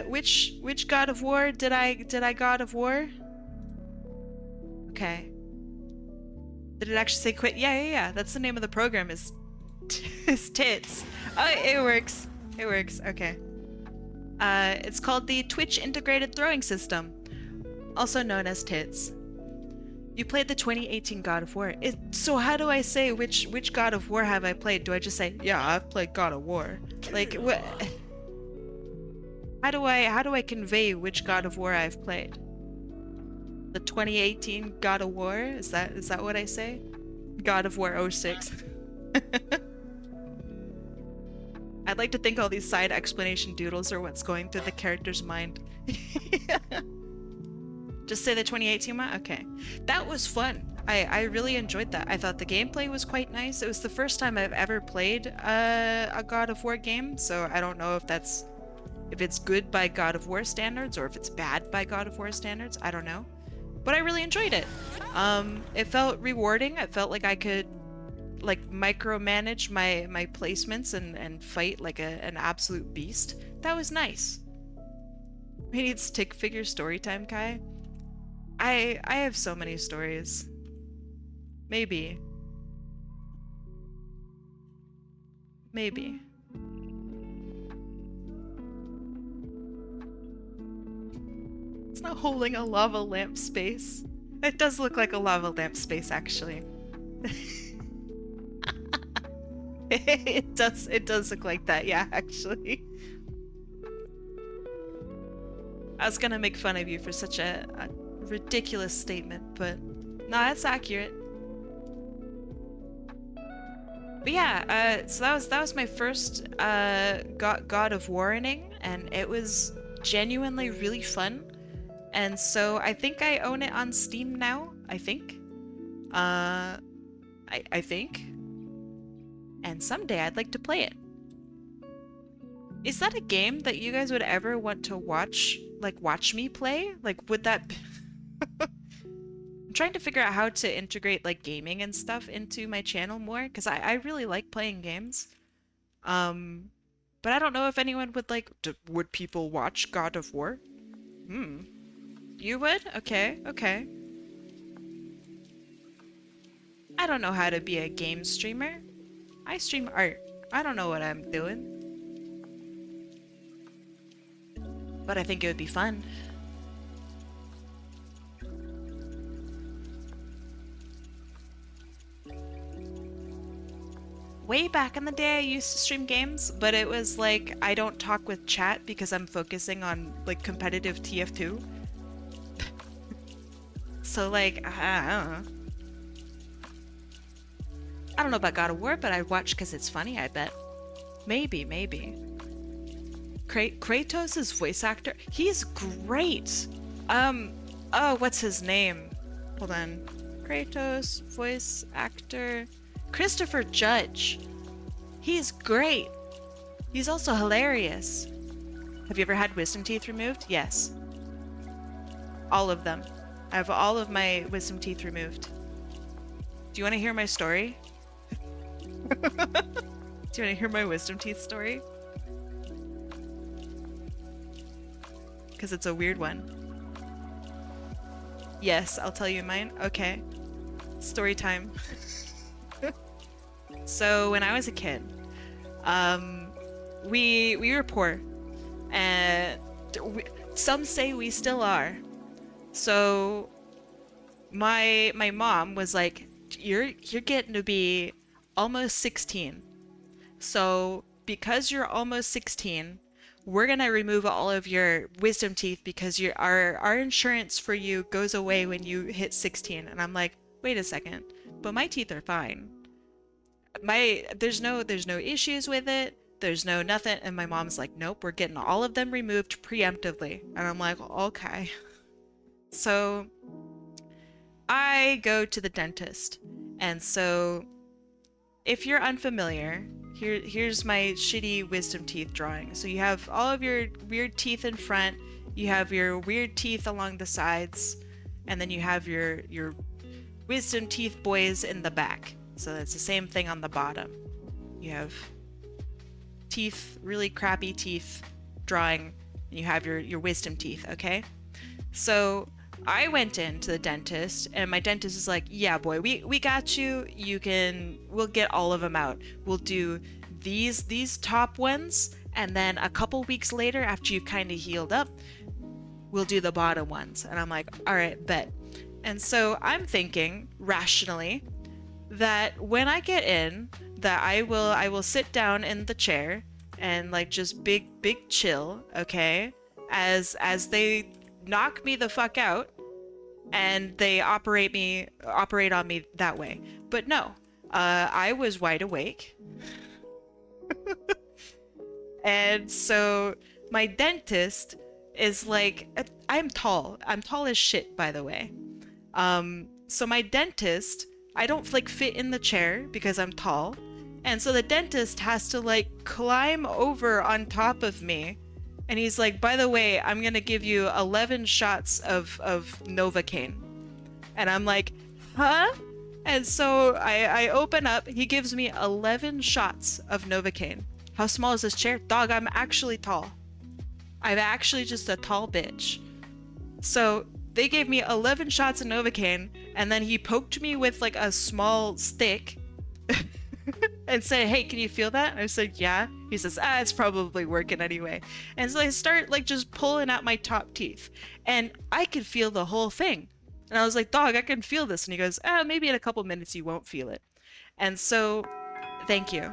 which God of War did I God of War? Okay. Did it actually say quit? Yeah. That's the name of the program is tits. Oh, it works. It works. Okay. It's called the Twitch Integrated Throwing System, also known as TITS. You played the 2018 God of War. So how do I say which God of War have I played? Do I just say, yeah, I've played God of War? Like, what? How do I convey which God of War I've played? The 2018 God of War? Is that what I say? God of War 06. I'd like to think all these side explanation doodles are what's going through the character's mind. Just say the 2018 one? Okay. That was fun. I really enjoyed that. I thought the gameplay was quite nice. It was the first time I've ever played a God of War game, so I don't know if it's good by God of War standards or if it's bad by God of War standards. I don't know. But I really enjoyed it. It felt rewarding. It felt like I could like micromanage my placements and fight like an absolute beast. That was nice. We need stick figure story time, Kai. I have so many stories. Maybe. It's not holding a lava lamp space. It does look like a lava lamp space, actually. It does look like that, yeah, actually. I was gonna make fun of you for such a ridiculous statement, but no, that's accurate. But yeah, so that was my first God of War-ing, and it was genuinely really fun. And so I think I own it on Steam now. I think. I think. And someday I'd like to play it. Is that a game that you guys would ever want to watch me play? Like, would that be... I'm trying to figure out how to integrate like gaming and stuff into my channel more, because I really like playing games. But I don't know if anyone would like would people watch God of War? You would? Okay. I don't know how to be a game streamer. I stream art. I don't know what I'm doing. But I think it would be fun. Way back in the day, I used to stream games, but it was like I don't talk with chat because I'm focusing on like competitive TF2. So like, I don't know. I don't know about God of War, but I'd watch because it's funny, I bet. Maybe. Kratos' voice actor, he's great. Oh, what's his name? Hold on. Kratos, voice actor, Christopher Judge. He's great. He's also hilarious. Have you ever had wisdom teeth removed? Yes. All of them. I have all of my wisdom teeth removed. Do you want to hear my story? Do you want to hear my wisdom teeth story? Because it's a weird one. Yes, I'll tell you mine. Okay. Story time. So when I was a kid, we were poor, and some say we still are. So my mom was like, you're getting to be almost 16. So because you're almost 16, we're gonna remove all of your wisdom teeth because our insurance for you goes away when you hit 16. And I'm like, wait a second, but my teeth are fine. There's no issues with it. There's no nothing. And my mom's like, nope, we're getting all of them removed preemptively. And I'm like, okay. So I go to the dentist. And so if you're unfamiliar, here's my shitty wisdom teeth drawing. So you have all of your weird teeth in front, you have your weird teeth along the sides, and then you have your wisdom teeth boys in the back. So that's the same thing on the bottom. You have teeth, really crappy teeth drawing, and you have your wisdom teeth, okay? So I went into the dentist, and my dentist is like, yeah, boy, we got you. We'll get all of them out. We'll do these top ones, and then a couple weeks later, after you've kind of healed up, we'll do the bottom ones. And I'm like, all right, bet. And so I'm thinking rationally that when I get in, that I will sit down in the chair and like just big chill, okay? As they knock me the fuck out and they operate on me that way. But no, I was wide awake. And so my dentist is like, I'm tall as shit, by the way. So my dentist, I don't like fit in the chair because I'm tall, and so the dentist has to like climb over on top of me. And he's like, by the way, I'm gonna give you 11 shots of Novocaine. And I'm like, huh? And so I open up, he gives me 11 shots of Novocaine. How small is this chair? Dog, I'm actually tall. I'm actually just a tall bitch. So they gave me 11 shots of Novocaine, and then he poked me with like a small stick and said, hey, can you feel that? And I said, yeah. He says, it's probably working anyway. And so I start like just pulling out my top teeth, and I could feel the whole thing. And I was like, dog, I can feel this. And he goes, maybe in a couple minutes you won't feel it. And so, thank you.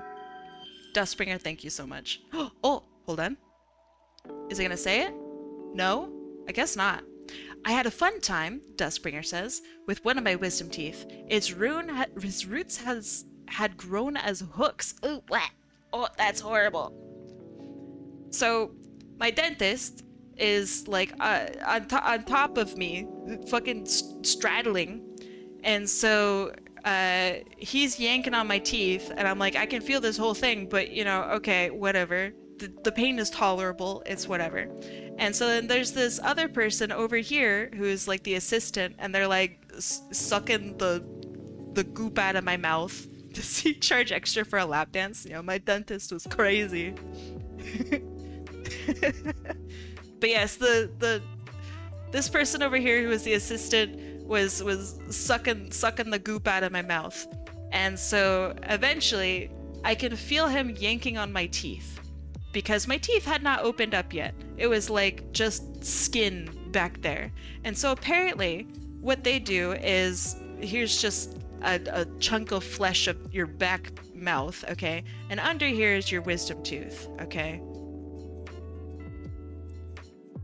Dustspringer, thank you so much. Oh, hold on. Is it gonna say it? No? I guess not. I had a fun time, Dustspringer says, with one of my wisdom teeth. Its roots had grown as hooks. Ooh, what? Oh, that's horrible. So, my dentist is like on top of me, fucking straddling, and so he's yanking on my teeth, and I'm like, I can feel this whole thing, but you know, okay, whatever. The pain is tolerable. It's whatever. And so then there's this other person over here who's like the assistant, and they're like sucking the goop out of my mouth. Does he charge extra for a lap dance? You know, my dentist was crazy. But yes, this person over here who was the assistant was sucking the goop out of my mouth. And so eventually I could feel him yanking on my teeth because my teeth had not opened up yet. It was like just skin back there. And so apparently what they do is, here's just a chunk of flesh of your back mouth, okay? And under here is your wisdom tooth, okay?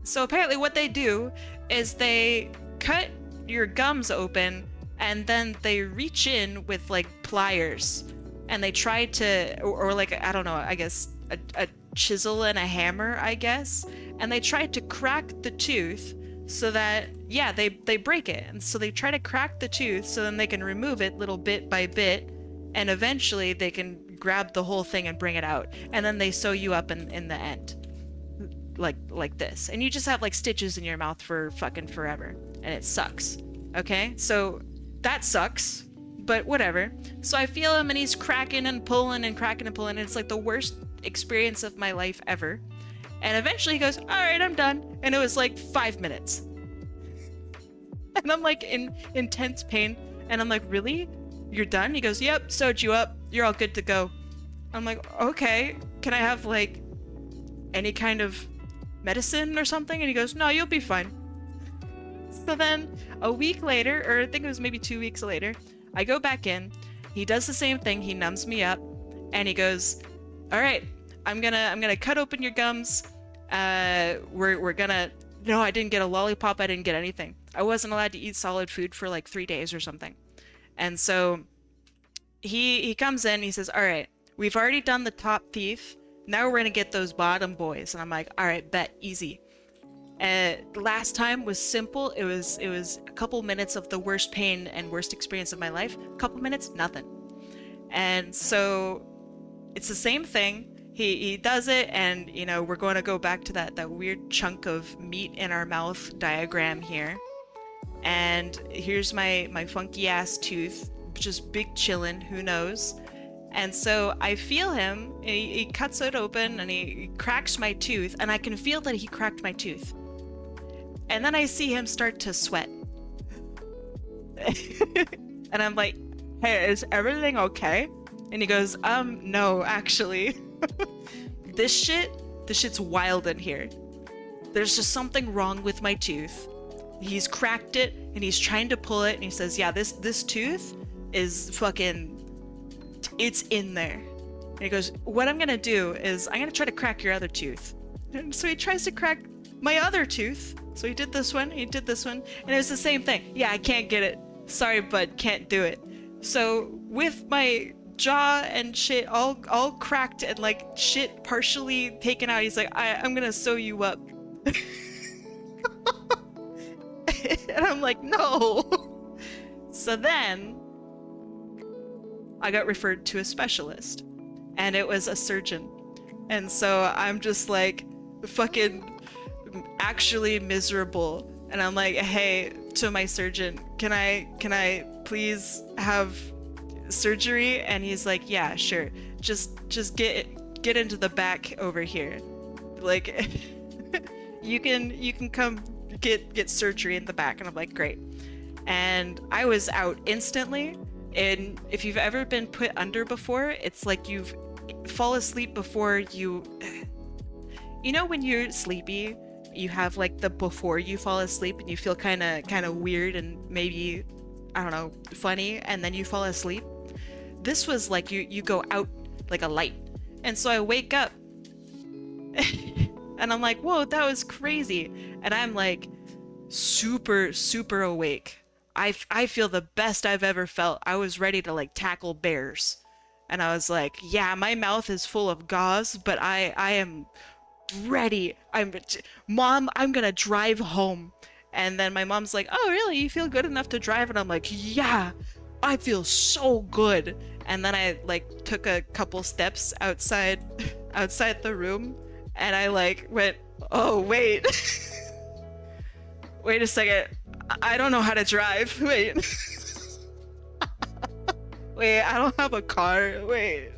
So apparently what they do is they cut your gums open, and then they reach in with like pliers, and they try to, or like, I don't know, I guess a chisel and a hammer, I guess, and they try to crack the tooth so that, yeah, they break it. And so they try to crack the tooth so then they can remove it little bit by bit, and eventually they can grab the whole thing and bring it out, and then they sew you up in the end. like this, and you just have like stitches in your mouth for fucking forever, and it sucks. Okay, so that sucks, but whatever. So I feel him, and he's cracking and pulling and cracking and pulling, and it's like the worst experience of my life ever. And eventually he goes, all right, I'm done. And it was like 5 minutes. And I'm like in intense pain. And I'm like, really? You're done? He goes, yep, sewed you up. You're all good to go. I'm like, okay. Can I have like any kind of medicine or something? And he goes, no, you'll be fine. So then a week later, or I think it was maybe 2 weeks later, I go back in. He does the same thing. He numbs me up. And he goes, all right, I'm gonna cut open your gums. We're gonna... No, I didn't get a lollipop. I didn't get anything. I wasn't allowed to eat solid food for like 3 days or something. And so he comes in, he says, all right, we've already done the top teeth. Now we're gonna get those bottom boys. And I'm like, all right, bet, easy. Last time was simple. It was a couple minutes of the worst pain and worst experience of my life. A couple minutes, nothing. And so it's the same thing. He does it, and you know, we're going to go back to that weird chunk of meat in our mouth diagram here. And here's my funky ass tooth, just big chillin', who knows. And so I feel him, and he cuts it open, and he cracks my tooth, and I can feel that he cracked my tooth. And then I see him start to sweat. And I'm like, hey, is everything okay? And he goes, no, actually. This shit's wild in here. There's just something wrong with my tooth. He's cracked it, and he's trying to pull it, and he says, yeah, this tooth is fucking... It's in there. And he goes, what I'm gonna do is I'm gonna try to crack your other tooth. And so he tries to crack my other tooth. So he did this one, he did this one, and it was the same thing. Yeah, I can't get it. Sorry, bud, can't do it. So with my jaw and shit all cracked and like shit partially taken out, he's like, I'm gonna sew you up. And I'm like, no. So then I got referred to a specialist, and it was a surgeon. And so I'm just like fucking actually miserable, and I'm like, hey, to my surgeon, can I please have surgery? And he's like, yeah, sure, just get into the back over here, like you can come get surgery in the back. And I'm like, great. And I was out instantly. And if you've ever been put under before, it's like you've fall asleep before you know, when you're sleepy, you have like the before you fall asleep, and you feel kind of weird and maybe, I don't know, funny, and then you fall asleep. This was like you go out like a light. And so I wake up and I'm like, whoa, that was crazy. And I'm like super awake. I feel the best I've ever felt. I was ready to like tackle bears. And I was like, yeah, my mouth is full of gauze, but I am ready. Mom, I'm gonna drive home. And then my mom's like, oh, really? You feel good enough to drive? And I'm like, yeah, I feel so good. And then I like took a couple steps outside the room, and I like went, oh, wait. Wait a second. I don't know how to drive. Wait. Wait, I don't have a car. Wait.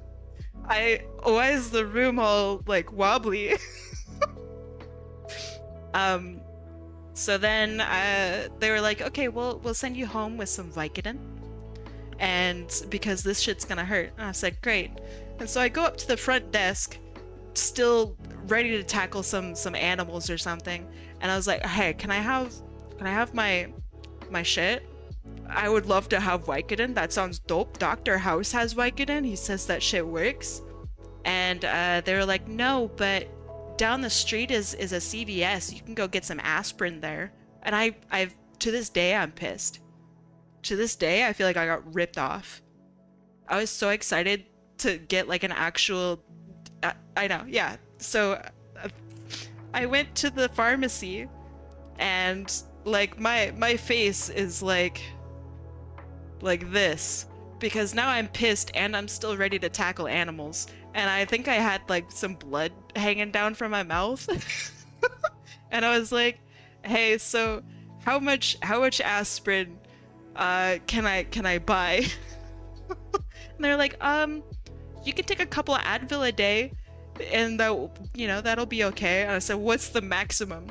Why is the room all like wobbly? So then they were like, okay, we'll send you home with some Vicodin, and because this shit's gonna hurt. And I said, great. And so I go up to the front desk, still ready to tackle some animals or something, and I was like, hey, can I have my shit? I would love to have Vicodin. That sounds dope. Dr. House has Vicodin. He says that shit works. And they were like, no, but down the street is a CVS. You can go get some aspirin there. And I've to this day, I'm pissed. To this day, I feel like I got ripped off. I was so excited to get like an actual... I know, yeah. So I went to the pharmacy, and like my face is like this, because now I'm pissed and I'm still ready to tackle animals. And I think I had like some blood hanging down from my mouth. And I was like, hey, so how much aspirin can I buy? And they're like, you can take a couple of Advil a day and that'll be okay. And I said, what's the maximum?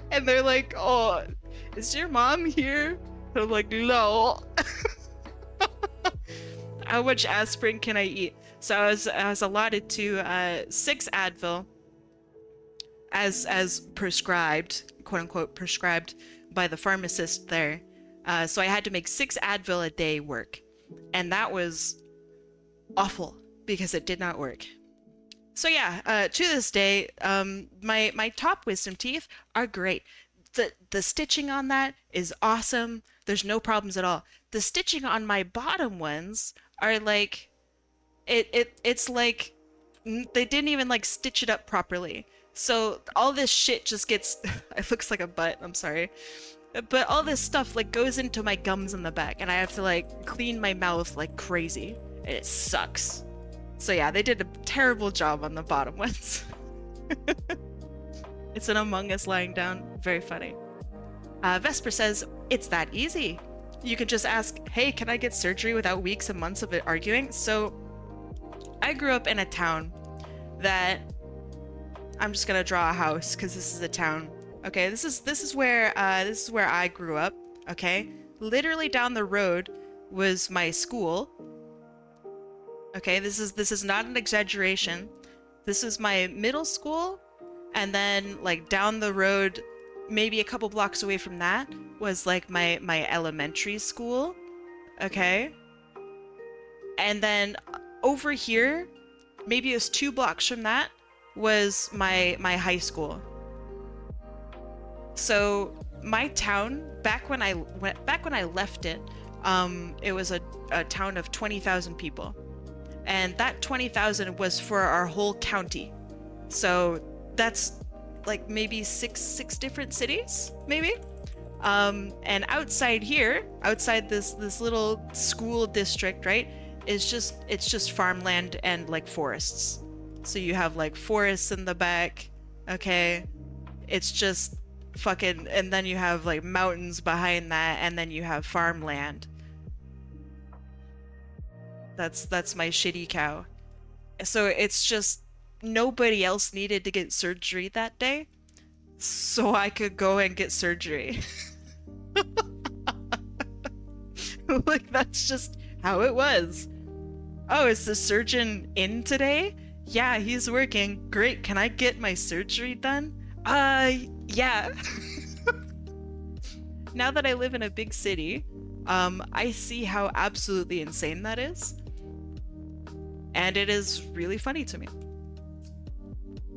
And they're like, oh, is your mom here? And I'm like, no. How much aspirin can I eat? So I was allotted to 6 Advil as prescribed, quote unquote prescribed by the pharmacist there. So I had to make 6 Advil a day work, and that was awful because it did not work. So yeah, to this day, my top wisdom teeth are great. The stitching on that is awesome. There's no problems at all. The stitching on my bottom ones are like, it's like they didn't even like stitch it up properly. So all this shit just gets it looks like a butt, I'm sorry. But all this stuff like goes into my gums in the back, and I have to like clean my mouth like crazy. And it sucks. So yeah, they did a terrible job on the bottom ones. It's an Among Us lying down. Very funny. Vesper says, it's that easy. You can just ask, hey, can I get surgery without weeks and months of it arguing? So I grew up in a town that I'm just gonna draw a house because this is a town. Okay, this is where I grew up. Okay, literally down the road was my school. Okay, this is not an exaggeration. This is my middle school, and then like down the road, maybe a couple blocks away from that was like my elementary school. Okay, and then over here, maybe it was 2 blocks from that, was my high school. So my town, back when I left it, it was a town of 20,000 people, and that 20,000 was for our whole county. So that's like maybe six different cities, maybe. And outside here, outside this little school district, right, it's just farmland and like forests. So you have like forests in the back, okay? It's just fucking, and then you have like mountains behind that, and then you have farmland. That's my shitty cow. So it's just nobody else needed to get surgery that day, so I could go and get surgery. Like that's just how it was. Oh, is the surgeon in today? Yeah, he's working. Great, can I get my surgery done? Yeah. Now that I live in a big city, I see how absolutely insane that is. And it is really funny to me.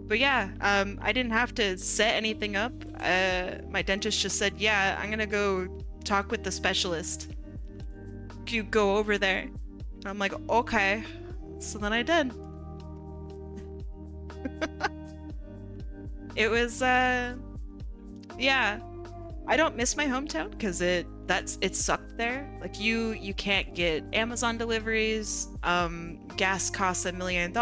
But yeah, I didn't have to set anything up. My dentist just said, yeah, I'm gonna go talk with the specialist. You go over there. And I'm like, okay. So then I did. It was, yeah. I don't miss my hometown because it sucked there. Like you can't get Amazon deliveries. Gas costs $1 million.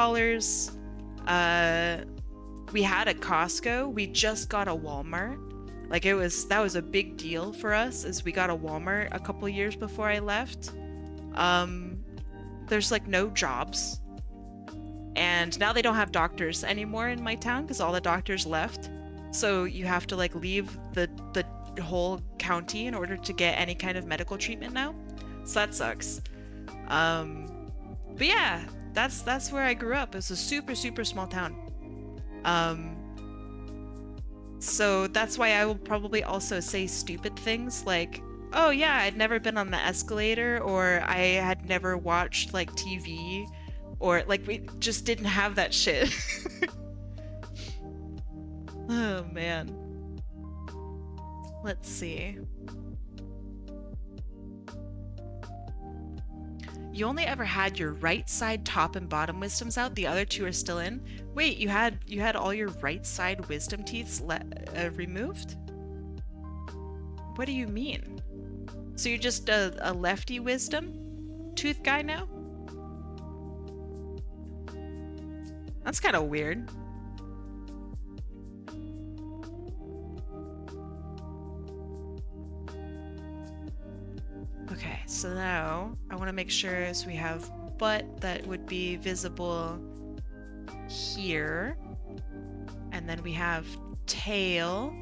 We had a Costco. We just got a Walmart. Like that was a big deal for us, as we got a Walmart a couple years before I left. There's like no jobs. And now they don't have doctors anymore in my town because all the doctors left. So you have to like leave the whole county in order to get any kind of medical treatment now. So that sucks. But yeah, that's where I grew up. It's a super, super small town. So that's why I will probably also say stupid things like, oh yeah, I'd never been on the escalator, or I had never watched like TV, or like we just didn't have that shit. Oh man. Let's see. You only ever had your right side top and bottom wisdoms out, the other 2 are still in. Wait, you had all your right side wisdom teeth removed? What do you mean? So you're just a lefty wisdom tooth guy now? That's kind of weird. So now I want to make sure so we have butt that would be visible here. And then we have tail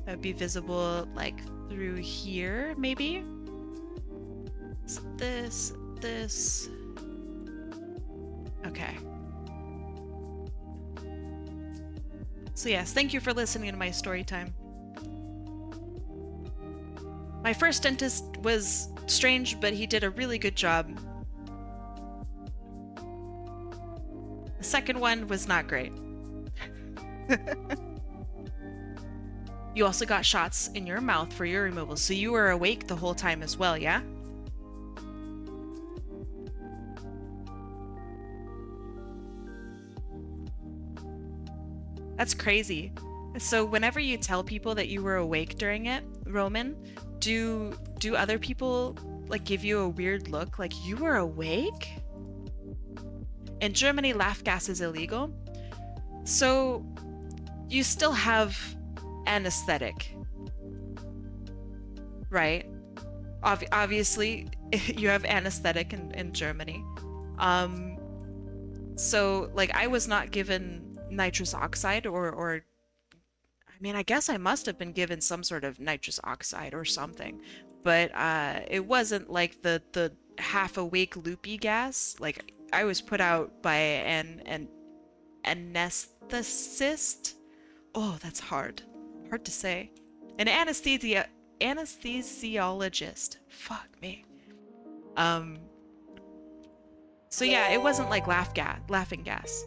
that would be visible like through here, maybe. So this. Okay. So yes, thank you for listening to my story time. My first dentist was strange, but he did a really good job. The second one was not great. You also got shots in your mouth for your removal, so you were awake the whole time as well, yeah? That's crazy. So whenever you tell people that you were awake during it, Roman, do other people like give you a weird look like you were awake? In Germany, laugh gas is illegal. So you still have anesthetic, right? Obviously, you have anesthetic in Germany. So like I was not given nitrous oxide or I mean, I guess I must have been given some sort of nitrous oxide or something, but it wasn't like the half awake loopy gas. Like I was put out by an anesthetist. Oh, that's hard to say. An anesthesiologist. Fuck me. So yeah, it wasn't like laughing gas.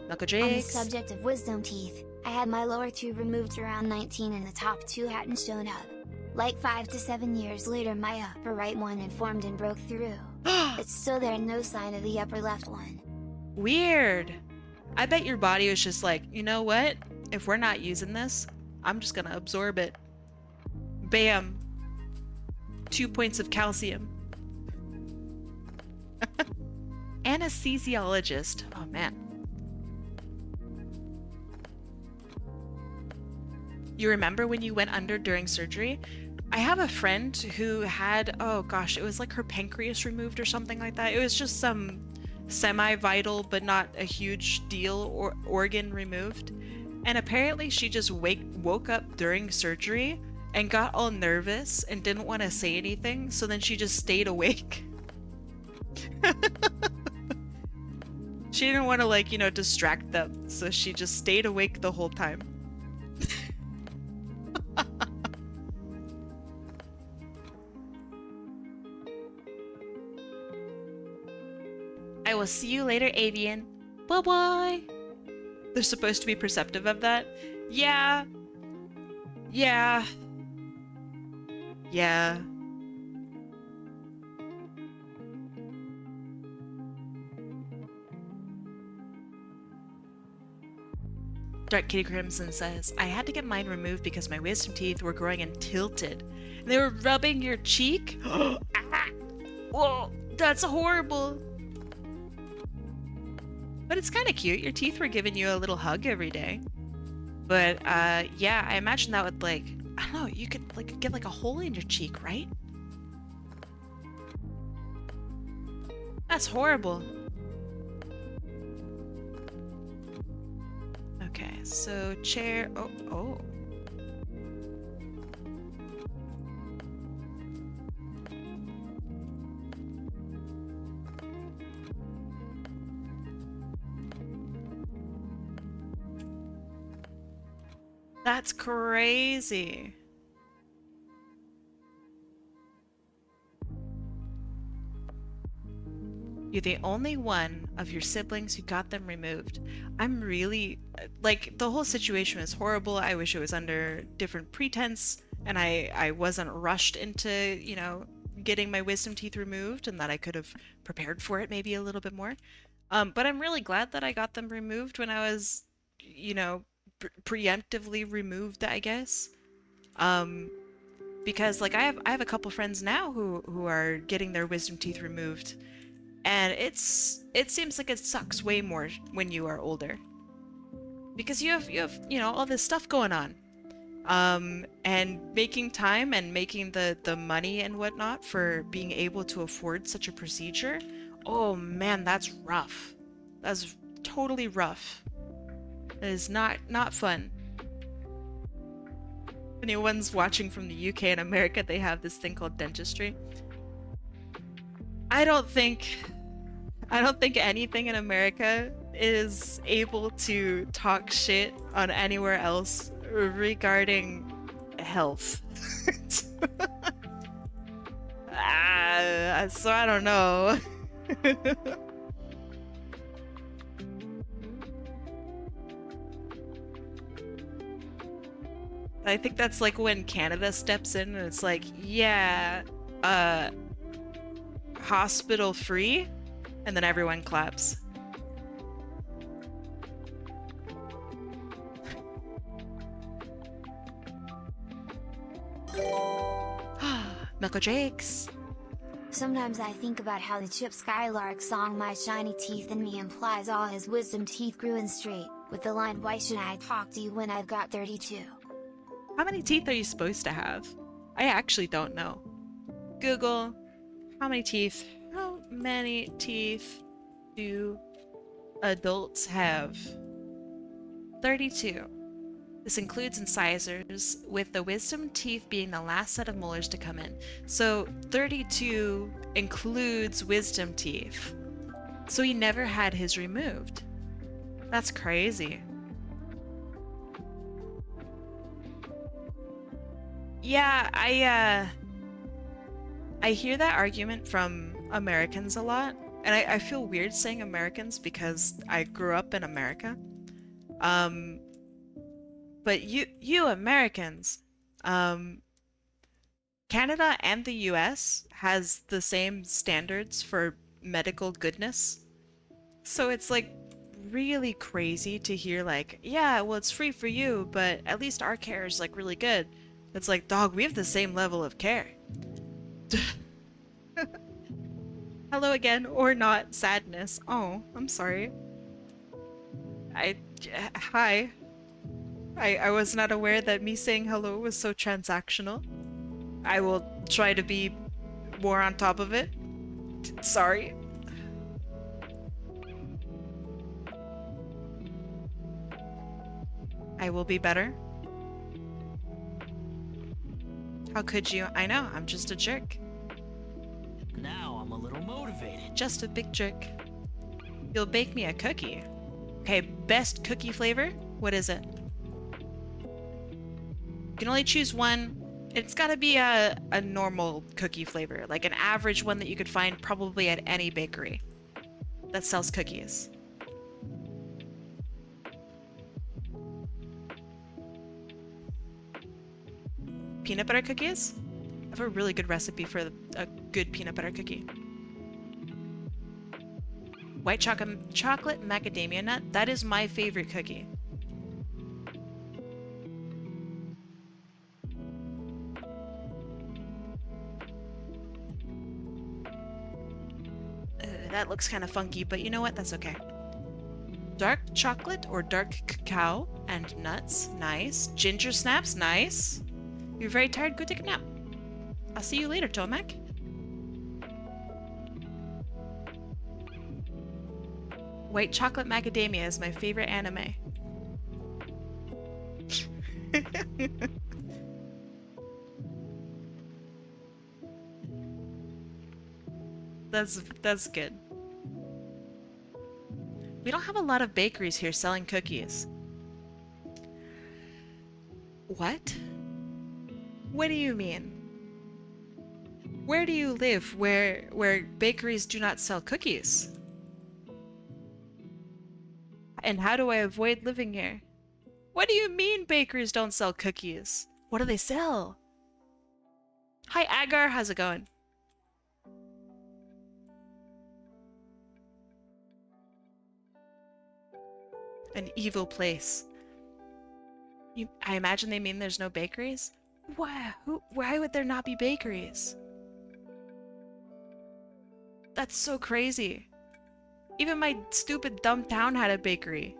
Knuckle On the Jakes. subject of wisdom teeth, I had my lower two removed around 19 and the top two hadn't shown up. Like 5 to 7 years later my upper right one had formed and broke through. It's still there, no sign of the upper left one. Weird. I bet your body was just like, you know what? If we're not using this, I'm just gonna absorb it. Bam. 2 points of calcium. Anesthesiologist. Oh man. You remember when you went under during surgery? I have a friend who had, oh gosh, it was like her pancreas removed or something like that. It was just some semi-vital but not a huge deal or organ removed. And apparently she just woke up during surgery and got all nervous and didn't want to say anything, so then she just stayed awake. She didn't want to like, distract them, so she just stayed awake the whole time. I will see you later, Avian. Bye-bye. They're supposed to be perceptive of that? Yeah. Yeah. Yeah. Dark Kitty Crimson says, I had to get mine removed because my wisdom teeth were growing and tilted. And they were rubbing your cheek? Ah! Whoa, that's horrible. But it's kind of cute. Your teeth were giving you a little hug every day. But yeah, I imagine that would like, I don't know, you could like get like a hole in your cheek, right? That's horrible. Okay, so chair. Oh. That's crazy. You're the only one of your siblings who got them removed. I'm really, like, the whole situation was horrible. I wish it was under different pretense and I wasn't rushed into, getting my wisdom teeth removed and that I could have prepared for it maybe a little bit more. But I'm really glad that I got them removed when I was, preemptively removed, I guess. Because like I have a couple friends now who are getting their wisdom teeth removed. And it seems like it sucks way more when you are older. Because you have all this stuff going on. and making time and making the money and whatnot for being able to afford such a procedure. Oh man, that's rough. That's totally rough. It is not fun. If anyone's watching from the UK and America, they have this thing called dentistry. I don't think anything in America is able to talk shit on anywhere else regarding health. So I don't know. I think that's like when Canada steps in and it's like, yeah, uh, hospital free, and then everyone claps. Milko Jakes. Sometimes I think about how the Chip Skylark song My Shiny Teeth in Me implies all his wisdom teeth grew in straight, with the line why should I talk to you when I've got 32? How many teeth are you supposed to have? I actually don't know. Google, how many teeth? How many teeth do adults have? 32. This includes incisors, with the wisdom teeth being the last set of molars to come in. So 32 includes wisdom teeth. So he never had his removed. That's crazy. Yeah, I hear that argument from Americans a lot, and I feel weird saying Americans because I grew up in America. But you Americans, Canada and the US has the same standards for medical goodness. So it's like really crazy to hear like, yeah, well it's free for you, but at least our care is like really good. It's like, dog, we have the same level of care. Hello again, or not, sadness. Oh, I'm sorry. Hi. I was not aware that me saying hello was so transactional. I will try to be more on top of it. Sorry. I will be better. How could you? I know, I'm just a jerk. Now I'm a little motivated. Just a big jerk. You'll bake me a cookie. Okay, best cookie flavor? What is it? You can only choose one. It's gotta be a normal cookie flavor, like an average one that you could find probably at any bakery that sells cookies. Peanut butter cookies? I have a really good recipe for a good peanut butter cookie. White chocolate macadamia nut? That is my favorite cookie. That looks kind of funky, but you know what? That's okay. Dark chocolate or dark cacao and nuts. Nice. Ginger snaps. Nice. You're very tired. Go take a nap. I'll see you later, Tomac. White chocolate macadamia is my favorite anime. That's good. We don't have a lot of bakeries here selling cookies. What? What do you mean? Where do you live where bakeries do not sell cookies? And how do I avoid living here? What do you mean bakeries don't sell cookies? What do they sell? Hi Agar, how's it going? An evil place. I imagine they mean there's no bakeries? Why would there not be bakeries? That's so crazy. Even my stupid dumb town had a bakery.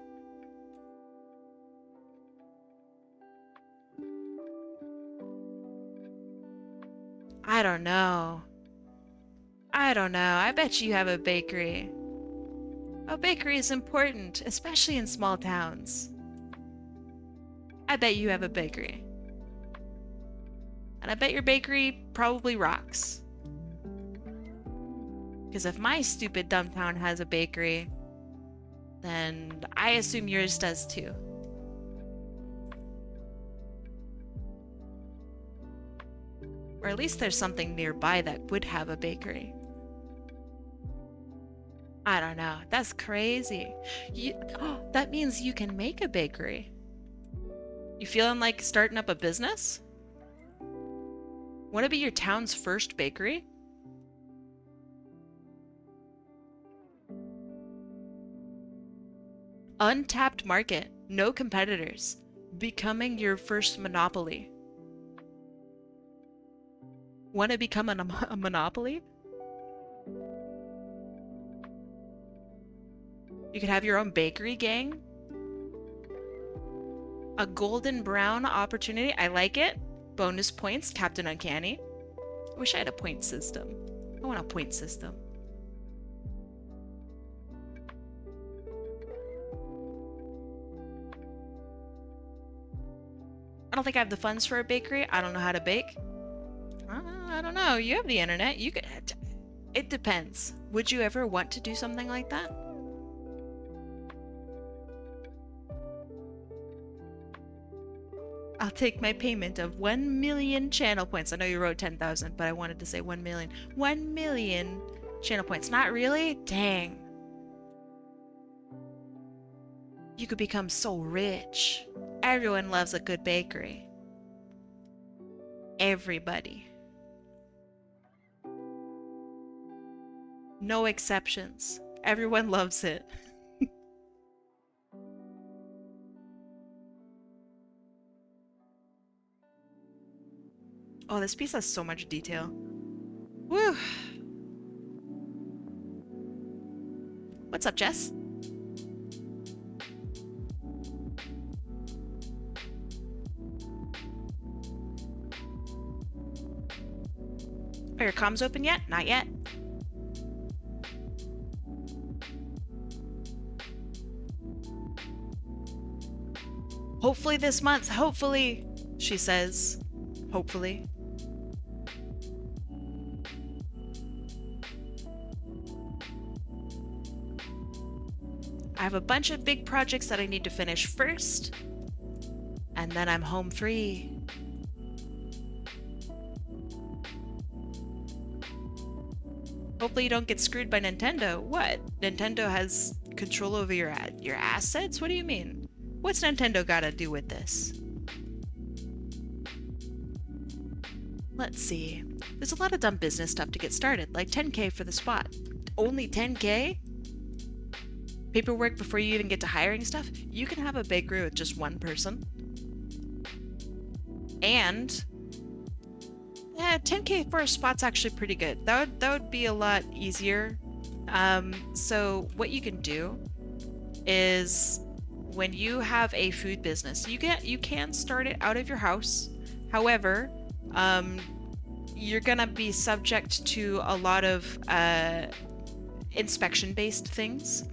I don't know. I don't know. I bet you have a bakery. A bakery is important, especially in small towns. I bet you have a bakery. And I bet your bakery probably rocks. Because if my stupid dumb town has a bakery, then I assume yours does too. Or at least there's something nearby that would have a bakery. I don't know. That's crazy. That means you can make a bakery. You feeling like starting up a business? Want to be your town's first bakery? Untapped market. No competitors. Becoming your first monopoly. Want to become a monopoly? You could have your own bakery gang. A golden brown opportunity. I like it. Bonus points. Captain Uncanny. I wish I had a point system. I want a point system. I don't think I have the funds for a bakery. I don't know how to bake. I don't know. You have the internet. You could. It depends. Would you ever want to do something like that? I'll take my payment of 1 million channel points. I know you wrote 10,000, but I wanted to say 1 million. 1 million channel points. Not really? Dang. You could become so rich. Everyone loves a good bakery. Everybody. No exceptions. Everyone loves it. Oh, this piece has so much detail. Woo! What's up, Jess? Are your comms open yet? Not yet. Hopefully this month. Hopefully, she says. Hopefully. I have a bunch of big projects that I need to finish first, and then I'm home free. Hopefully you don't get screwed by Nintendo. What? Nintendo has control over your assets? What do you mean? What's Nintendo gotta do with this? Let's see. There's a lot of dumb business stuff to get started, like 10K for the spot. Only 10K? Paperwork before you even get to hiring stuff? You can have a bakery with just one person. And 10K for a spot's actually pretty good. That would be a lot easier. So what you can do is when you have a food business, you can start it out of your house. However, you're gonna be subject to a lot of inspection-based things.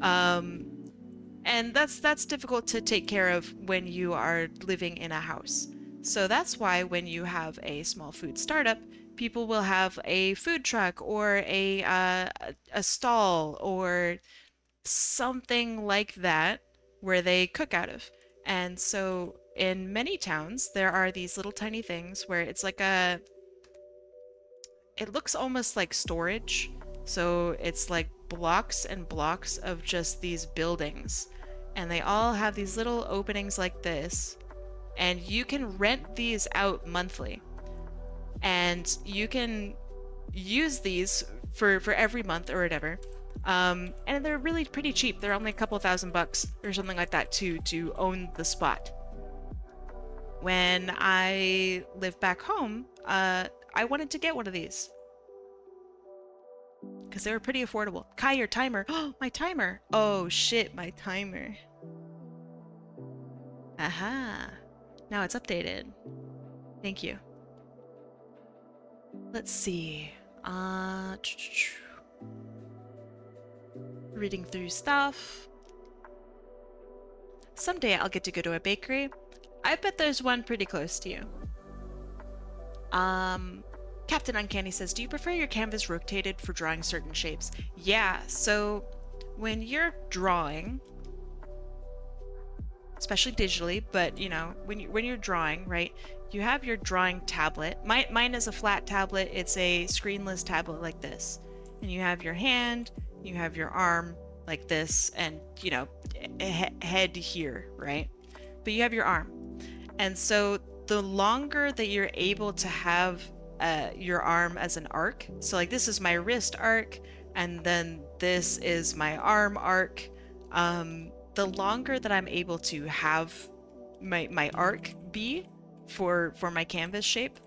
And that's difficult to take care of when you are living in a house. So that's why when you have a small food startup, people will have a food truck or a stall or something like that where they cook out of. And so in many towns, there are these little tiny things where it's like it looks almost like storage. So it's like blocks and blocks of just these buildings. And they all have these little openings like this. And you can rent these out monthly. And you can use these for every month or whatever. And they're really pretty cheap. They're only a couple $1,000 or something like that to own the spot. When I lived back home, I wanted to get one of these because they were pretty affordable. Kai, your timer. Oh, my timer. Oh shit, my timer. Aha. Now it's updated. Thank you. Let's see. Reading through stuff. Someday I'll get to go to a bakery. I bet there's one pretty close to you. Captain Uncanny says, do you prefer your canvas rotated for drawing certain shapes? Yeah, so when you're drawing, especially digitally, but you know, when you're drawing, right, you have your drawing tablet. Mine is a flat tablet. It's a screenless tablet like this. And you have your hand, you have your arm like this, and you know, head here, right? But you have your arm. And so the longer that you're able to have your arm as an arc, so like this is my wrist arc, and then this is my arm arc, the longer that I'm able to have my arc be for my canvas shape,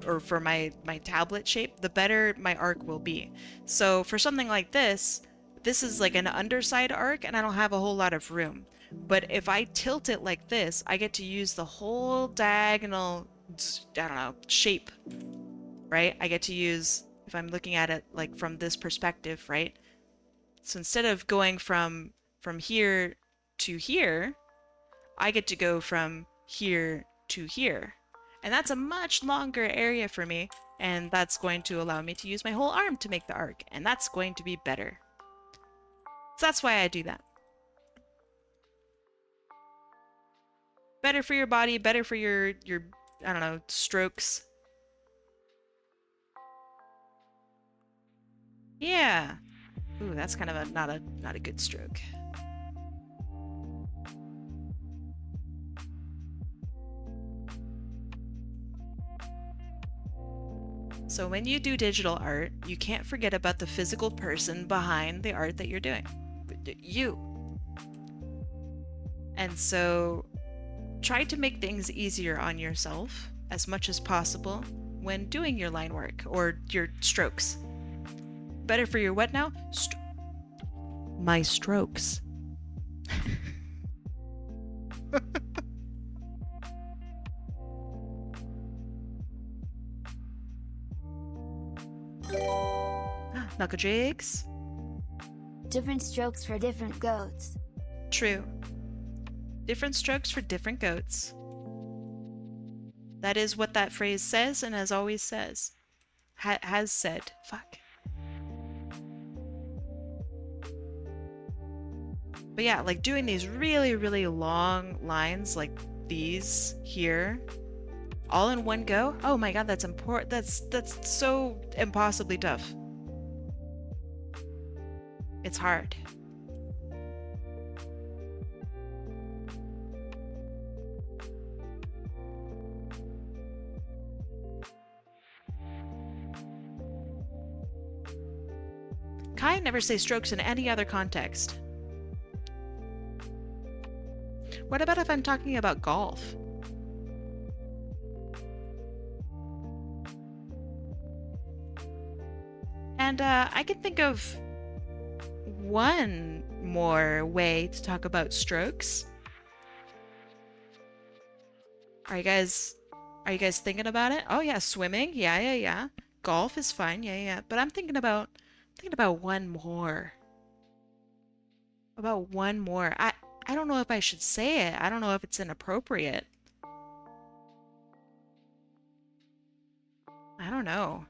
or for my tablet shape, the better my arc will be. So for something like this is like an underside arc, and I don't have a whole lot of room. But if I tilt it like this, I get to use the whole diagonal, I don't know, shape, right? I get to use, if I'm looking at it like from this perspective, right? So instead of going from here to here, I get to go from here to here. And that's a much longer area for me, and that's going to allow me to use my whole arm to make the arc, and that's going to be better. So that's why I do that. Better for your body, better for your I don't know, strokes. Yeah. Ooh, that's kind of a not a good stroke. So when you do digital art, you can't forget about the physical person behind the art that you're doing. You. And so try to make things easier on yourself as much as possible when doing your line work or your strokes. Better for your what now? My strokes. Knuckle jigs. Different strokes for different goats. True. Different strokes for different goats. That is what that phrase says, and as always says. Has said. Fuck. But yeah, like doing these really, really long lines like these here, all in one go. Oh my god, that's important. That's so impossibly tough. It's hard. Kai never says strokes in any other context. What about if I'm talking about golf? And I can think of one more way to talk about strokes. Are you guys thinking about it? Oh yeah, swimming. Yeah. Golf is fine. Yeah. But I'm thinking about one more. About one more. I don't know if I should say it. I don't know if it's inappropriate. I don't know.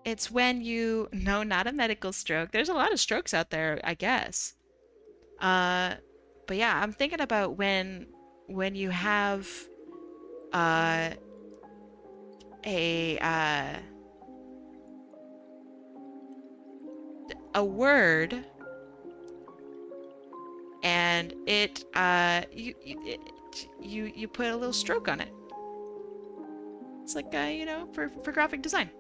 It's when you... No, not a medical stroke. There's a lot of strokes out there, I guess. But yeah, I'm thinking about when you have a word, and you put a little stroke on it. It's like you know, for graphic design.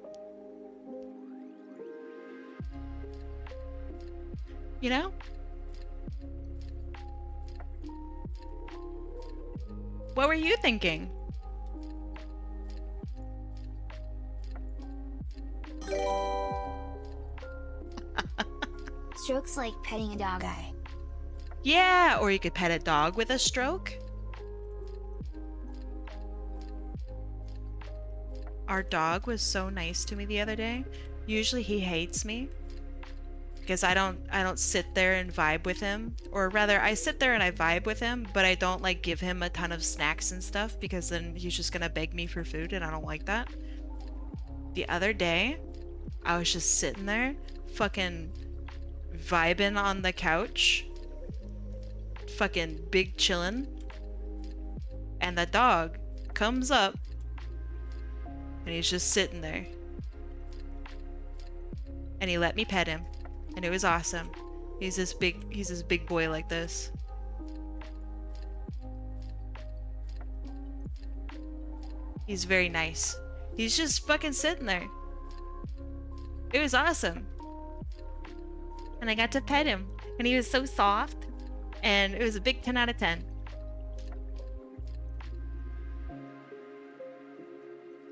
You know? What were you thinking? Strokes like petting a dog eye. Yeah, or you could pet a dog with a stroke. our dog was so nice to me the other day. Usually he hates me because I don't sit there and vibe with him, or rather I sit there and I vibe with him, but I don't like give him a ton of snacks and stuff because then he's just gonna beg me for food and I don't like that. The other day, I was just sitting there fucking vibing on the couch, fucking big chillin', and the dog comes up and he's just sitting there. And he let me pet him. And it was awesome. He's this big boy like this. He's very nice. He's just fucking sitting there. It was awesome. And I got to pet him. And he was so soft. And it was a big 10 out of 10.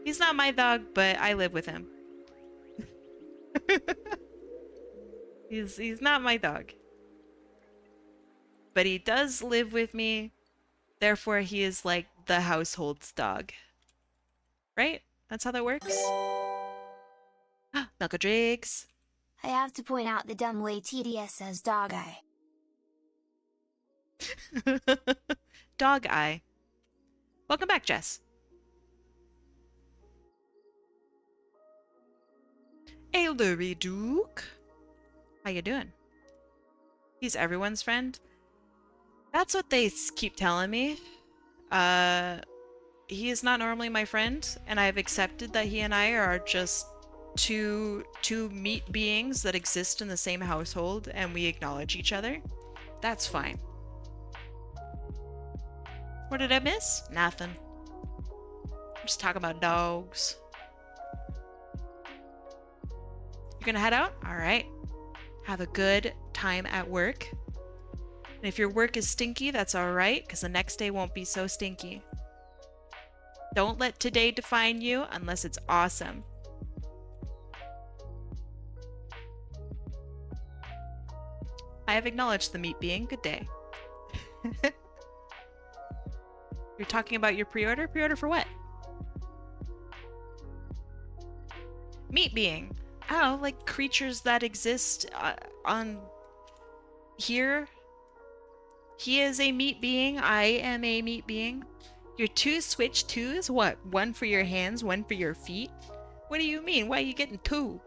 He's not my dog, but I live with him. He's not my dog. But he does live with me. Therefore, he is like the household's dog. Right? That's how that works? Knuckle Drakes. I have to point out the dumb way TDS says dog eye. Dog eye. Welcome back, Jess. Eldery Duke. How you doing? He's everyone's friend? That's what they keep telling me. He is not normally my friend, and I've accepted that he and I are just two meat beings that exist in the same household, and we acknowledge each other. That's fine. What did I miss? Nothing. I'm just talking about dogs. You're gonna head out? Alright. Have a good time at work. And if your work is stinky, that's alright, because the next day won't be so stinky. Don't let today define you unless it's awesome. I have acknowledged the meat being. Good day. You're talking about your pre-order? Pre-order for what? Meat being. Oh, like creatures that exist on here. He is a meat being. I am a meat being. Your two Switch 2s? What? One for your hands, one for your feet? What do you mean? Why are you getting two?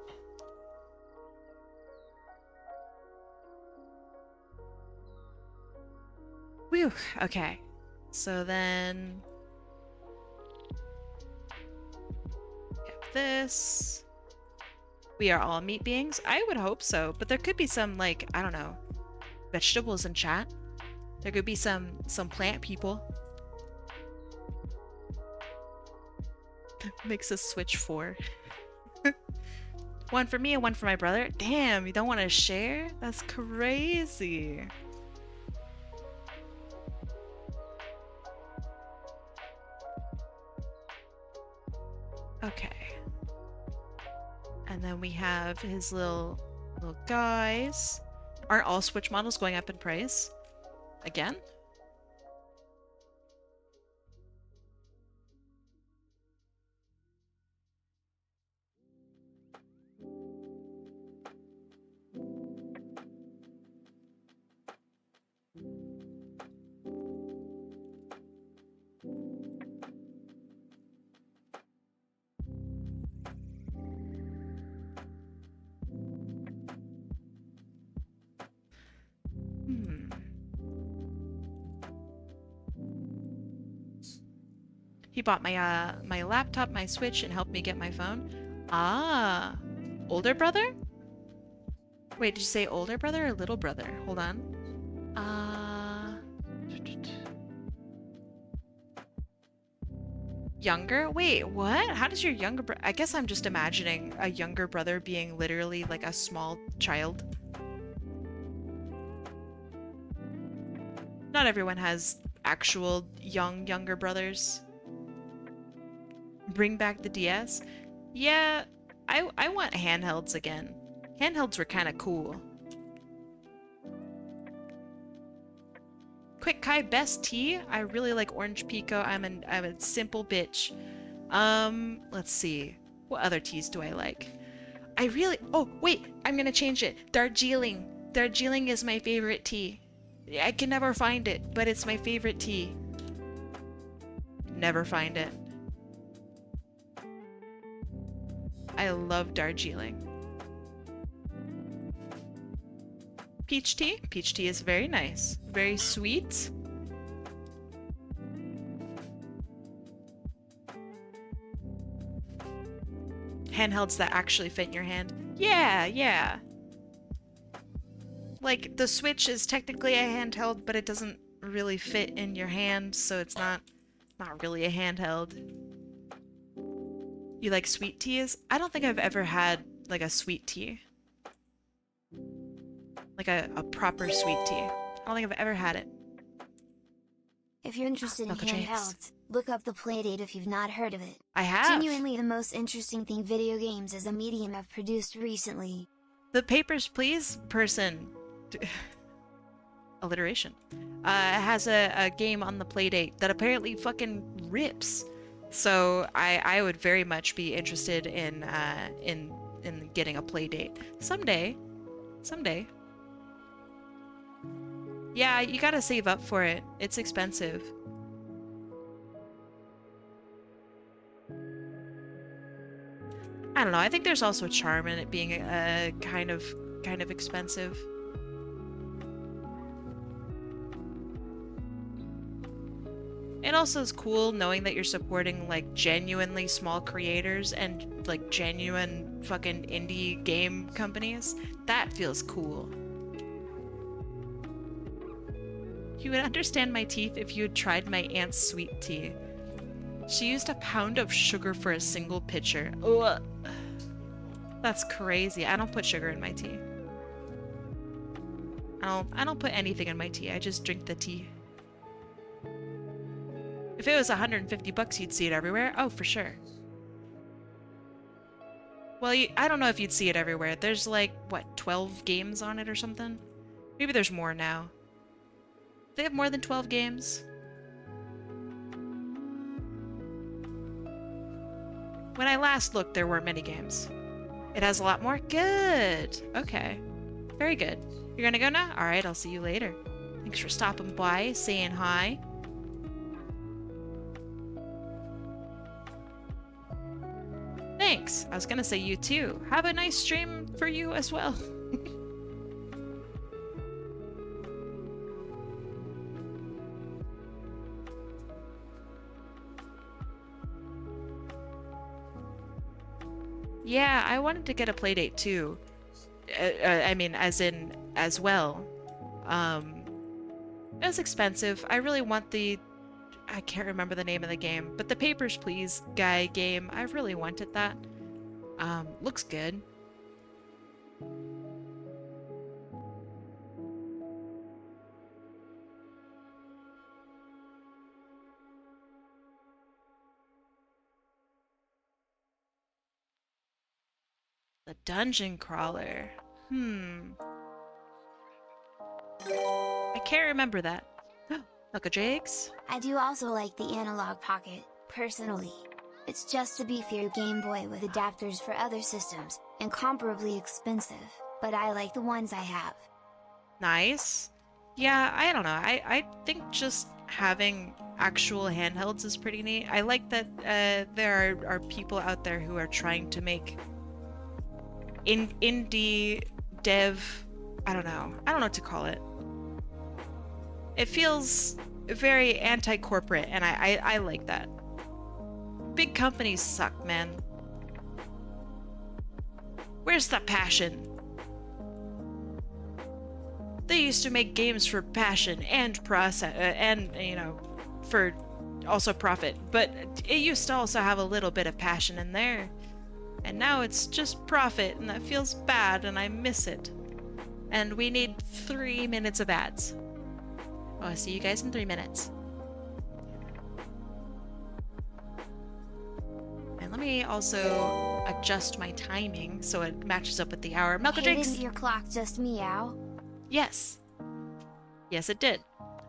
Whew. Okay. So then... Get this. We are all meat beings? I would hope so, but there could be some, like, I don't know, vegetables in chat. There could be some plant people. Makes us Switch 4. One for me and one for my brother. Damn, you don't want to share? That's crazy. Okay. And then we have his little guys. Aren't all Switch models going up in price? Again? He bought my my laptop, my Switch, and helped me get my phone. Ah, older brother? Wait, did you say older brother or little brother? Hold on. Younger? Wait, what? How does your younger brother... I guess I'm just imagining a younger brother being literally like a small child. Not everyone has actual younger brothers. Bring back the DS? Yeah, I want handhelds again. Handhelds were kind of cool. Quick Kai, best tea? I really like orange pico. I'm a simple bitch. Let's see. What other teas do I like? Oh, wait, I'm gonna change it. Darjeeling. Darjeeling is my favorite tea. I can never find it, but it's my favorite tea. Never find it. I love Darjeeling. Peach tea? Peach tea is very nice. Very sweet. Handhelds that actually fit in your hand. Yeah, yeah. Like, the Switch is technically a handheld, but it doesn't really fit in your hand, so it's not really a handheld. You like sweet teas? I don't think I've ever had, like, a sweet tea. Like a proper sweet tea. I don't think I've ever had it. If you're interested in Milka Jakes. handhelds, look up the Playdate if you've not heard of it. I have. Genuinely the most interesting thing video games as a medium have produced recently. The Papers, Please person. Alliteration. Has a game on the Playdate that apparently fucking rips. So I would very much be interested in getting a Playdate someday. Someday. Yeah, you gotta save up for it. It's expensive. I don't know. I think there's also a charm in it being kind of expensive. It also is cool knowing that you're supporting like genuinely small creators and like genuine fucking indie game companies. That feels cool. You would understand my teeth if you had tried my aunt's sweet tea. She used a pound of sugar for a single pitcher. Ugh. That's crazy. I don't put sugar in my tea. I don't put anything in my tea. I just drink the tea. If it was 150 bucks, you'd see it everywhere. Oh, for sure. Well, I don't know if you'd see it everywhere. There's like, what, 12 games on it or something? Maybe there's more now. They have more than 12 games. When I last looked, there weren't many games. It has a lot more? Good. Okay. Very good. You're gonna go now? Alright, I'll see you later. Thanks for stopping by, saying hi. Thanks. I was gonna say you too. Have a nice stream for you as well. Yeah, I wanted to get a Playdate too. I mean, as well. It was expensive. I really want I can't remember the name of the game, but the Papers, Please guy game. I really wanted that. Looks good. The dungeon crawler. I can't remember that. Milka Jakes? I do also like the Analog Pocket, personally. It's just a beefier Game Boy with adapters for other systems, and comparably expensive, but I like the ones I have. Nice. Yeah, I don't know. I think just having actual handhelds is pretty neat. I like that there are people out there who are trying to make indie dev, I don't know what to call it. It feels very anti-corporate, and I like that. Big companies suck, man. Where's the passion? They used to make games for passion and process, and for also profit, but it used to also have a little bit of passion in there. And now it's just profit, and that feels bad, and I miss it. And we need 3 minutes of ads. Oh, I'll see you guys in 3 minutes. And let me also adjust my timing so it matches up with the hour. Milka Hey, Jakes! didn't your clock just meow? Yes. Yes, it did.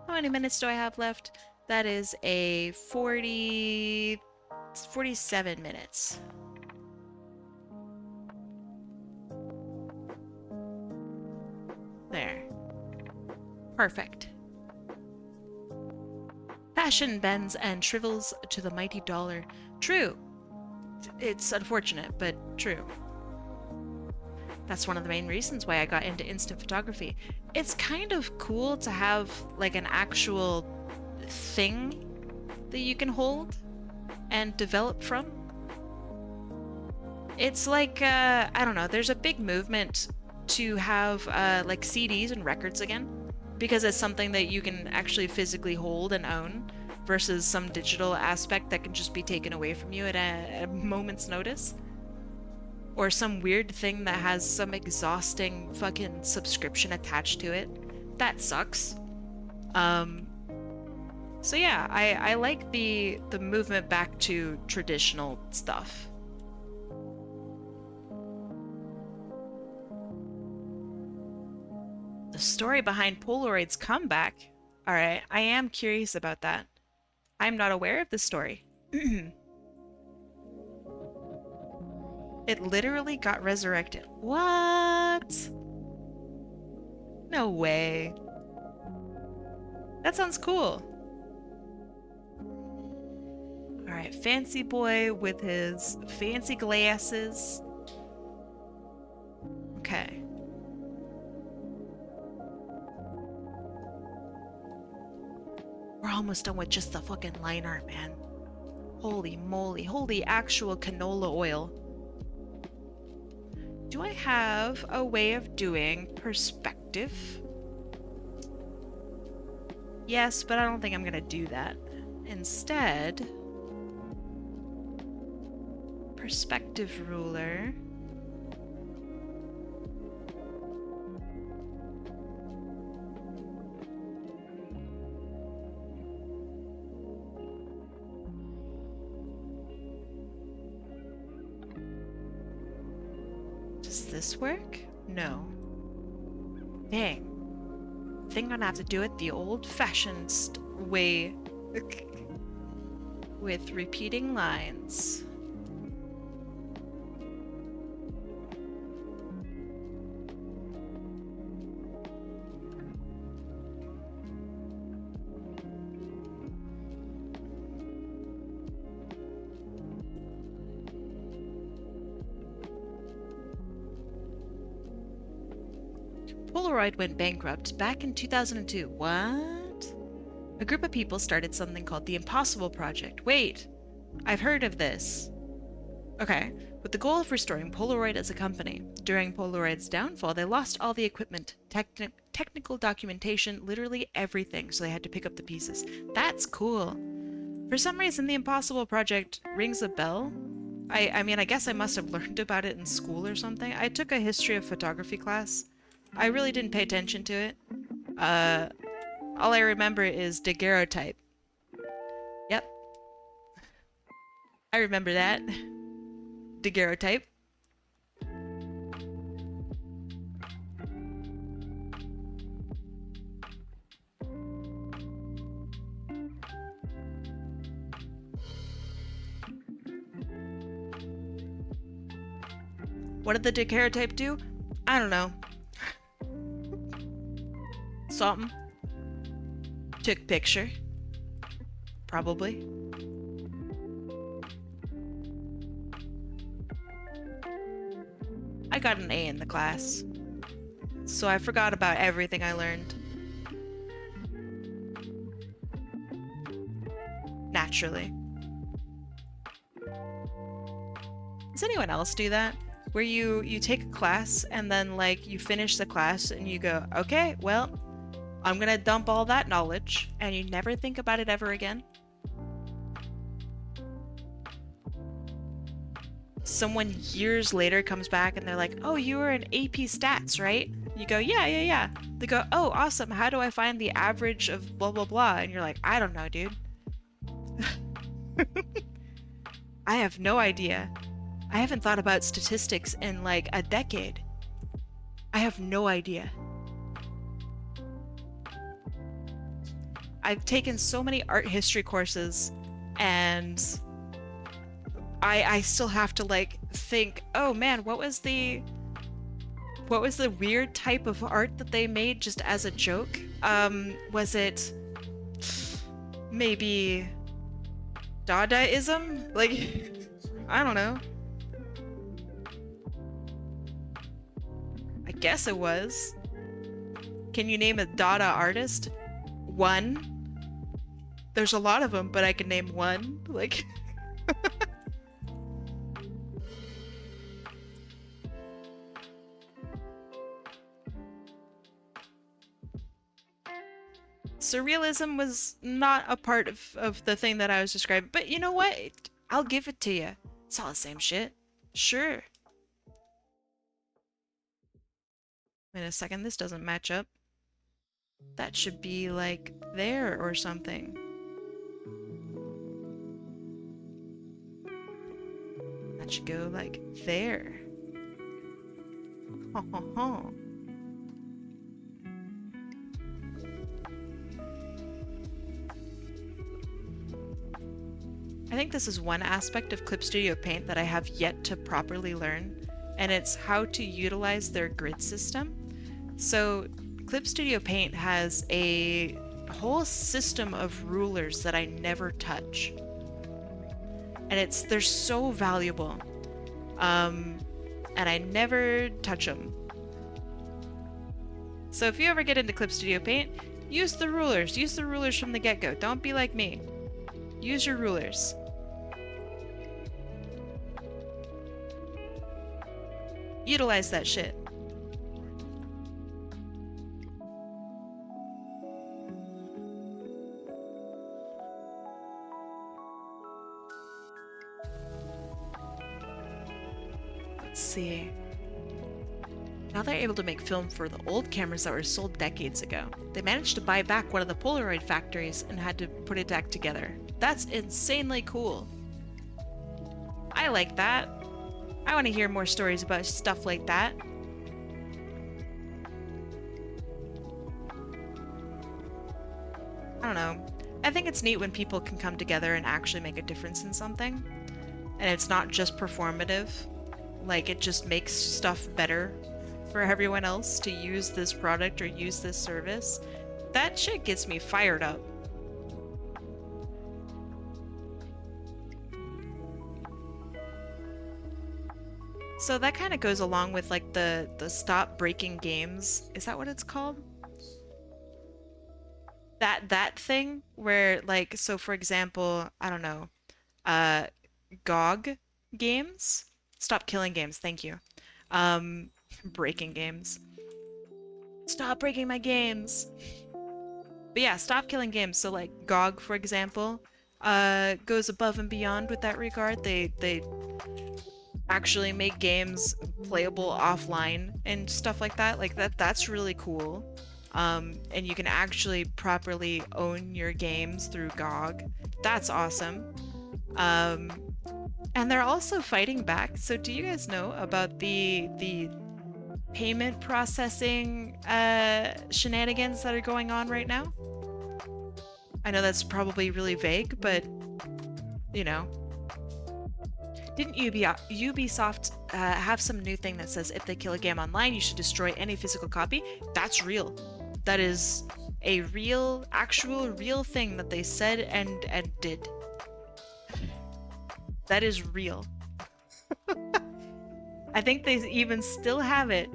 How many minutes do I have left? That is a 45 It's 47 minutes. There. Perfect. Fashion bends and shrivels to the mighty dollar. True. It's unfortunate, but true. That's one of the main reasons why I got into instant photography. It's kind of cool to have like an actual thing that you can hold and develop from. It's like, I don't know, there's a big movement to have like CDs and records again, because it's something that you can actually physically hold and own versus some digital aspect that can just be taken away from you at a moment's notice. Or some weird thing that has some exhausting fucking subscription attached to it. That sucks. So yeah, I like the movement back to traditional stuff. The story behind Polaroid's comeback. Alright, I am curious about that. I'm not aware of the story. It literally got resurrected. What? No way. That sounds cool. Alright, fancy boy with his fancy glasses. Okay. We're almost done with just the fucking line art, man. Holy moly. Holy actual canola oil. Do I have a way of doing perspective? Yes, but I don't think I'm gonna do that. Instead, perspective ruler. Does this work? No. Dang. I think I'm gonna have to do it the old-fashioned way. With repeating lines. Polaroid went bankrupt back in 2002. What? A group of people started something called the Impossible Project. Wait, I've heard of this. Okay, with the goal of restoring Polaroid as a company. During Polaroid's downfall, they lost all the equipment, technical documentation, literally everything, so they had to pick up the pieces. That's cool. For some reason, the Impossible Project rings a bell. I mean, I guess I must have learned about it in school or something. I took a history of photography class. I really didn't pay attention to it. All I remember is daguerreotype. Yep. I remember that. Daguerreotype. What did the daguerreotype do? I don't know. Something. Took picture. Probably. I got an A in the class. So I forgot about everything I learned. Naturally. Does anyone else do that? Where you take a class and then like you finish the class and you go, okay, well, I'm gonna dump all that knowledge, and you never think about it ever again? Someone years later comes back and they're like, oh, you were in AP Stats, right? You go, yeah. They go, oh, awesome. How do I find the average of blah, blah, blah? And you're like, I don't know, dude. I have no idea. I haven't thought about statistics in like a decade. I have no idea. I've taken so many art history courses, and I still have to like think, oh man, what was the weird type of art that they made just as a joke? Was it maybe Dadaism? Like, I don't know. I guess it was. Can you name a Dada artist? One. There's a lot of them, but I can name one. Like, surrealism was not a part of the thing that I was describing. But you know what? I'll give it to you. It's all the same shit. Sure. Wait a second, this doesn't match up. That should be like there or something. That should go like there. Ha ha ha. I think this is one aspect of Clip Studio Paint that I have yet to properly learn, and it's how to utilize their grid system. So Clip Studio Paint has a whole system of rulers that I never touch. And they're so valuable. And I never touch them. So if you ever get into Clip Studio Paint, use the rulers. Use the rulers from the get-go. Don't be like me. Use your rulers. Utilize that shit. Let's see. Now they're able to make film for the old cameras that were sold decades ago. They managed to buy back one of the Polaroid factories and had to put it back together. That's insanely cool. I like that. I want to hear more stories about stuff like that. I don't know. I think it's neat when people can come together and actually make a difference in something. And it's not just performative. Like, it just makes stuff better for everyone else to use this product or use this service. That shit gets me fired up. So that kind of goes along with like the stop breaking games. Is that what it's called? That thing where like, so for example, I don't know, GOG games? Stop killing games, thank you. Breaking games. Stop breaking my games. But yeah, stop killing games. So like GOG, for example, goes above and beyond with that regard. They actually make games playable offline and stuff like that. Like that's really cool. And you can actually properly own your games through GOG. That's awesome. And they're also fighting back. So do you guys know about the payment processing shenanigans that are going on right now? I know that's probably really vague, but you know. Didn't Ubisoft have some new thing that says if they kill a game online, you should destroy any physical copy? That's real. That is a real, actual, real thing that they said and did. That is real. I think they even still have it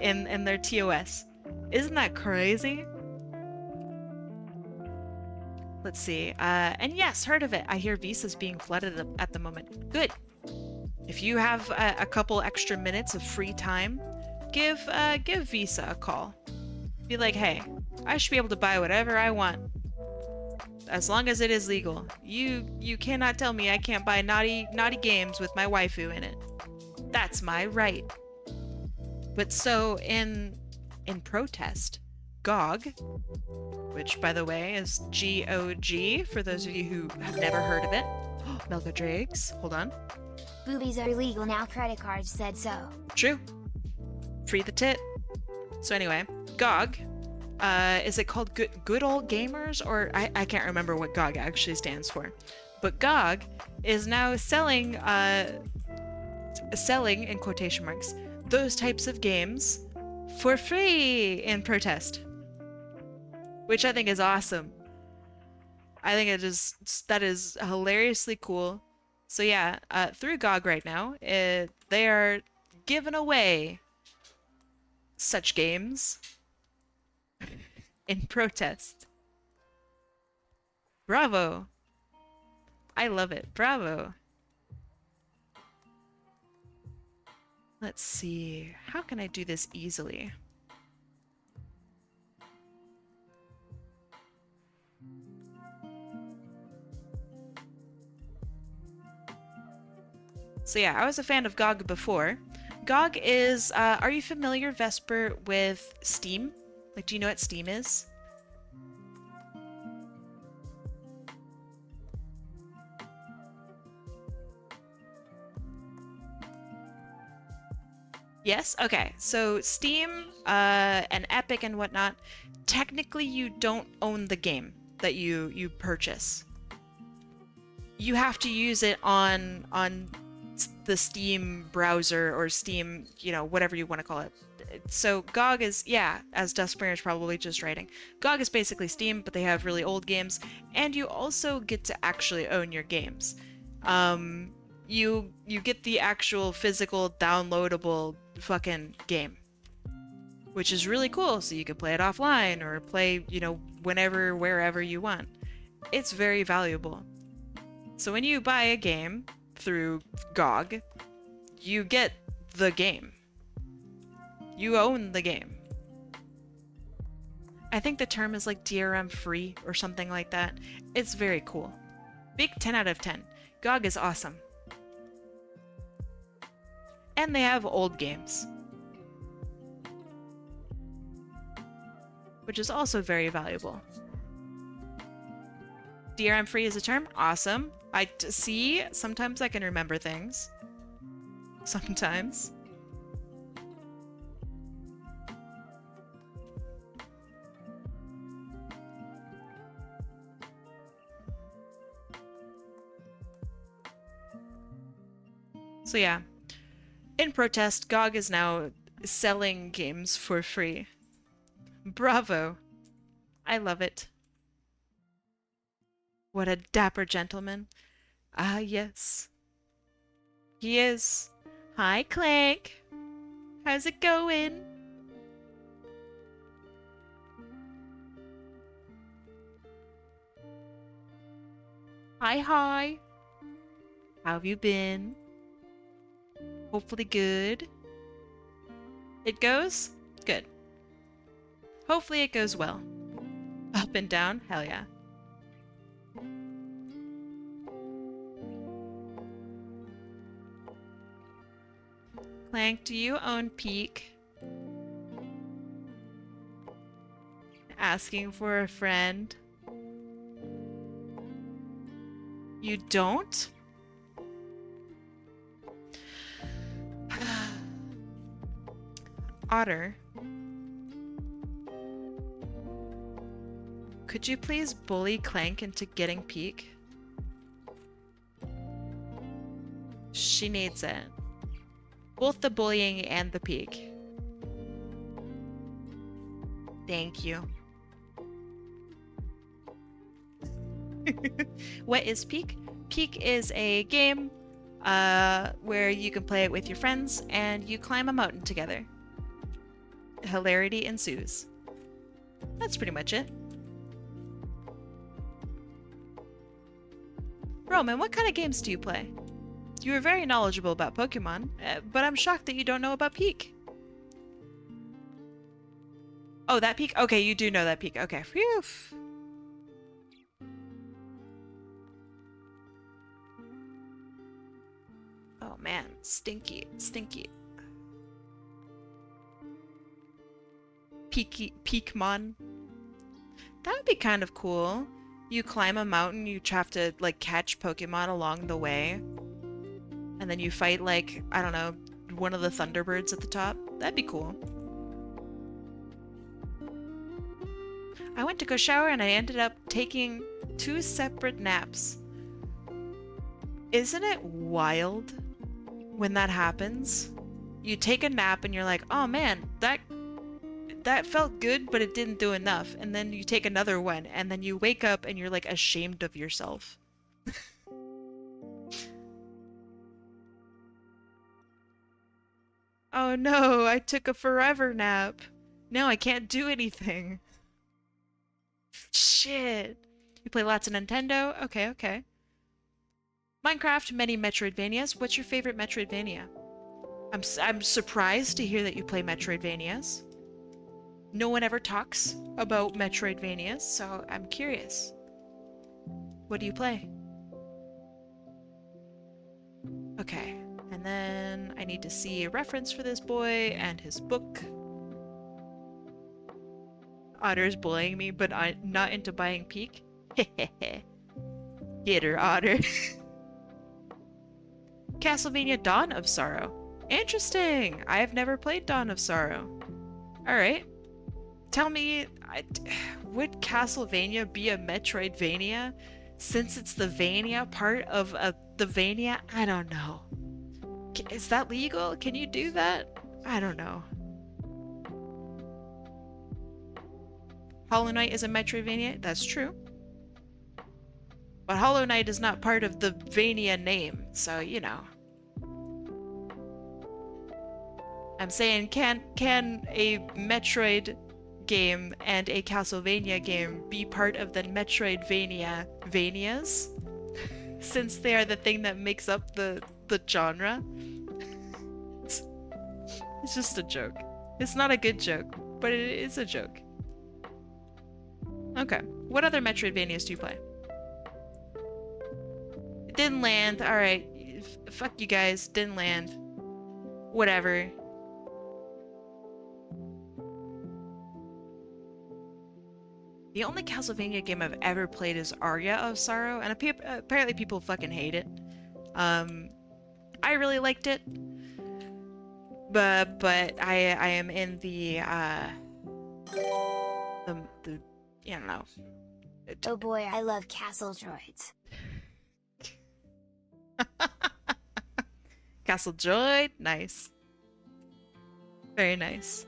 in their TOS. Isn't that crazy? Let's see. And yes, heard of it. I hear Visa's being flooded at the moment. Good. If you have a couple extra minutes of free time, give Visa a call. Be like, hey, I should be able to buy whatever I want, as long as it is legal. You cannot tell me I can't buy naughty games with my waifu in it. That's my right. But so in protest, GOG, which by the way is GOG for those of you who have never heard of it. Melka Drakes, hold on. Boobies are illegal now, credit cards said so. True. Free the tit. So anyway, GOG, is it called Good Old Gamers? Or I can't remember what GOG actually stands for. But GOG is now selling in quotation marks those types of games for free in protest, which I think is awesome. I think that is hilariously cool. So yeah, through GOG right now, they are giving away such games in protest. Bravo! I love it. Bravo! Let's see. How can I do this easily? So yeah, I was a fan of GOG before. GOG is, are you familiar, Vesper, with Steam? Like, do you know what Steam is? Yes? Okay. So Steam, and Epic and whatnot, technically you don't own the game that you purchase. You have to use it on the Steam browser or Steam, you know, whatever you want to call it. So GOG is, yeah, as Dustbringer is probably just writing, GOG is basically Steam, but they have really old games, and you also get to actually own your games. You get the actual physical downloadable fucking game, which is really cool. So you can play it offline or play, you know, whenever, wherever you want. It's very valuable. So when you buy a game through GOG, you get the game. You own the game. I think the term is like DRM free or something like that. It's very cool. Big 10 out of 10. GOG is awesome. And they have old games, which is also very valuable. DRM free is a term? Awesome. I see, sometimes I can remember things. Sometimes. So yeah, in protest, GOG is now selling games for free. Bravo. I love it. What a dapper gentleman. Ah, yes. He is. Hi, Clank. How's it going? Hi, hi. How have you been? Hopefully good. It goes? Good. Hopefully it goes well. Up and down? Hell yeah. Clank, do you own Peak? Asking for a friend? You don't? Otter, could you please bully Clank into getting Peak? She needs it. Both the bullying and the Peak. Thank you. What is Peak? Peak is a game where you can play it with your friends and you climb a mountain together. Hilarity ensues. That's pretty much it. Roman, what kind of games do you play? You are very knowledgeable about Pokemon, but I'm shocked that you don't know about Peak. Oh, that Peak? Okay, you do know that Peak. Okay, phew. Oh man, stinky, stinky. Peakmon. That would be kind of cool. You climb a mountain, you have to like catch Pokemon along the way. And then you fight like, I don't know, one of the Thunderbirds at the top. That'd be cool. I went to go shower and I ended up taking 2 separate naps. Isn't it wild when that happens? You take a nap and you're like, oh man, that felt good, but it didn't do enough. And then you take another one and then you wake up and you're like ashamed of yourself. Oh no, I took a forever nap. Now I can't do anything. Shit. You play lots of Nintendo? Okay, okay. Minecraft, many Metroidvanias. What's your favorite Metroidvania? I'm surprised to hear that you play Metroidvanias. No one ever talks about Metroidvanias, so I'm curious. What do you play? Okay, and then I need to see a reference for this boy and his book. Otter's bullying me, but I'm not into buying Peak. Hehehe. Get her, Otter. Castlevania Dawn of Sorrow. Interesting! I have never played Dawn of Sorrow. Alright. Tell me, would Castlevania be a Metroidvania? Since it's the Vania part of the Vania? I don't know. Is that legal? Can you do that? I don't know. Hollow Knight is a Metroidvania? That's true. But Hollow Knight is not part of the Vania name, so you know. I'm saying, can a Metroid game and a Castlevania game be part of the Metroidvania Vanias? Since they are the thing that makes up the genre. It's just a joke. It's not a good joke, but it is a joke. Okay. What other Metroidvanias do you play? It didn't land. Alright. Fuck you guys. Didn't land. Whatever. The only Castlevania game I've ever played is Aria of Sorrow, and apparently people fucking hate it. I really liked it, but I am in the I don't know. Oh boy, I love castle droids. Castle Droid, nice, very nice.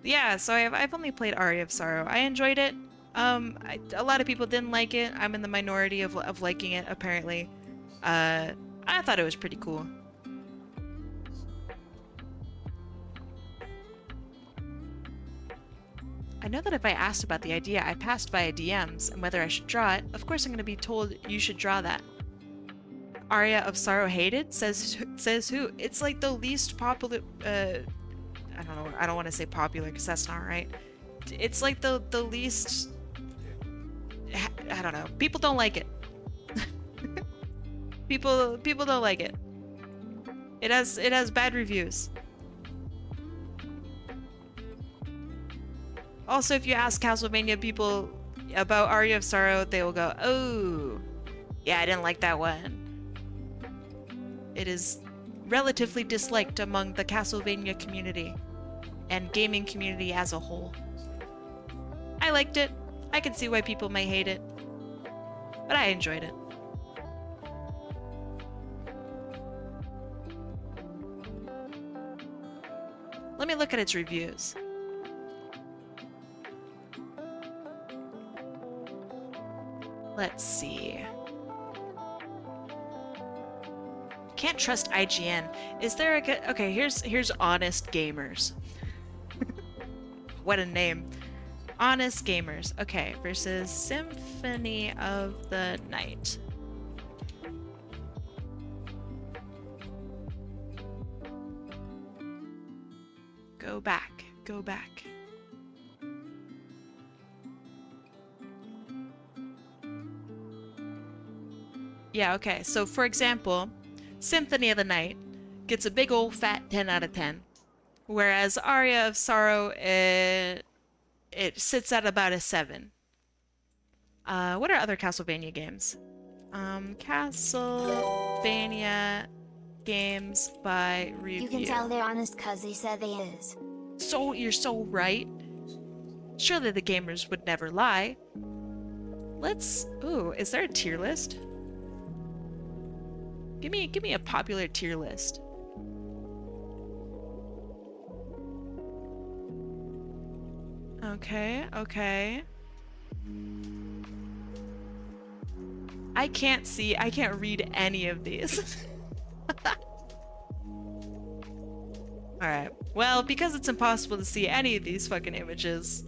Yeah, so I've only played Aria of Sorrow. I enjoyed it. A lot of people didn't like it. I'm in the minority of liking it, apparently. I thought it was pretty cool. I know that if I asked about the idea I passed via DMs and whether I should draw it, of course I'm going to be told you should draw that. Aria of Sorrow hated? Says who? It's like the least popular... I don't know. I don't want to say popular because that's not right. It's like the least. I don't know. People don't like it. people don't like it. It has bad reviews. Also, if you ask Castlevania people about Aria of Sorrow, they will go, "Oh, yeah, I didn't like that one." It is relatively disliked among the Castlevania community and gaming community as a whole. I liked it. I can see why people may hate it, but I enjoyed it. Let me look at its reviews. Let's see. Can't trust IGN. Is there a good... Okay, here's Honest Gamers. What a name. Honest Gamers. Okay, versus Symphony of the Night. Go back. Go back. Yeah, okay. So, for example, Symphony of the Night gets a big old fat 10 out of 10. Whereas Aria of Sorrow, it sits at about a 7. What are other Castlevania games? Castlevania games by review. You can tell they're honest cause they said they is. So, you're so right. Surely the gamers would never lie. Let's... Ooh, is there a tier list? Give me a popular tier list. Okay, okay. I can't read any of these. Alright, well, because it's impossible to see any of these fucking images,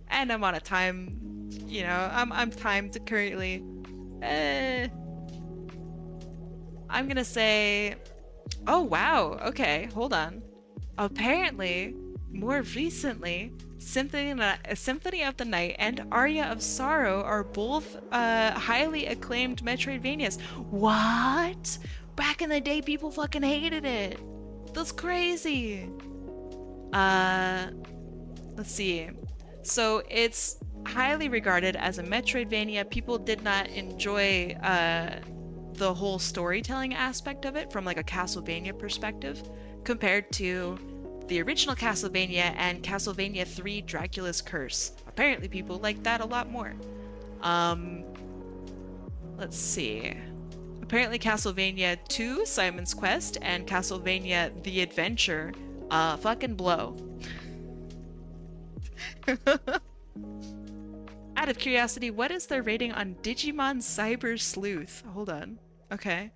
and I'm on a time, you know, I'm timed currently, I'm gonna say, oh wow, okay, hold on. Apparently, more recently, Symphony of the Night and Aria of Sorrow are both highly acclaimed Metroidvanias. What? Back in the day, people fucking hated it. That's crazy. Let's see. So it's highly regarded as a Metroidvania. People did not enjoy the whole storytelling aspect of it from like a Castlevania perspective compared to the original Castlevania and Castlevania 3 Dracula's Curse. Apparently people like that a lot more. Let's see. Apparently Castlevania 2 Simon's Quest and Castlevania The Adventure fucking blow. Out of curiosity, what is their rating on Digimon Cyber Sleuth? Hold on. Okay.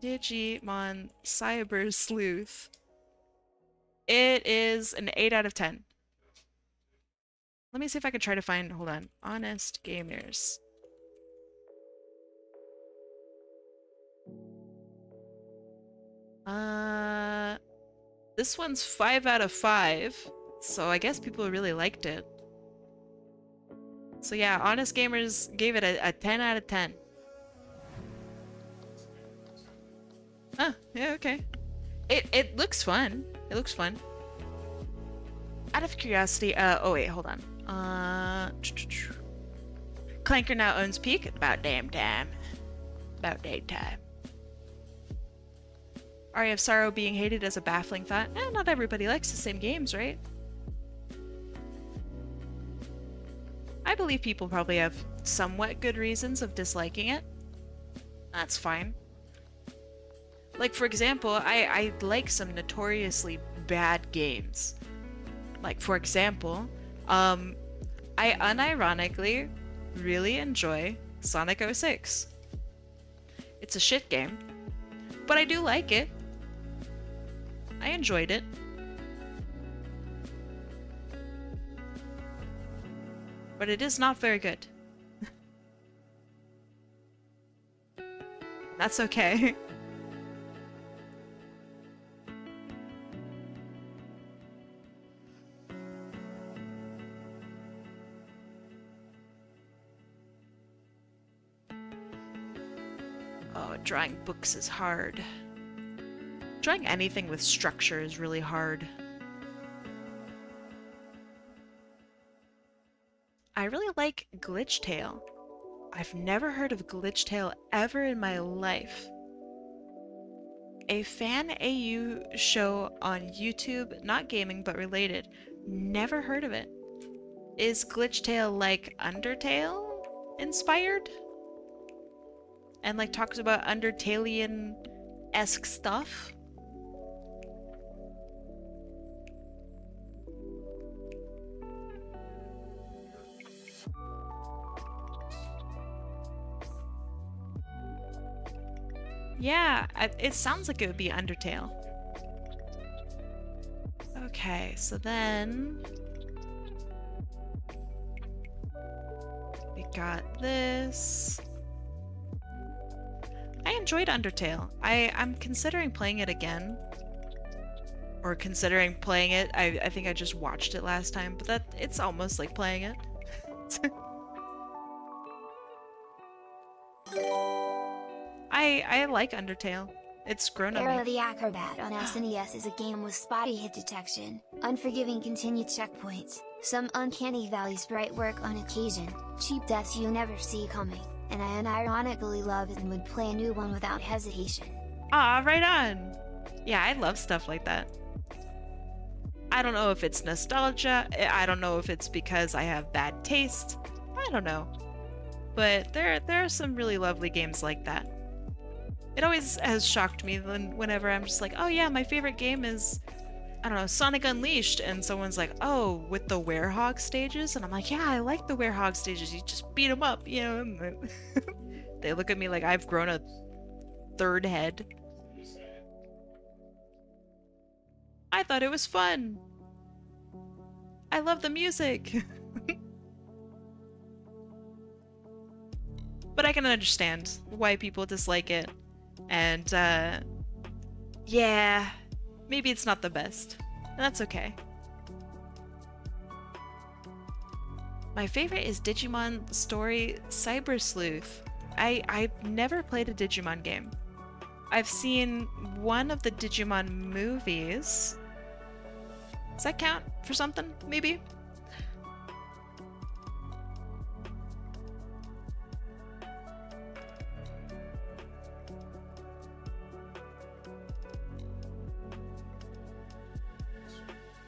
Digimon Cyber Sleuth. It is an 8 out of 10. Let me see if I can try to find, hold on, Honest Gamers. This one's 5 out of 5, so I guess people really liked it. So yeah, Honest Gamers gave it a 10 out of 10. Huh, yeah, okay. It looks fun. It looks fun. Out of curiosity, oh wait, hold on. Clanker now owns Peak. About damn time. About daytime. Aria of Sorrow being hated as a baffling thought. Not everybody likes the same games, right? I believe people probably have somewhat good reasons of disliking it. That's fine. Like, for example, I like some notoriously bad games. Like, for example, I unironically really enjoy Sonic 06. It's a shit game, but I do like it. I enjoyed it. But it is not very good. That's okay. Oh, drawing books is hard. Drawing anything with structure is really hard. I really like Glitch Tale. I've never heard of Glitch Tale ever in my life. A fan AU show on YouTube, not gaming but related. Never heard of it. Is Glitch Tale like Undertale inspired? And like talks about Undertalian-esque stuff? Yeah, it sounds like it would be Undertale. Okay, so then we got this. I enjoyed Undertale. I'm considering playing it again. Or considering playing it. I think I just watched it last time, but it's almost like playing it. I like Undertale. It's grown on me. Arrow the Acrobat on SNES is a game with spotty hit detection, unforgiving continued checkpoints, some uncanny valley sprite work on occasion, cheap deaths you never see coming, and I unironically love it and would play a new one without hesitation. Ah, right on! Yeah, I love stuff like that. I don't know if it's nostalgia, I don't know if it's because I have bad taste, I don't know. But there are some really lovely games like that. It always has shocked me whenever I'm just like, oh yeah, my favorite game is, I don't know, Sonic Unleashed, and someone's like, oh, with the werehog stages? And I'm like, yeah, I like the werehog stages. You just beat them up, you know? And they look at me like I've grown a third head. I thought it was fun. I love the music. But I can understand why people dislike it. And, yeah, maybe it's not the best. And that's okay. My favorite is Digimon Story Cyber Sleuth. I've never played a Digimon game. I've seen one of the Digimon movies. Does that count for something, maybe?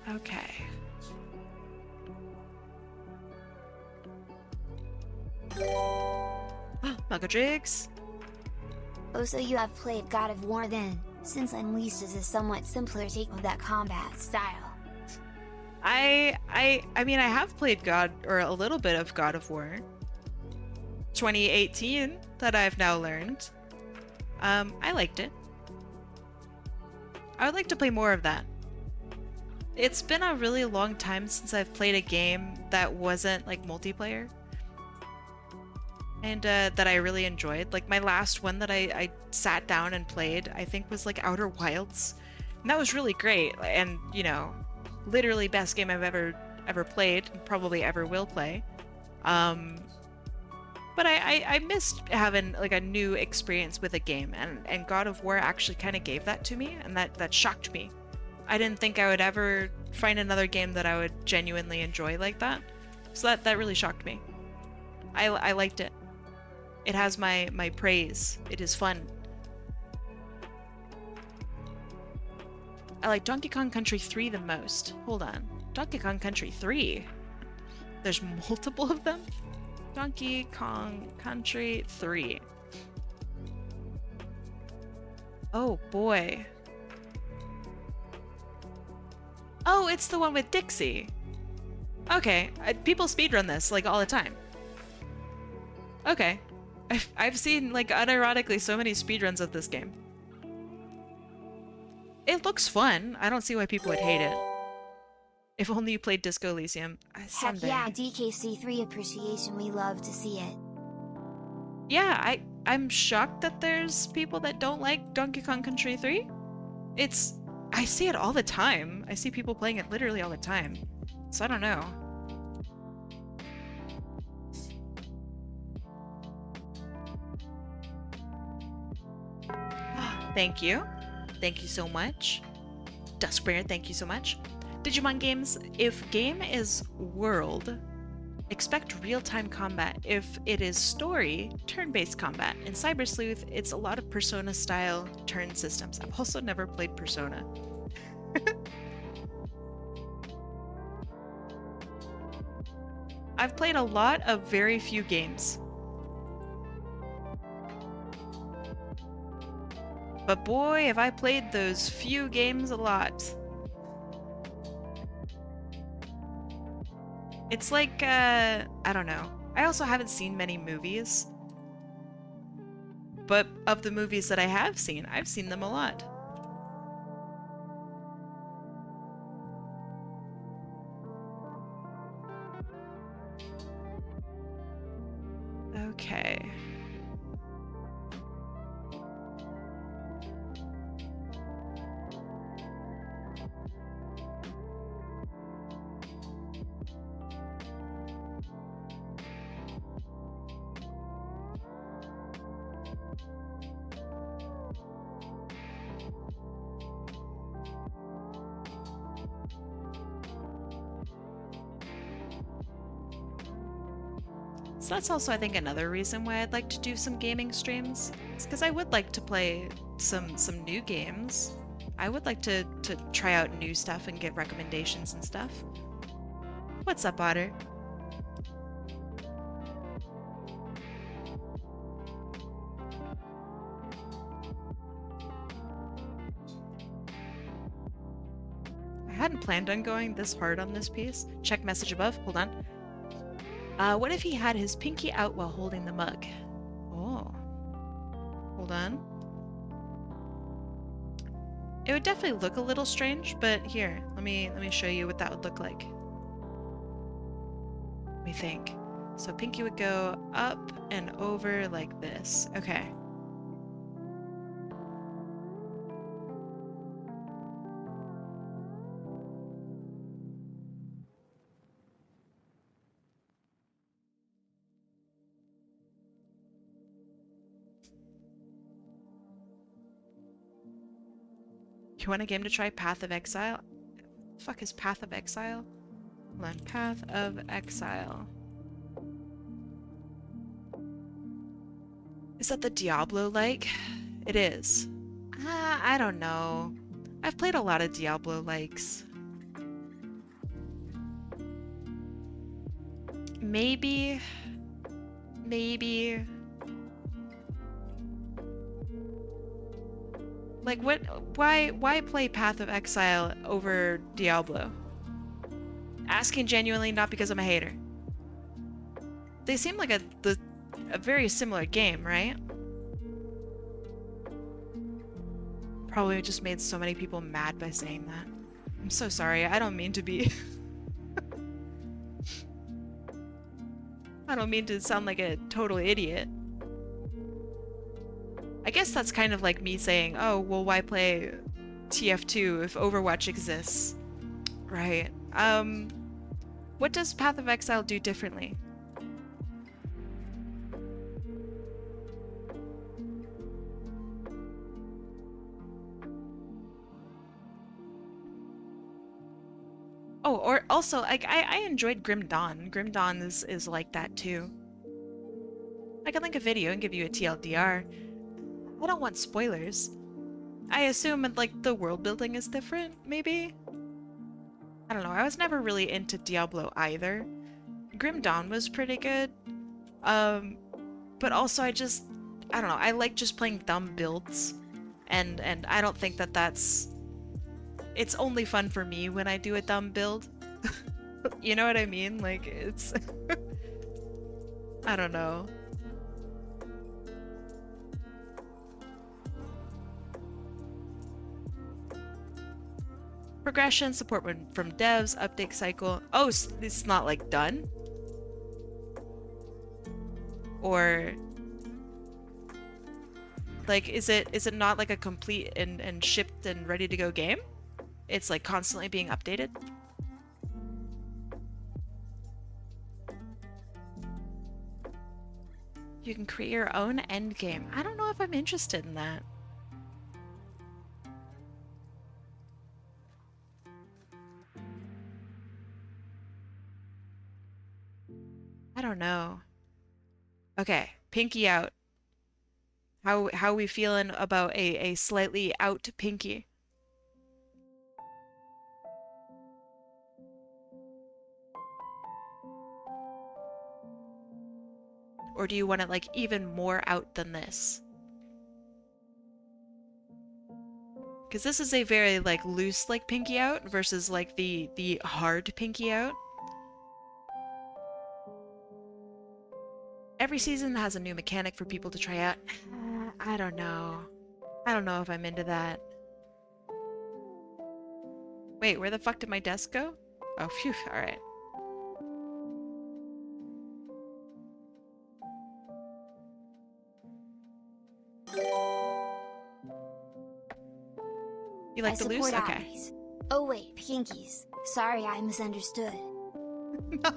Okay. Muggledrigs. Oh, so you have played God of War then, since Unleashed is a somewhat simpler take on that combat style. I mean, I have played God, or a little bit of God of War. 2018, that I've now learned. I liked it. I would like to play more of that. It's been a really long time since I've played a game that wasn't like multiplayer. And that I really enjoyed. Like my last one that I sat down and played, I think was like Outer Wilds. And that was really great. And, you know, literally best game I've ever played, and probably ever will play. But I missed having like a new experience with a game, and God of War actually kind of gave that to me, and that shocked me. I didn't think I would ever find another game that I would genuinely enjoy like that. So that really shocked me. I liked it. It has my praise. It is fun. I like Donkey Kong Country 3 the most. Hold on. Donkey Kong Country 3? There's multiple of them? Donkey Kong Country 3. Oh boy. Oh, it's the one with Dixie. Okay, people speedrun this like all the time. Okay. I've seen like unironically so many speedruns of this game. It looks fun. I don't see why people would hate it. If only you played Disco Elysium. Heck Someday. yeah, DKC3 appreciation, we love to see it. Yeah, I'm shocked that there's people that don't like Donkey Kong Country 3. I see it all the time. I see people playing it literally all the time. So I don't know. Thank you. Thank you so much. Duskbringer, thank you so much. Digimon games, if game is world, expect real-time combat. If it is story, turn-based combat. In Cyber Sleuth, it's a lot of Persona-style turn systems. I've also never played Persona. I've played a lot of very few games. But boy, have I played those few games a lot. It's like, I don't know. I also haven't seen many movies. But of the movies that I have seen, I've seen them a lot. Okay. So that's also, I think, another reason why I'd like to do some gaming streams. It's because I would like to play some new games. I would like to try out new stuff and get recommendations and stuff. What's up, Otter? planned on going this hard on this piece. Check message above. Hold on. What if he had his pinky out while holding the mug? Oh. Hold on. It would definitely look a little strange, but here, let me show you what that would look like. Let me think. So pinky would go up and over like this. Okay. You want a game to try Path of Exile? Fuck is Path of Exile? Hold on, Path of Exile. Is that the Diablo-like? It is. I don't know. I've played a lot of Diablo-likes. Maybe... Like, what? Why play Path of Exile over Diablo? Asking genuinely, not because I'm a hater. They seem like a very similar game, right? Probably just made so many people mad by saying that. I'm so sorry. I don't mean to be. I don't mean to sound like a total idiot. I guess that's kind of like me saying, oh, well, why play TF2 if Overwatch exists? Right. What does Path of Exile do differently? Oh, or also, like, I enjoyed Grim Dawn. Grim Dawn is like that too. I can link a video and give you a TLDR. I don't want spoilers. I assume, like, the world building is different, maybe? I don't know, I was never really into Diablo either. Grim Dawn was pretty good. But also I don't know, I like just playing dumb builds. And I don't think that that's... It's only fun for me when I do a dumb build. You know what I mean? Like, it's... I don't know. Progression, support from devs, update cycle. Oh, it's not like done? Or like is it not like a complete and shipped and ready to go game? It's like constantly being updated? You can create your own end game. I don't know if I'm interested in that. I don't know. Okay, pinky out. How we feeling about a slightly out pinky? Or do you want it like even more out than this? Because this is a very like loose like pinky out versus like the hard pinky out. Every season has a new mechanic for people to try out. I don't know. I don't know if I'm into that. Wait, where the fuck did my desk go? Oh, phew, alright. You like the loose? Okay. Allies. Oh wait, pinkies. Sorry, I misunderstood.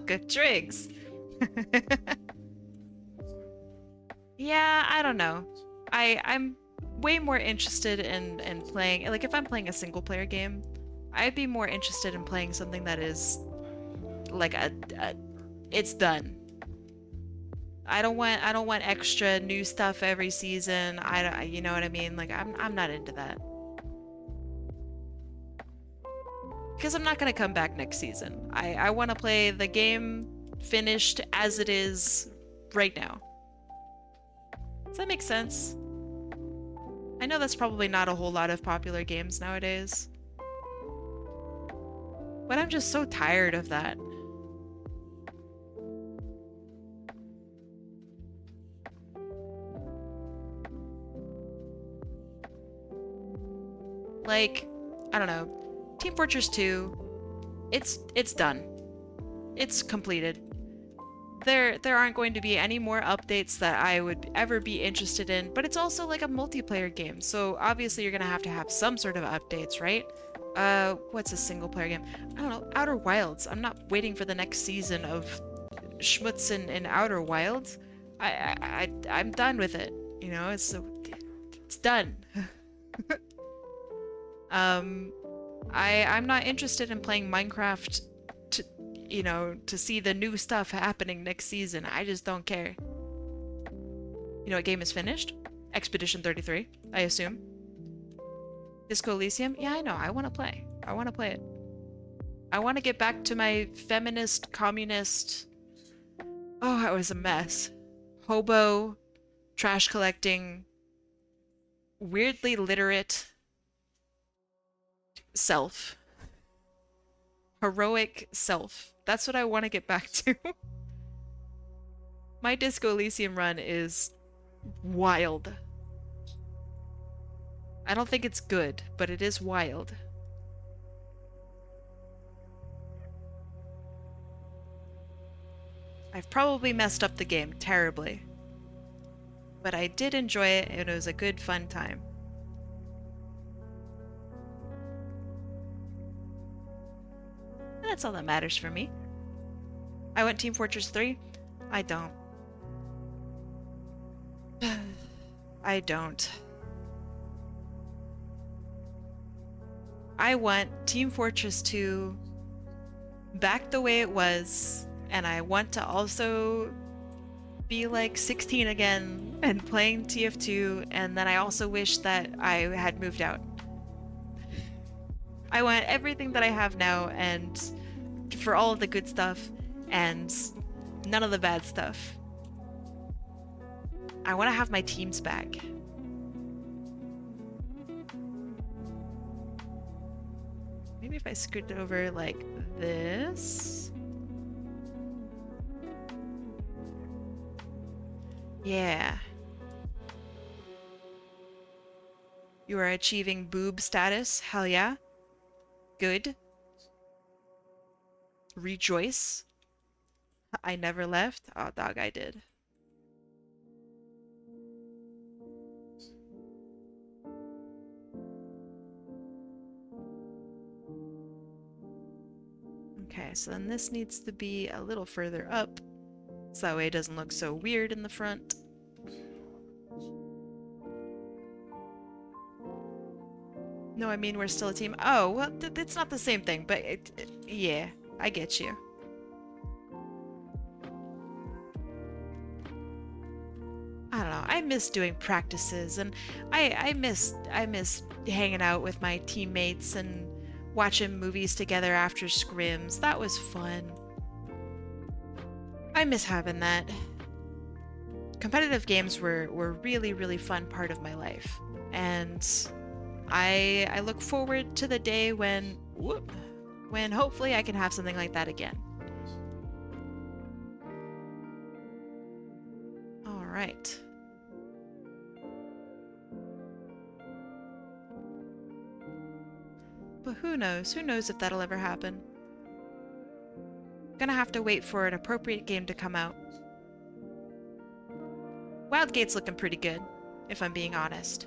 Good tricks. Yeah, I don't know. I'm way more interested in playing, like if I'm playing a single player game, I'd be more interested in playing something that is like it's done. I don't want extra new stuff every season. You know what I mean? Like I'm not into that. Because I'm not gonna come back next season. I want to play the game finished as it is right now. Does that make sense? I know that's probably not a whole lot of popular games nowadays. But I'm just so tired of that. Like, I don't know. Team Fortress 2, it's done. It's completed. There aren't going to be any more updates that I would ever be interested in, but it's also like a multiplayer game, so obviously you're gonna have to have some sort of updates, right? What's a single player game? I don't know, Outer Wilds. I'm not waiting for the next season of schmutz in Outer Wilds. I'm done with it. You know, it's done. I'm not interested in playing Minecraft to, you know, to see the new stuff happening next season. I just don't care. You know what game is finished? Expedition 33, I assume. Disco Elysium? Yeah, I know. I want to play. I want to play it. I want to get back to my feminist, communist... Oh, I was a mess. Hobo, trash collecting, weirdly literate self. Heroic self. That's what I want to get back to. My Disco Elysium run is wild. I don't think it's good, but it is wild. I've probably messed up the game terribly. But I did enjoy it, and it was a good, fun time. And that's all that matters for me. I want Team Fortress 3? I don't. I don't. I want Team Fortress 2 back the way it was, and I want to also be like 16 again and playing TF2, and then I also wish that I had moved out. I want everything that I have now, and for all of the good stuff and none of the bad stuff. I want to have my teams back. Maybe if I scoot over like this. Yeah. You are achieving boob status. Hell yeah. Good. Rejoice. I never left. Oh, dog, I did. Okay, so then this needs to be a little further up, so that way it doesn't look so weird in the front. No, I mean we're still a team. Oh, well, it's not the same thing, but yeah, I get you. I don't know. I miss doing practices, and I miss hanging out with my teammates and watching movies together after scrims. That was fun. I miss having that. Competitive games were really, really fun part of my life, and I look forward to the day when hopefully I can have something like that again. All right. But who knows? Who knows if that'll ever happen? Gonna have to wait for an appropriate game to come out. Wildgate's looking pretty good, if I'm being honest.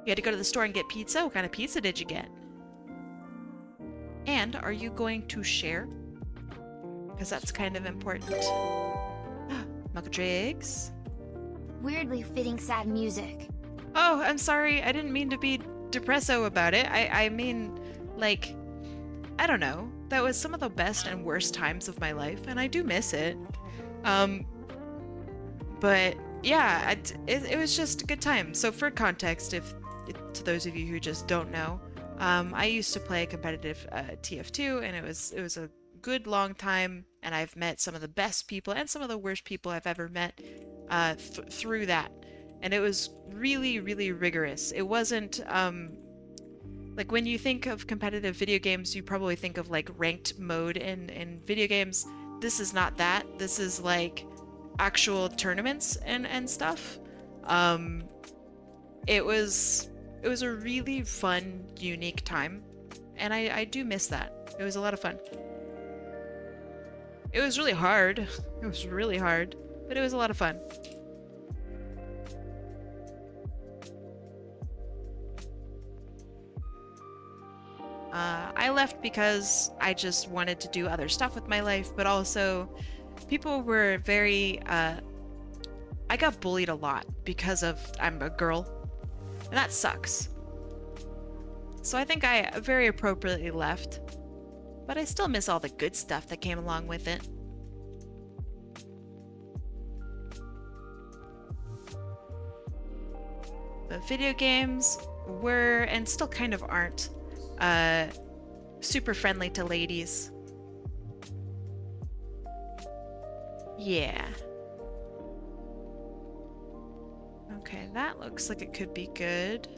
You had to go to the store and get pizza? What kind of pizza did you get? And are you going to share? Because that's kind of important. Muckatriggs. Weirdly fitting sad music. Oh, I'm sorry. I didn't mean to be depresso about it. I mean, like, I don't know. That was some of the best and worst times of my life, and I do miss it. But yeah, it was just a good time. So for context, to those of you who just don't know, I used to play competitive TF2, and it was a good long time, and I've met some of the best people and some of the worst people I've ever met through that. And it was really, really rigorous. It wasn't Like when you think of competitive video games, you probably think of like ranked mode in video games. This is not that. This is like actual tournaments and stuff. Um, it was a really fun, unique time, and I do miss that. It was a lot of fun. It was really hard. It was really hard, but it was a lot of fun. I left because I just wanted to do other stuff with my life, but also people were very, I got bullied a lot because of I'm a girl, and that sucks. So I think I very appropriately left, but I still miss all the good stuff that came along with it. But video games were, and still kind of aren't, super friendly to ladies. Yeah. Okay, that looks like it could be good.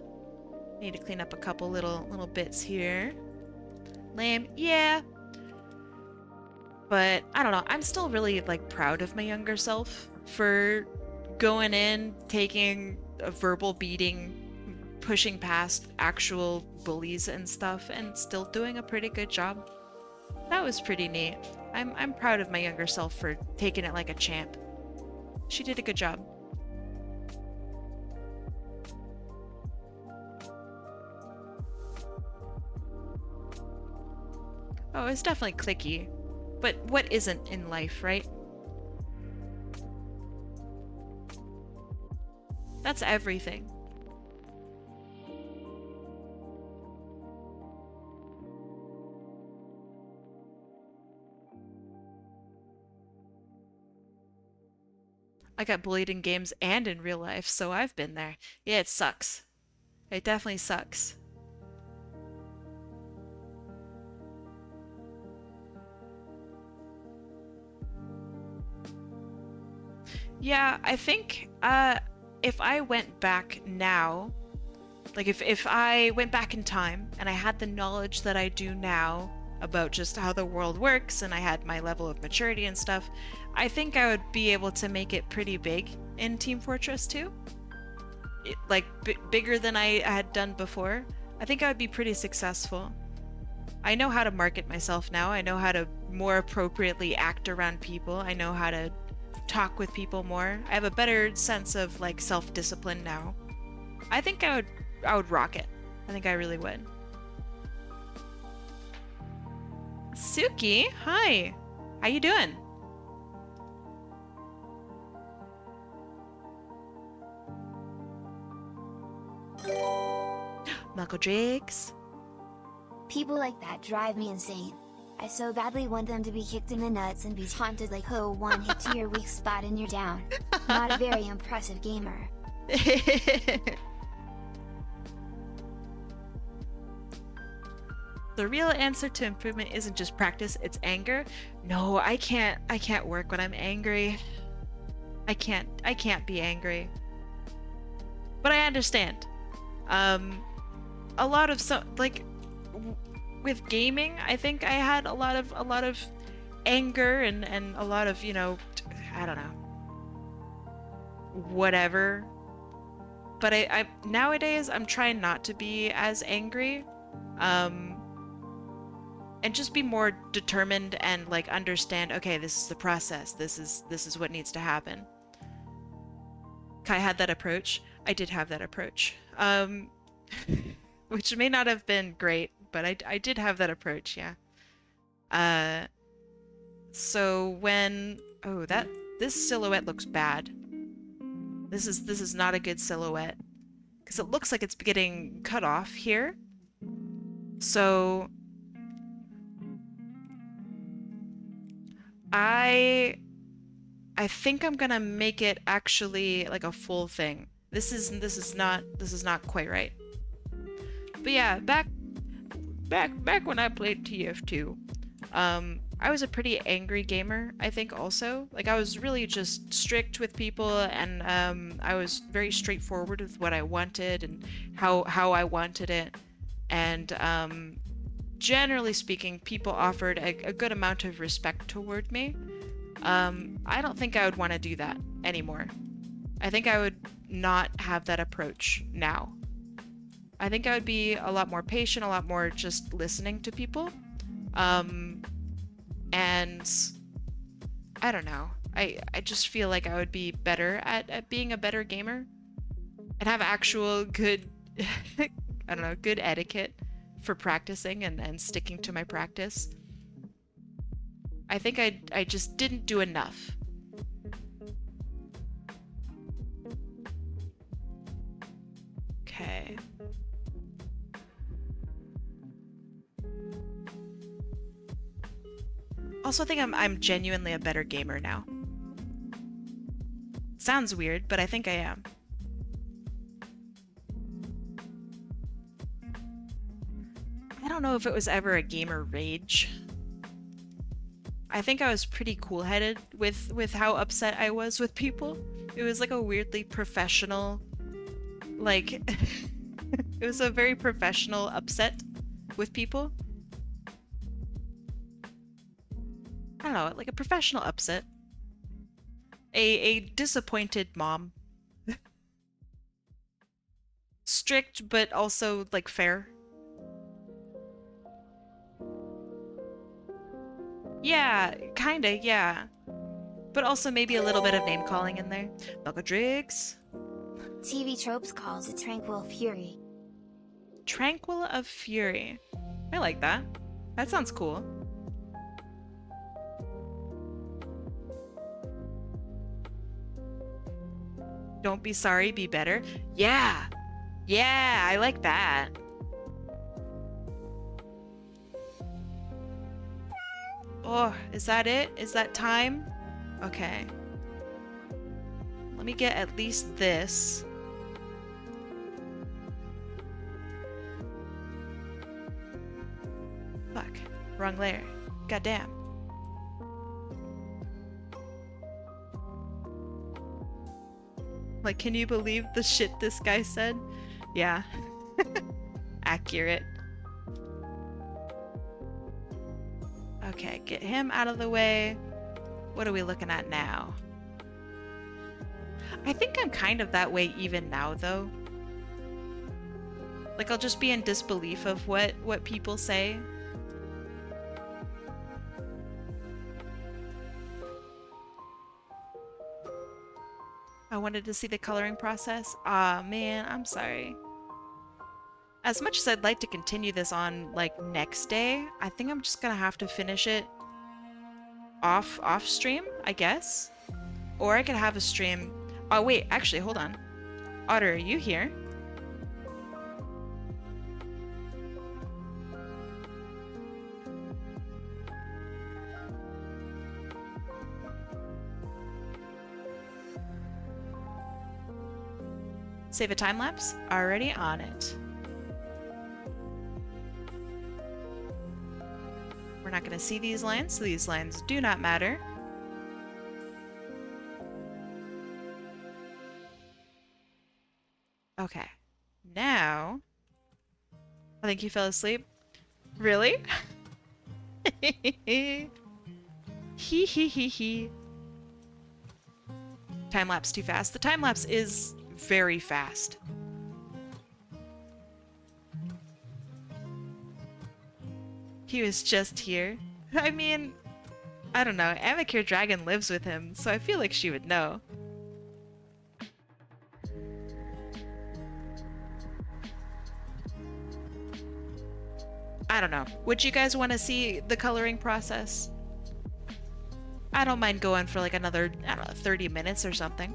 Need to clean up a couple little bits here. Lame, yeah. But I don't know, I'm still really like proud of my younger self for going in, taking a verbal beating, pushing past actual bullies and stuff, and still doing a pretty good job. That was pretty neat. I'm proud of my younger self for taking it like a champ. She did a good job. Oh, it's definitely clicky. But what isn't in life, right? That's everything. I got bullied in games and in real life, so I've been there. Yeah, it sucks. It definitely sucks. Yeah, I think if I went back now, like if I went back in time and I had the knowledge that I do now about just how the world works and I had my level of maturity and stuff, I think I would be able to make it pretty big in Team Fortress 2. Like bigger than I had done before. I think I would be pretty successful. I know how to market myself now. I know how to more appropriately act around people. I know how to talk with people more. I have a better sense of like self-discipline now. I think I would rock it. I think I really would. Suki, hi. How you doing? Michael Drakes. People like that drive me insane. I so badly want them to be kicked in the nuts and be taunted like, oh, one hit to your weak spot and you're down. Not a very impressive gamer. The real answer to improvement isn't just practice, it's anger. No, I can't work when I'm angry. I can't be angry. But I understand. A lot of with gaming, I think I had a lot of anger and a lot of, you know, I don't know, whatever. But I nowadays I'm trying not to be as angry, and just be more determined and like understand, okay, this is the process. This is what needs to happen. Kai had that approach. I did have that approach. Which may not have been great, but I did have that approach, yeah. So when this silhouette looks bad. This is not a good silhouette because it looks like it's getting cut off here. So I think I'm gonna make it actually like a full thing. This is not quite right. But yeah, back when I played TF2, I was a pretty angry gamer, I think also. Like I was really just strict with people and I was very straightforward with what I wanted and how I wanted it. And generally speaking, people offered a good amount of respect toward me. I don't think I would want to do that anymore. I think I would not have that approach now. I think I would be a lot more patient, a lot more just listening to people. And I don't know. I just feel like I would be better at being a better gamer and have actual good, I don't know, good etiquette for practicing and sticking to my practice. I think I just didn't do enough. Okay. Also, I think I'm genuinely a better gamer now. Sounds weird, but I think I am. I don't know if it was ever a gamer rage. I think I was pretty cool-headed with how upset I was with people. It was like a weirdly professional, like, it was a very professional upset with people. I don't know, like a professional upset. A disappointed mom. Strict, but also, like, fair. Yeah, kinda, yeah. But also maybe a little bit of name-calling in there. Melkodrix. TV Tropes calls it Tranquil Fury. Tranquil of Fury. I like that. That sounds cool. Don't be sorry, be better. Yeah! Yeah, I like that. Oh, is that it? Is that time? Okay. Let me get at least this. Fuck. Wrong layer. Goddamn. Like, can you believe the shit this guy said? Yeah. Accurate. Okay, get him out of the way. What are we looking at now? I think I'm kind of that way even now, though. Like, I'll just be in disbelief of what people say. I wanted to see the coloring process. Aw, man, I'm sorry. As much as I'd like to continue this on, like, next day, I think I'm just gonna have to finish it off stream, I guess. Or I could have a stream. Oh, wait, actually, hold on. Otter, are you here? Save a time lapse? Already on it. We're not going to see these lines, so these lines do not matter. Okay. Now... I think you fell asleep. Really? Hee hee hee hee. Time lapse too fast. The time lapse is very fast. He was just here. I mean, I don't know. Amicure Dragon lives with him, so I feel like she would know. I don't know. Would you guys want to see the coloring process? I don't mind going for like another, I don't know, 30 minutes or something.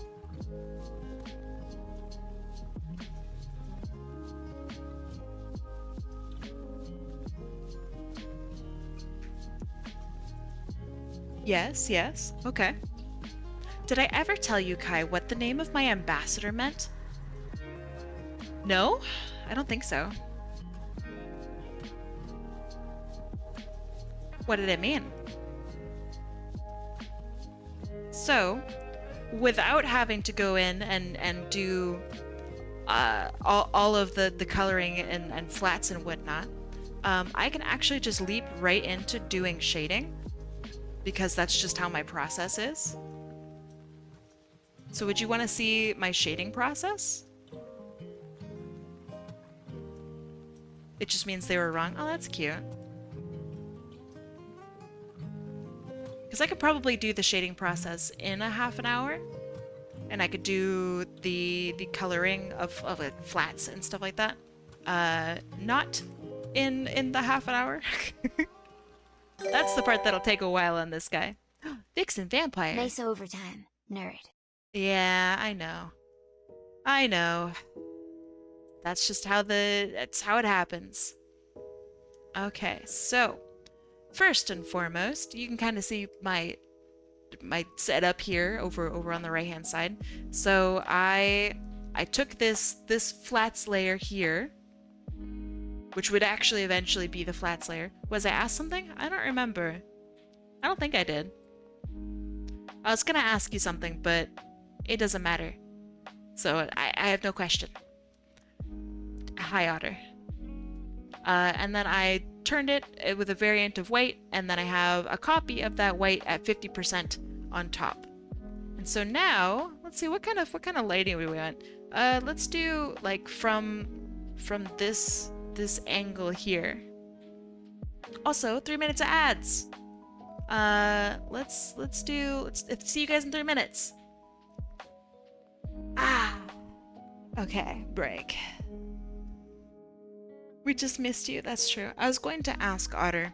Yes, yes. Okay. Did I ever tell you, Kai, what the name of my ambassador meant? No? I don't think so. What did it mean? So, without having to go in and do all of the coloring and flats and whatnot, I can actually just leap right into doing shading because that's just how my process is. So would you want to see my shading process? It just means they were wrong. Oh, that's cute. Because I could probably do the shading process in a half an hour. And I could do the coloring of like flats and stuff like that. Not in the half an hour. That's the part that'll take a while on this guy. Vixen Vampire. Nice overtime, nerd. Yeah, I know. I know. That's just that's how it happens. Okay, so first and foremost, you can kind of see my setup here over on the right hand side. So I took this flats layer here, which would actually eventually be the flats layer. Was I asked something? I don't remember. I don't think I did. I was gonna ask you something, but it doesn't matter. So I have no question. Hi, Otter. And then I turned it with a variant of white, and then I have a copy of that white at 50% on top. And so now, let's see what kind of lighting we want. Let's do like from this angle here. Also, 3 minutes of ads. Let's see you guys in 3 minutes. Okay, break. We just missed you, that's true. I was going to ask Otter,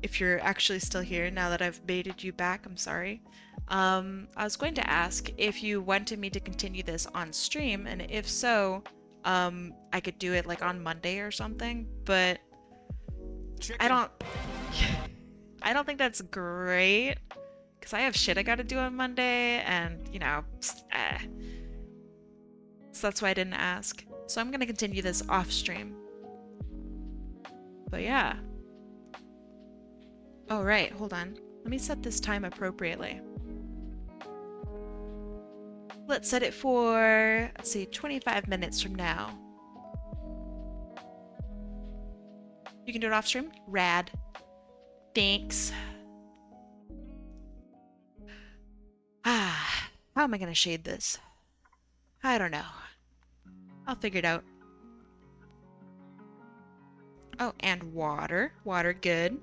if you're actually still here now that I've baited you back, I'm sorry. I was going to ask if you wanted me to continue this on stream, and if so, I could do it like on Monday or something, but I don't think that's great, because I have shit I gotta do on Monday, and, you know, so that's why I didn't ask. So I'm gonna continue this off stream. But yeah. Oh, right, hold on. Let me set this time appropriately. Let's set it for, let's see, 25 minutes from now. You can do it off stream? Rad. Thanks. How am I gonna shade this? I don't know. I'll figure it out. Oh, and water. Water, good.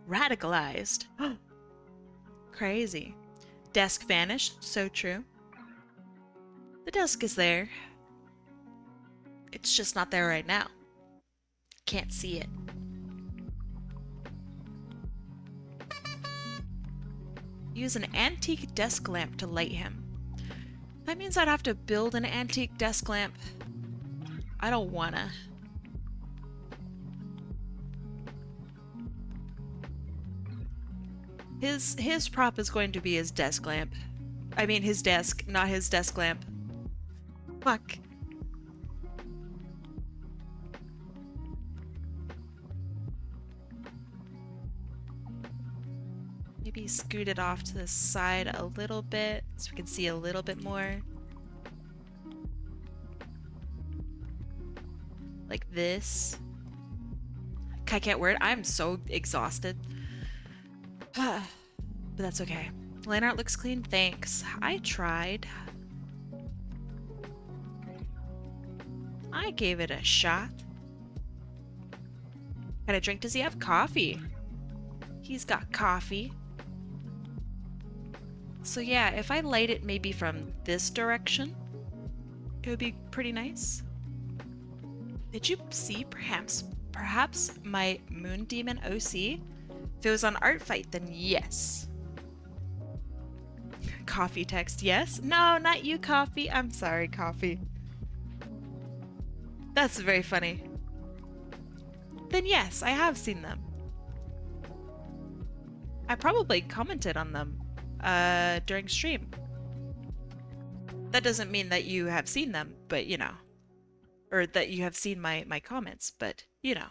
Radicalized. Crazy. Desk vanished. So true. The desk is there. It's just not there right now. Can't see it. Use an antique desk lamp to light him. That means I'd have to build an antique desk lamp. I don't wanna. His prop is going to be his desk lamp. I mean his desk, not his desk lamp. Fuck. Maybe scoot it off to the side a little bit so we can see a little bit more. Like this. I can't wear it. I'm so exhausted. But that's okay. Line art looks clean. Thanks. I tried. I gave it a shot. What kind of drink does he have? Coffee. He's got coffee. So yeah, if I light it maybe from this direction, it would be pretty nice. Did you see perhaps my Moon Demon OC? If it was on Art Fight, then yes. Coffee text, yes? No, not you, Coffee. I'm sorry, Coffee. That's very funny. Then yes, I have seen them. I probably commented on them during stream. That doesn't mean that you have seen them, but you know. Or that you have seen my comments, but you know.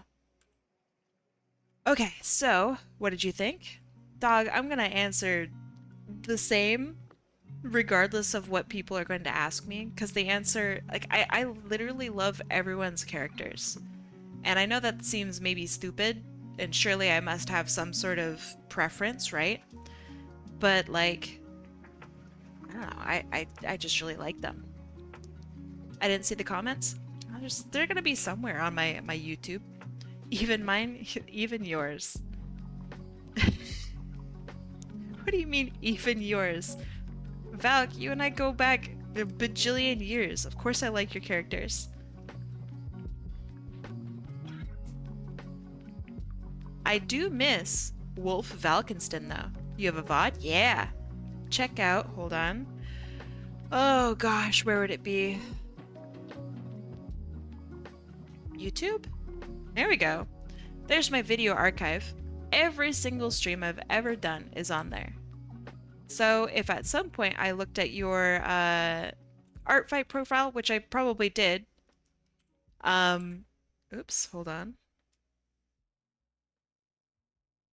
Okay, so what did you think? Dog, I'm gonna answer the same regardless of what people are going to ask me, because the answer, like, I literally love everyone's characters. And I know that seems maybe stupid, and surely I must have some sort of preference, right? But like, I don't know, I just really like them. I didn't see the comments. They're gonna be somewhere on my YouTube. Even mine, even yours. What do you mean, even yours? Valk, you and I go back a bajillion years. Of course I like your characters. I do miss Wolf Valkenston, though. You have a VOD? Yeah. Check out, hold on. Oh gosh, where would it be? YouTube? There we go. There's my video archive. Every single stream I've ever done is on there. So if at some point I looked at your art fight profile, which I probably did, oops, hold on.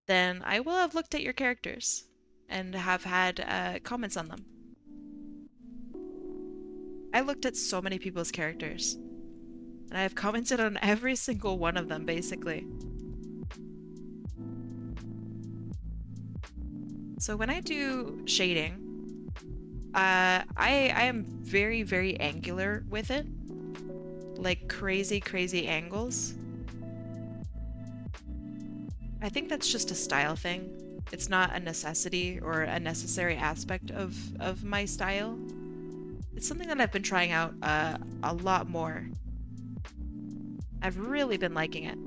Then I will have looked at your characters and have had comments on them. I looked at so many people's characters, and I have commented on every single one of them, basically. So when I do shading, I am very, very angular with it. Like crazy, crazy angles. I think that's just a style thing. It's not a necessity or a necessary aspect of my style. It's something that I've been trying out a lot more. I've really been liking it.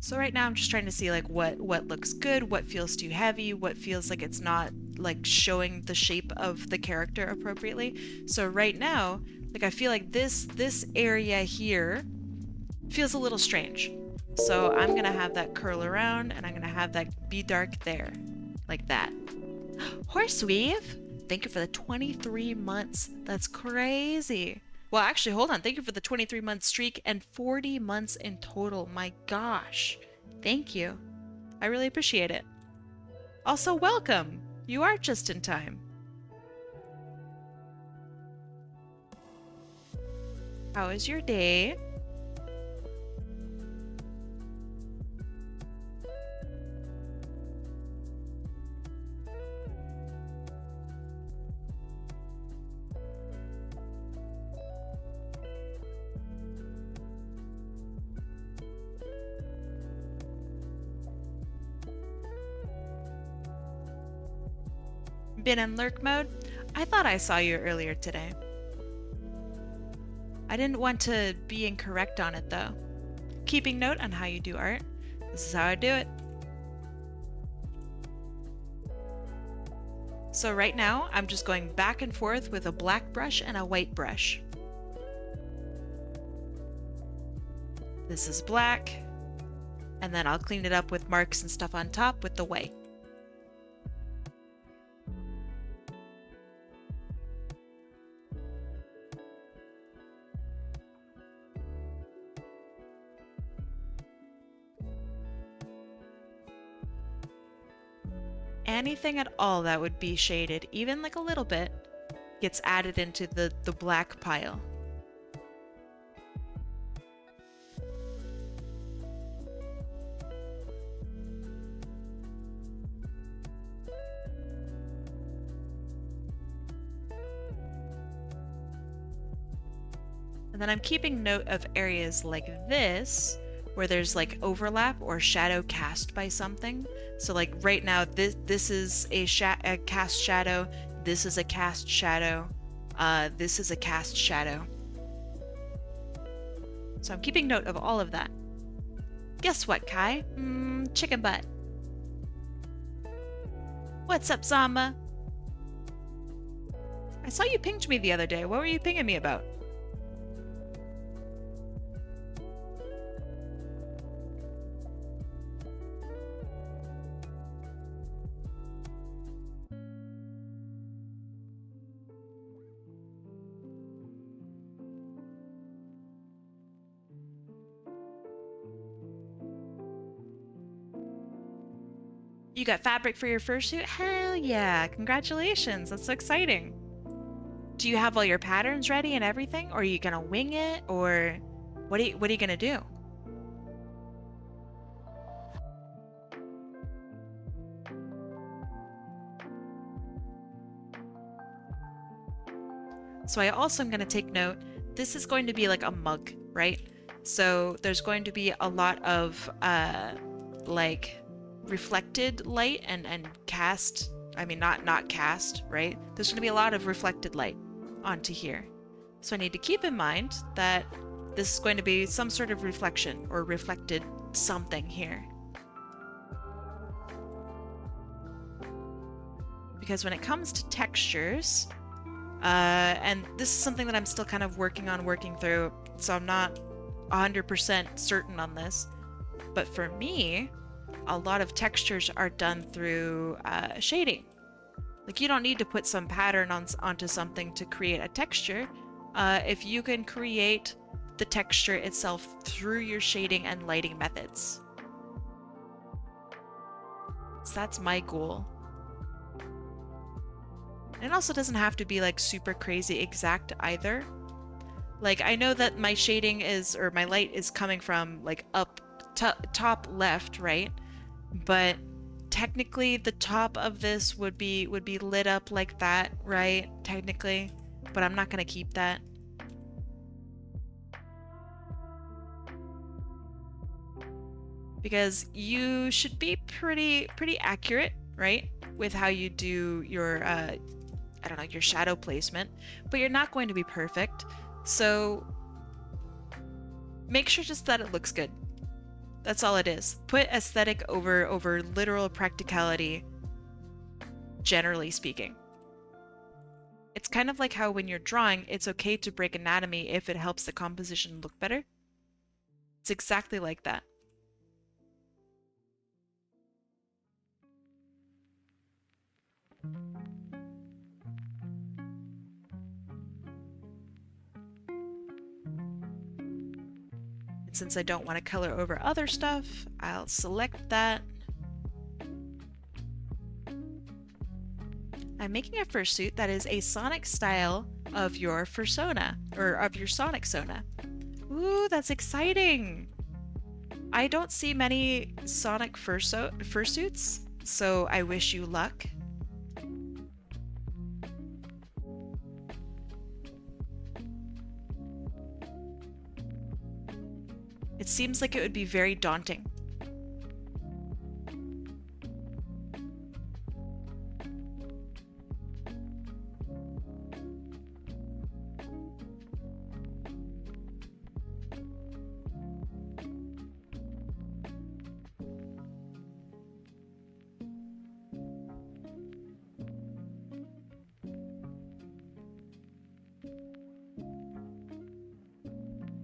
So right now I'm just trying to see like what looks good, what feels too heavy, what feels like it's not like showing the shape of the character appropriately. So right now, like I feel like this area here feels a little strange. So I'm gonna have that curl around and I'm gonna have that be dark there, like that. Horseweave, thank you for the 23 months. That's crazy. Well, actually, hold on. Thank you for the 23-month streak and 40 months in total. My gosh. Thank you. I really appreciate it. Also, welcome. You are just in time. How is your day? Been in lurk mode? I thought I saw you earlier today. I didn't want to be incorrect on it though. Keeping note on how you do art. This is how I do it. So right now, I'm just going back and forth with a black brush and a white brush. This is black, and then I'll clean it up with marks and stuff on top with the white. Anything at all that would be shaded, even like a little bit, gets added into the black pile. And then I'm keeping note of areas like this, where there's like overlap or shadow cast by something. So like right now, this is a cast shadow, this is a cast shadow, this is a cast shadow. So I'm keeping note of all of that. Guess what, Kai? Chicken butt. What's up, Zamba? I saw you pinged me the other day. What were you pinging me about? You got fabric for your fursuit? Hell yeah, congratulations, that's so exciting. Do you have all your patterns ready and everything? Or are you gonna wing it? Or what are you gonna do? So I also am going to take note, this is going to be like a mug, right? So there's going to be a lot of like reflected light and cast, I mean not cast, right? There's going to be a lot of reflected light onto here. So I need to keep in mind that this is going to be some sort of reflection or reflected something here. Because when it comes to textures, and this is something that I'm still kind of working through, so I'm not 100% certain on this. But for me, a lot of textures are done through shading. Like, you don't need to put some pattern onto something to create a texture. If you can create the texture itself through your shading and lighting methods. So that's my goal. And it also doesn't have to be like super crazy exact either. Like, I know that my shading is, or my light is coming from like up top left, right? But technically the top of this would be lit up like that, right? Technically, but I'm not gonna keep that. Because you should be pretty accurate, right? With how you do your I don't know, your shadow placement, but you're not going to be perfect. So make sure just that it looks good. That's all it is. Put aesthetic over literal practicality, generally speaking. It's kind of like how when you're drawing, it's okay to break anatomy if it helps the composition look better. It's exactly like that. Since I don't want to color over other stuff, I'll select that. I'm making a fursuit that is a Sonic style of your fursona, or of your Sonic Sona. Ooh, that's exciting! I don't see many Sonic fursuits, so I wish you luck. It seems like it would be very daunting.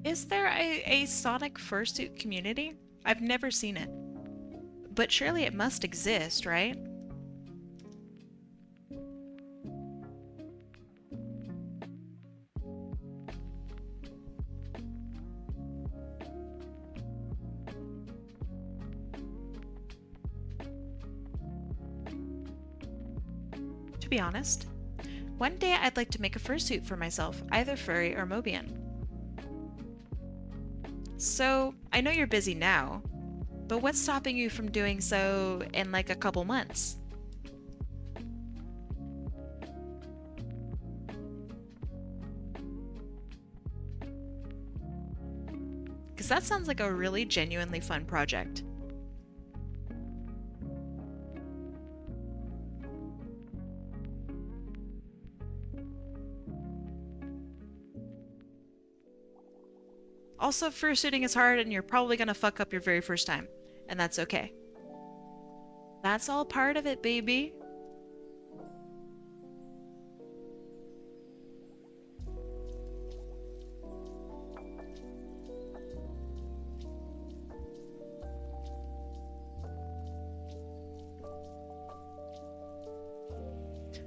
Is there a Sonic fursuit community? I've never seen it. But surely it must exist, right? To be honest, one day I'd like to make a fursuit for myself, either furry or Mobian. So, I know you're busy now, but what's stopping you from doing so in like a couple months? Because that sounds like a really genuinely fun project. Also, fursuiting is hard and you're probably gonna fuck up your very first time, and that's okay. That's all part of it, baby.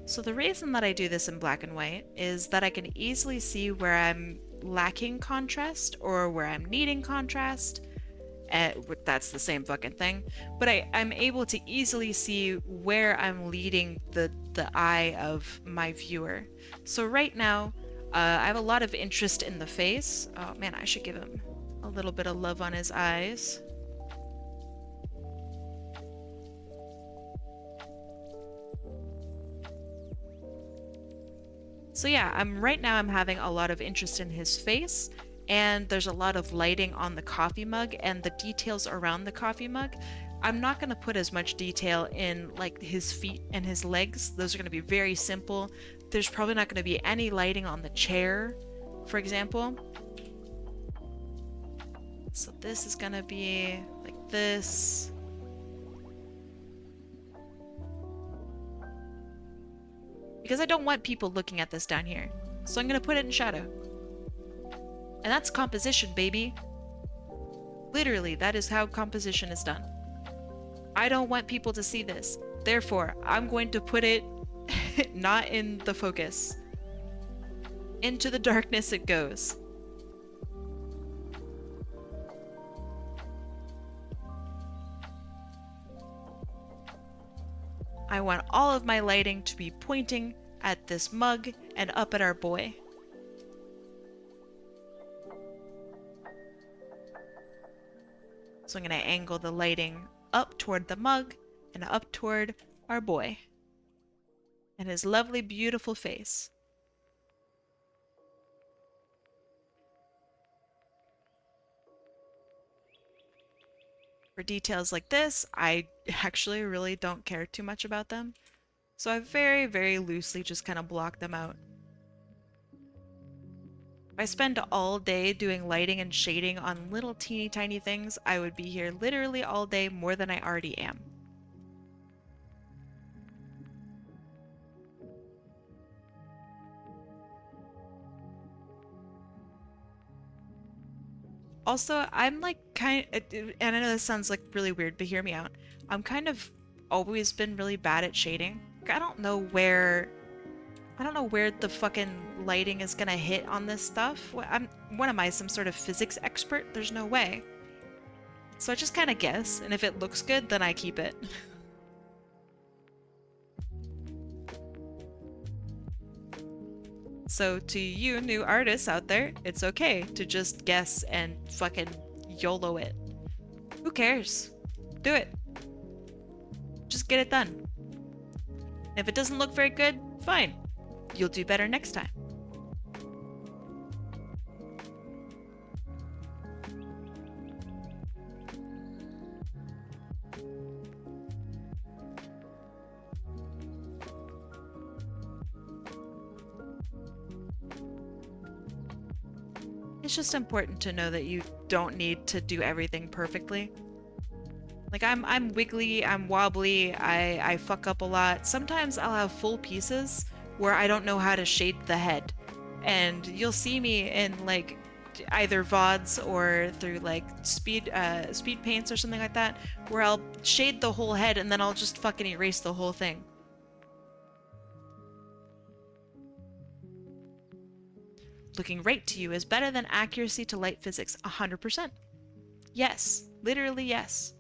So the reason that I do this in black and white is that I can easily see where I'm lacking contrast or where I'm needing contrast, That's the same fucking thing. But I'm able to easily see where I'm leading the eye of my viewer. So right now, I have a lot of interest in the face. Oh man, I should give him a little bit of love on his eyes. So yeah, right now I'm having a lot of interest in his face, and there's a lot of lighting on the coffee mug and the details around the coffee mug. I'm not going to put as much detail in like his feet and his legs. Those are going to be very simple. There's probably not going to be any lighting on the chair, for example. So this is going to be like this. Because I don't want people looking at this down here. So I'm going to put it in shadow. And that's composition, baby. Literally, that is how composition is done. I don't want people to see this. Therefore, I'm going to put it not in the focus. Into the darkness it goes. I want all of my lighting to be pointing at this mug and up at our boy. So I'm going to angle the lighting up toward the mug and up toward our boy and his lovely, beautiful face. For details like this, I actually really don't care too much about them. So I very, very loosely just kind of block them out. If I spend all day doing lighting and shading on little teeny tiny things, I would be here literally all day more than I already am. Also, I'm like and I know this sounds like really weird, but hear me out. I'm kind of always been really bad at shading. I don't know where the fucking lighting is gonna hit on this stuff. What am I, some sort of physics expert? There's no way. So I just kind of guess, and if it looks good, then I keep it. So to you new artists out there, it's okay to just guess and fucking YOLO it. Who cares? Do it. Just get it done. If it doesn't look very good, fine. You'll do better next time. It's just important to know that you don't need to do everything perfectly. Like I'm wiggly, I'm wobbly, I fuck up a lot. Sometimes I'll have full pieces where I don't know how to shade the head. And you'll see me in like either VODs or through like speed paints or something like that, where I'll shade the whole head and then I'll just fucking erase the whole thing. Looking right to you is better than accuracy to light physics, 100%. Yes, literally yes.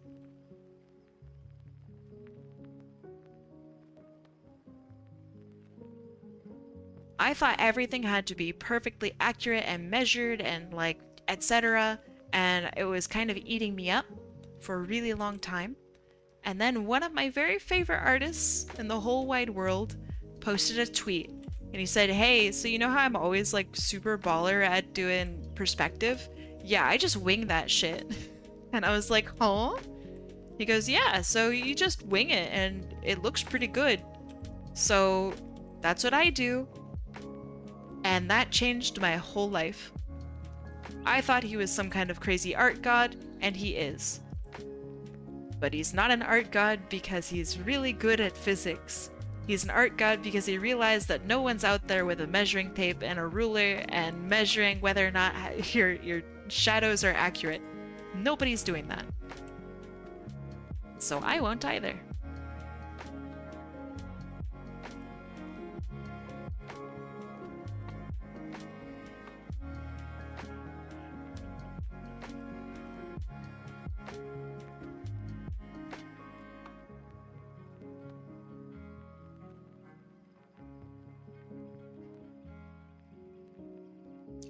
I thought everything had to be perfectly accurate and measured and like etc. And it was kind of eating me up for a really long time. And then one of my very favorite artists in the whole wide world posted a tweet and he said, "Hey, so you know how I'm always like super baller at doing perspective? Yeah, I just wing that shit." And I was like, "Huh?" He goes, "Yeah, so you just wing it and it looks pretty good. So that's what I do." And that changed my whole life. I thought he was some kind of crazy art god, and he is. But he's not an art god because he's really good at physics. He's an art god because he realized that no one's out there with a measuring tape and a ruler and measuring whether or not your shadows are accurate. Nobody's doing that. So I won't either.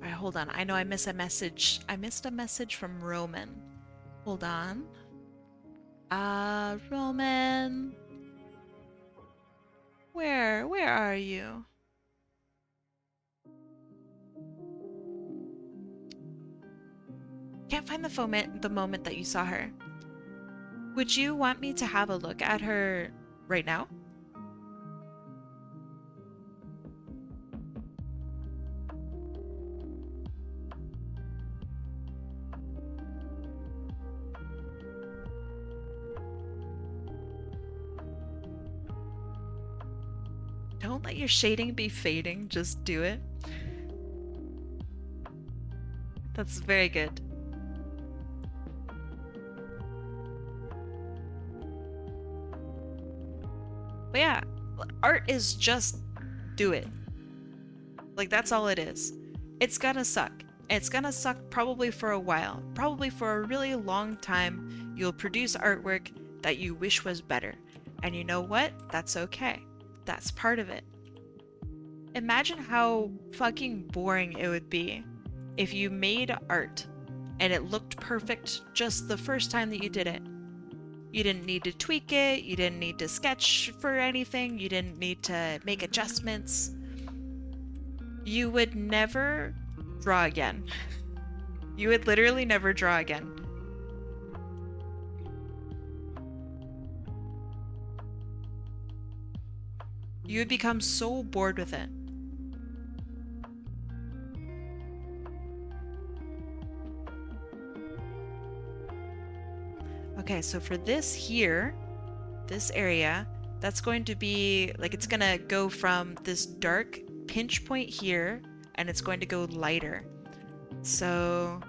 Alright, hold on. I know I missed a message. I missed a message from Roman. Hold on. Roman. Where are you? Can't find the moment that you saw her. Would you want me to have a look at her right now? Don't let your shading be fading, just do it. That's very good. But yeah, art is just do it. Like, that's all it is. It's gonna suck. It's gonna suck probably for a while. Probably for a really long time, you'll produce artwork that you wish was better. And you know what? That's okay. That's part of it. Imagine how fucking boring it would be if you made art and it looked perfect just the first time that you did it. You didn't need to tweak it, you didn't need to sketch for anything, you didn't need to make adjustments. You would never draw again. You would literally never draw again. You would become so bored with it. Okay, so for this here, this area, that's going to be, like, it's gonna go from this dark pinch point here, and it's going to go lighter. So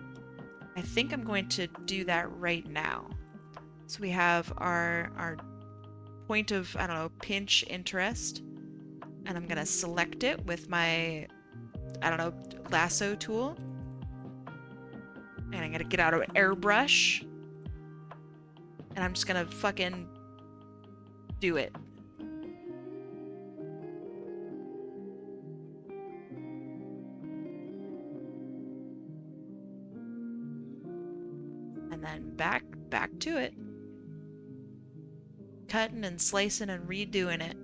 I think I'm going to do that right now. So we have our point of, I don't know, pinch interest, and I'm gonna select it with my, I don't know, lasso tool. And I'm gonna get out an airbrush, and I'm just gonna fucking do it. And then back to it. Cutting and slicing and redoing it.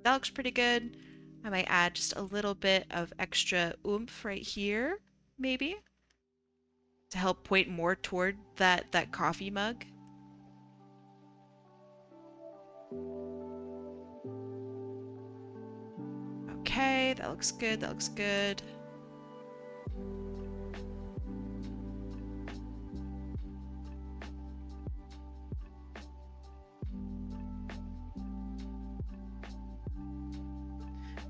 That looks pretty good. I might add just a little bit of extra oomph right here, maybe, to help point more toward that coffee mug. Okay, that looks good, that looks good.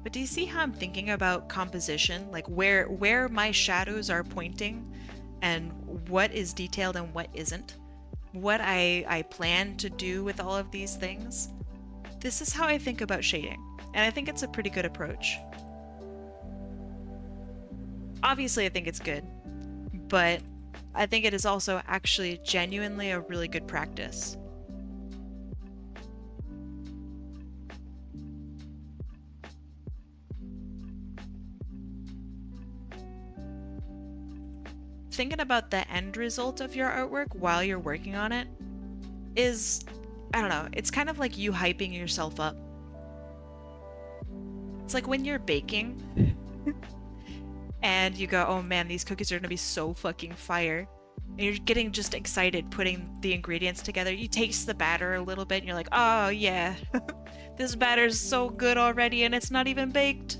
But do you see how I'm thinking about composition? Like where my shadows are pointing and what is detailed and what isn't? What I plan to do with all of these things? This is how I think about shading, and I think it's a pretty good approach. Obviously, I think it's good, but I think it is also actually genuinely a really good practice. Thinking about the end result of your artwork while you're working on it is, I don't know, it's kind of like you hyping yourself up. It's like when you're baking and you go, oh man, these cookies are gonna be so fucking fire. And you're getting just excited putting the ingredients together. You taste the batter a little bit and you're like, oh yeah, this batter's so good already and it's not even baked.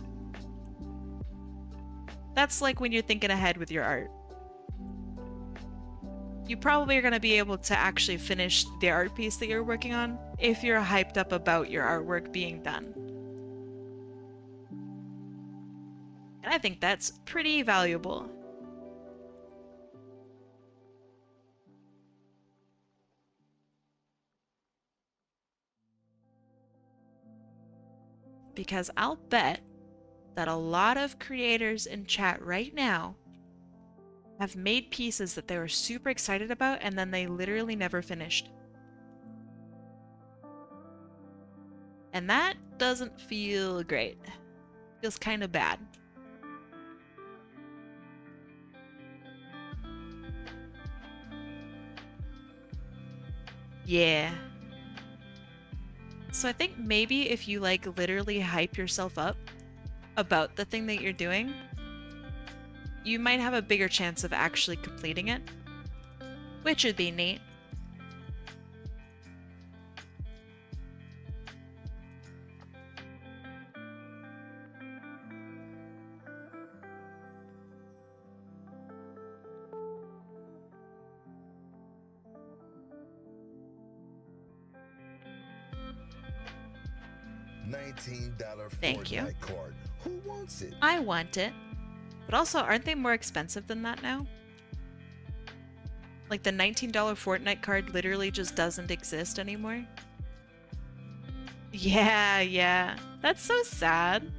That's like when you're thinking ahead with your art. You probably are going to be able to actually finish the art piece that you're working on if you're hyped up about your artwork being done. And I think that's pretty valuable. Because I'll bet that a lot of creators in chat right now have made pieces that they were super excited about and then they literally never finished. And that doesn't feel great. Feels kind of bad. Yeah. So I think maybe if you like literally hype yourself up about the thing that you're doing, you might have a bigger chance of actually completing it, which would be neat. $19 Thank you. Fortnite card. Who wants it? I want it. But also, aren't they more expensive than that now? Like the $19 Fortnite card literally just doesn't exist anymore? Yeah, yeah. That's so sad.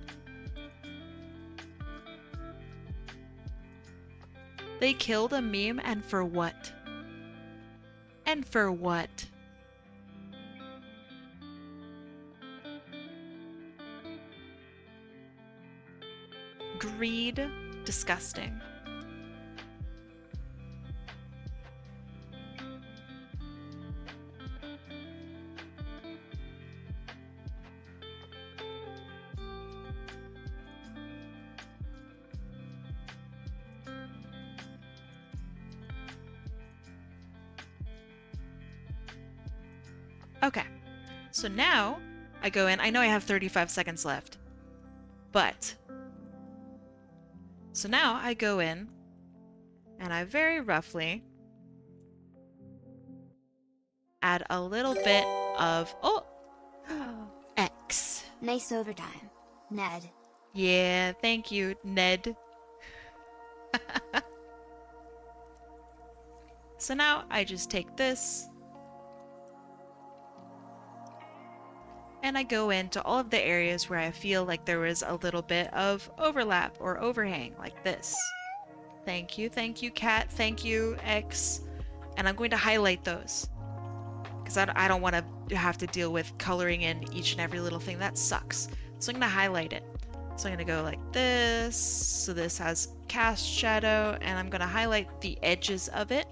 They killed a meme, and for what? And for what? Greed. Disgusting. Okay, so now I go in. I know I have 35 seconds left, but so now I go in and I very roughly add a little bit of, oh, X. Nice overtime, Ned. Yeah, thank you, Ned. So now I just take this and I go into all of the areas where I feel like there was a little bit of overlap or overhang, like this. Thank you, cat, thank you, X. And I'm going to highlight those, because I don't want to have to deal with coloring in each and every little thing. That sucks. So I'm going to highlight it. So I'm going to go like this. So this has cast shadow, and I'm going to highlight the edges of it,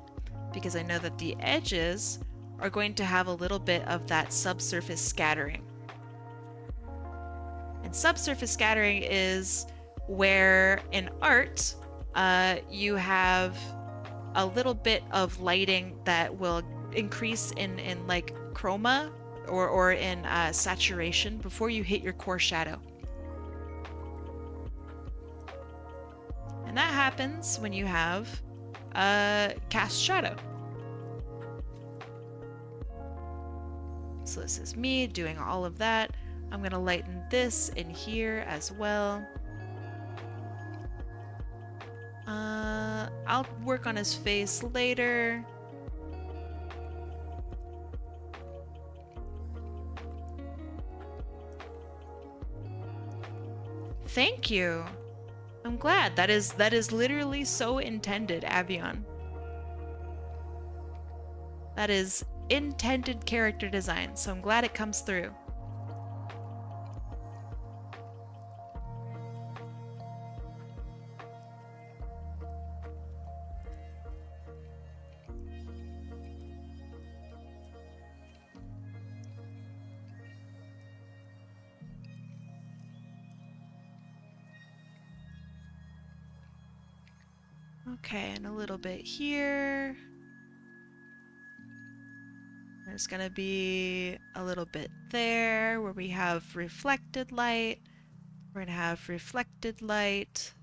because I know that the edges are going to have a little bit of that subsurface scattering. And subsurface scattering is where in art you have a little bit of lighting that will increase in like chroma or in saturation before you hit your core shadow. And that happens when you have cast shadow. So this is me doing all of that. I'm going to lighten this in here as well. I'll work on his face later. Thank you. I'm glad. That is literally so intended, Avion. That is intended character design, so I'm glad it comes through. Okay, and a little bit here. There's gonna be a little bit there where we have reflected light. We're gonna have reflected light.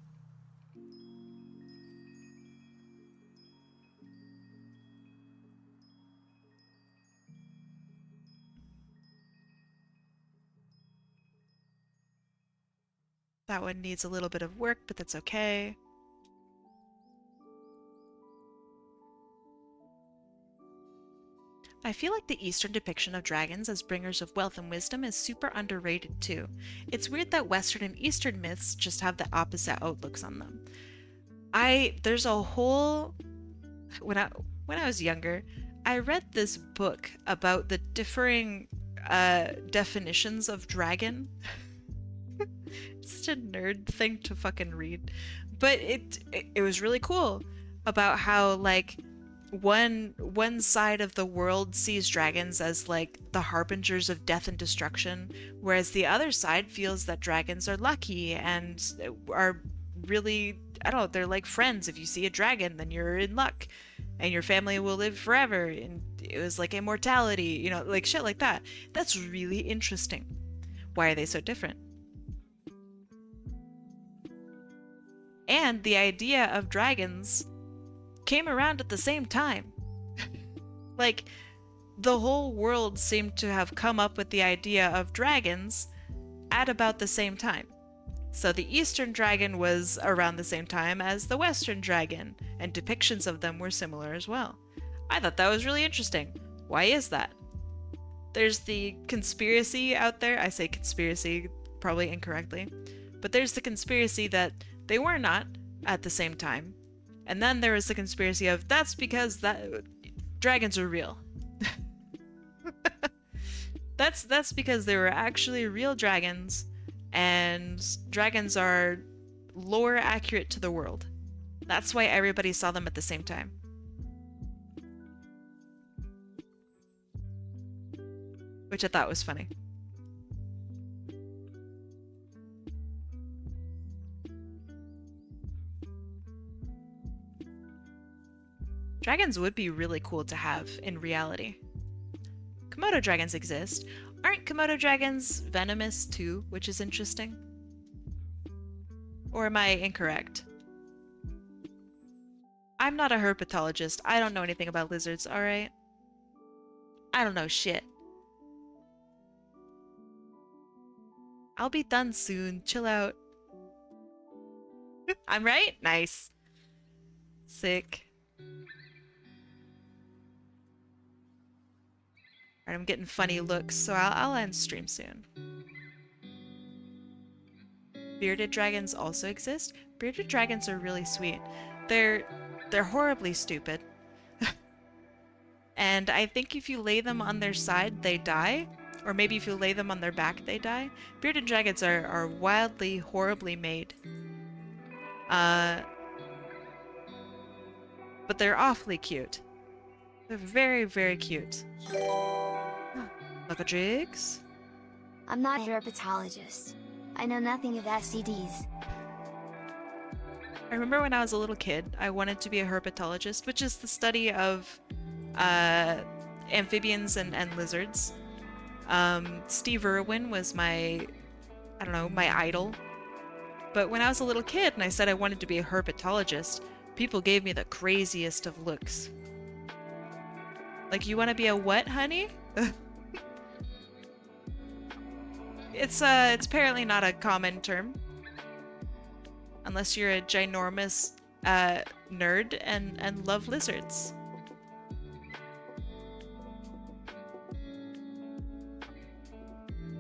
That one needs a little bit of work, but that's okay. I feel like the Eastern depiction of dragons as bringers of wealth and wisdom is super underrated too. It's weird that Western and Eastern myths just have the opposite outlooks on them. There's a whole when I was younger, I read this book about the differing definitions of dragon. It's such a nerd thing to fucking read, but it was really cool about how like one side of the world sees dragons as like the harbingers of death and destruction, whereas the other side feels that dragons are lucky and are really, I don't know, they're like friends. If you see a dragon, then you're in luck and your family will live forever. And it was like immortality, you know, like shit like that. That's really interesting. Why are they so different? And the idea of dragons came around at the same time. Like, the whole world seemed to have come up with the idea of dragons at about the same time. So the Eastern dragon was around the same time as the Western dragon, and depictions of them were similar as well. I thought that was really interesting. Why is that? There's the conspiracy out there. I say conspiracy probably incorrectly, but there's the conspiracy that they were not at the same time. And then there was the conspiracy of that's because that dragons are real. That's because they were actually real dragons, and dragons are lore accurate to the world. That's why everybody saw them at the same time. Which I thought was funny. Dragons would be really cool to have in reality. Komodo dragons exist. Aren't Komodo dragons venomous too, which is interesting? Or am I incorrect? I'm not a herpetologist. I don't know anything about lizards, alright? I don't know shit. I'll be done soon. Chill out. I'm right? Nice. Sick. Alright, I'm getting funny looks, so I'll end stream soon. Bearded dragons also exist. Bearded dragons are really sweet. They're horribly stupid. And I think if you lay them on their side, they die. Or maybe if you lay them on their back, they die. Bearded dragons are wildly, horribly made. But they're awfully cute. They're very, very cute. Look at Jigs. I'm not a herpetologist. I know nothing of STDs. I remember when I was a little kid, I wanted to be a herpetologist, which is the study of amphibians and lizards. Steve Irwin was my idol. But when I was a little kid and I said I wanted to be a herpetologist, people gave me the craziest of looks. Like, you want to be a what, honey? It's apparently not a common term. Unless you're a ginormous nerd and love lizards.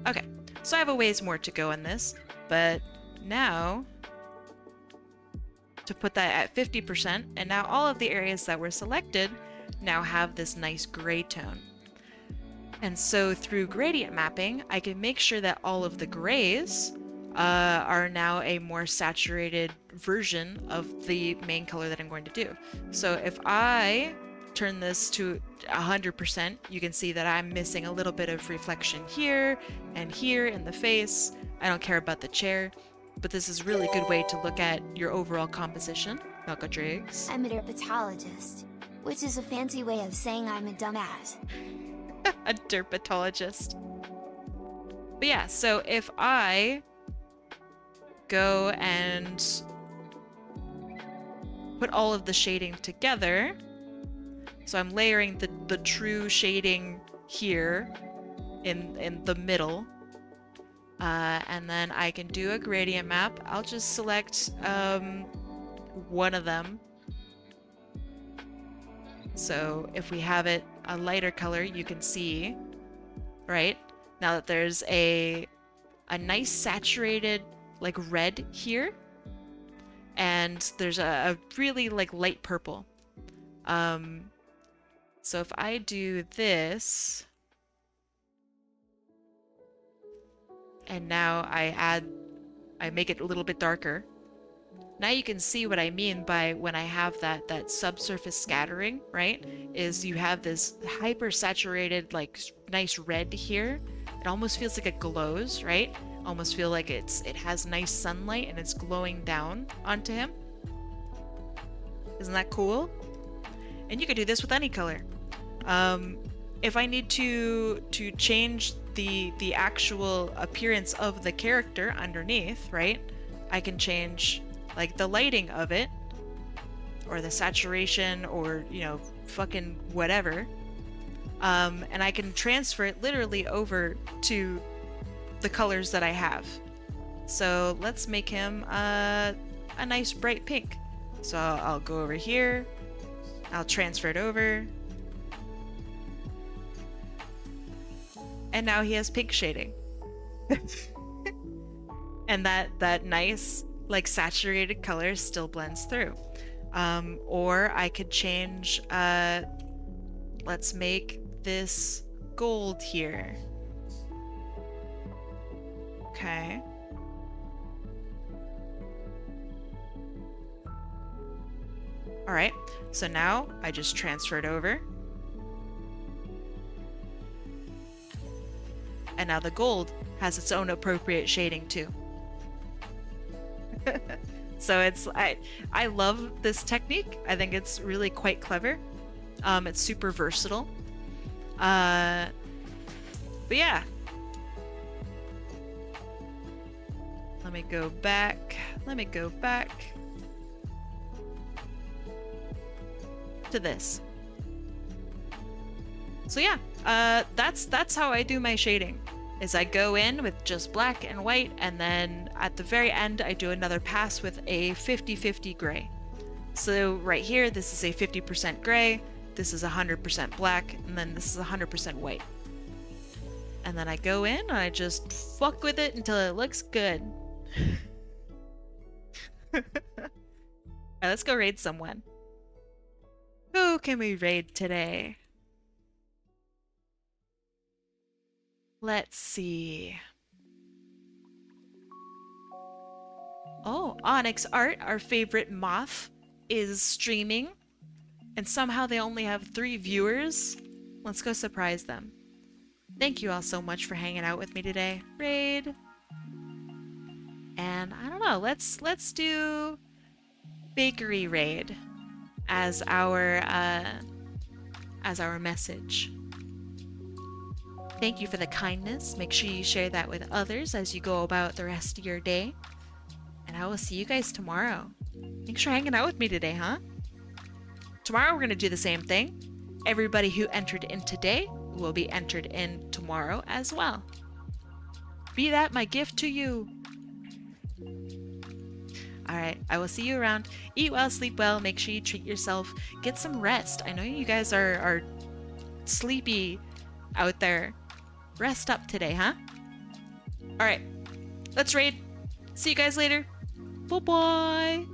Okay, so I have a ways more to go in this, but now to put that at 50%, and now all of the areas that were selected now have this nice gray tone. And so through gradient mapping, I can make sure that all of the grays are now a more saturated version of the main color that I'm going to do. So if I turn this to 100%, you can see that I'm missing a little bit of reflection here and here in the face. I don't care about the chair, but this is a really good way to look at your overall composition. Milka Driggs. I'm a derpatologist, which is a fancy way of saying I'm a dumbass. A derpatologist. But yeah, so if I go and put all of the shading together, so I'm layering the true shading here in the middle, and then I can do a gradient map. I'll just select one of them. So if we have it a lighter color, you can see, right, now that there's a nice saturated like red here, and there's a really like light purple. So if I do this, and now I make it a little bit darker, Now you can see what I mean by when I have that subsurface scattering, right? Is you have this hyper saturated, like nice red here. It almost feels like it glows, right? Almost feel like it has nice sunlight and it's glowing down onto him. Isn't that cool? And you could do this with any color. If I need to change the actual appearance of the character underneath, right? I can change like the lighting of it, or the saturation, or you know, fucking whatever. And I can transfer it literally over to the colors that I have. So let's make him a nice bright pink. So I'll go over here, I'll transfer it over, and now he has pink shading. And that nice, like, saturated color still blends through. Or I could change, let's make this gold here. Okay. All right, so now I just transfer it over. And now the gold has its own appropriate shading too. So I love this technique. I think it's really quite clever. It's super versatile. But yeah. Let me go back. To this. So yeah, that's how I do my shading. Is I go in with just black and white, and then at the very end I do another pass with a 50-50 gray. So right here, this is a 50% gray, this is 100% black, and then this is 100% white. And then I go in and I just fuck with it until it looks good. Alright, let's go raid someone. Who can we raid today? Let's see. Oh, Onyx Art, our favorite moth, is streaming. And somehow they only have 3 viewers. Let's go surprise them. Thank you all so much for hanging out with me today. Raid. And I don't know, let's do bakery raid as our message. Thank you for the kindness. Make sure you share that with others as you go about the rest of your day. And I will see you guys tomorrow. Thanks for hanging out with me today, huh? Tomorrow we're going to do the same thing. Everybody who entered in today will be entered in tomorrow as well. Be that my gift to you. Alright, I will see you around. Eat well, sleep well, make sure you treat yourself. Get some rest. I know you guys are sleepy out there. Rest up today, huh? Alright, let's raid. See you guys later. Bye-bye.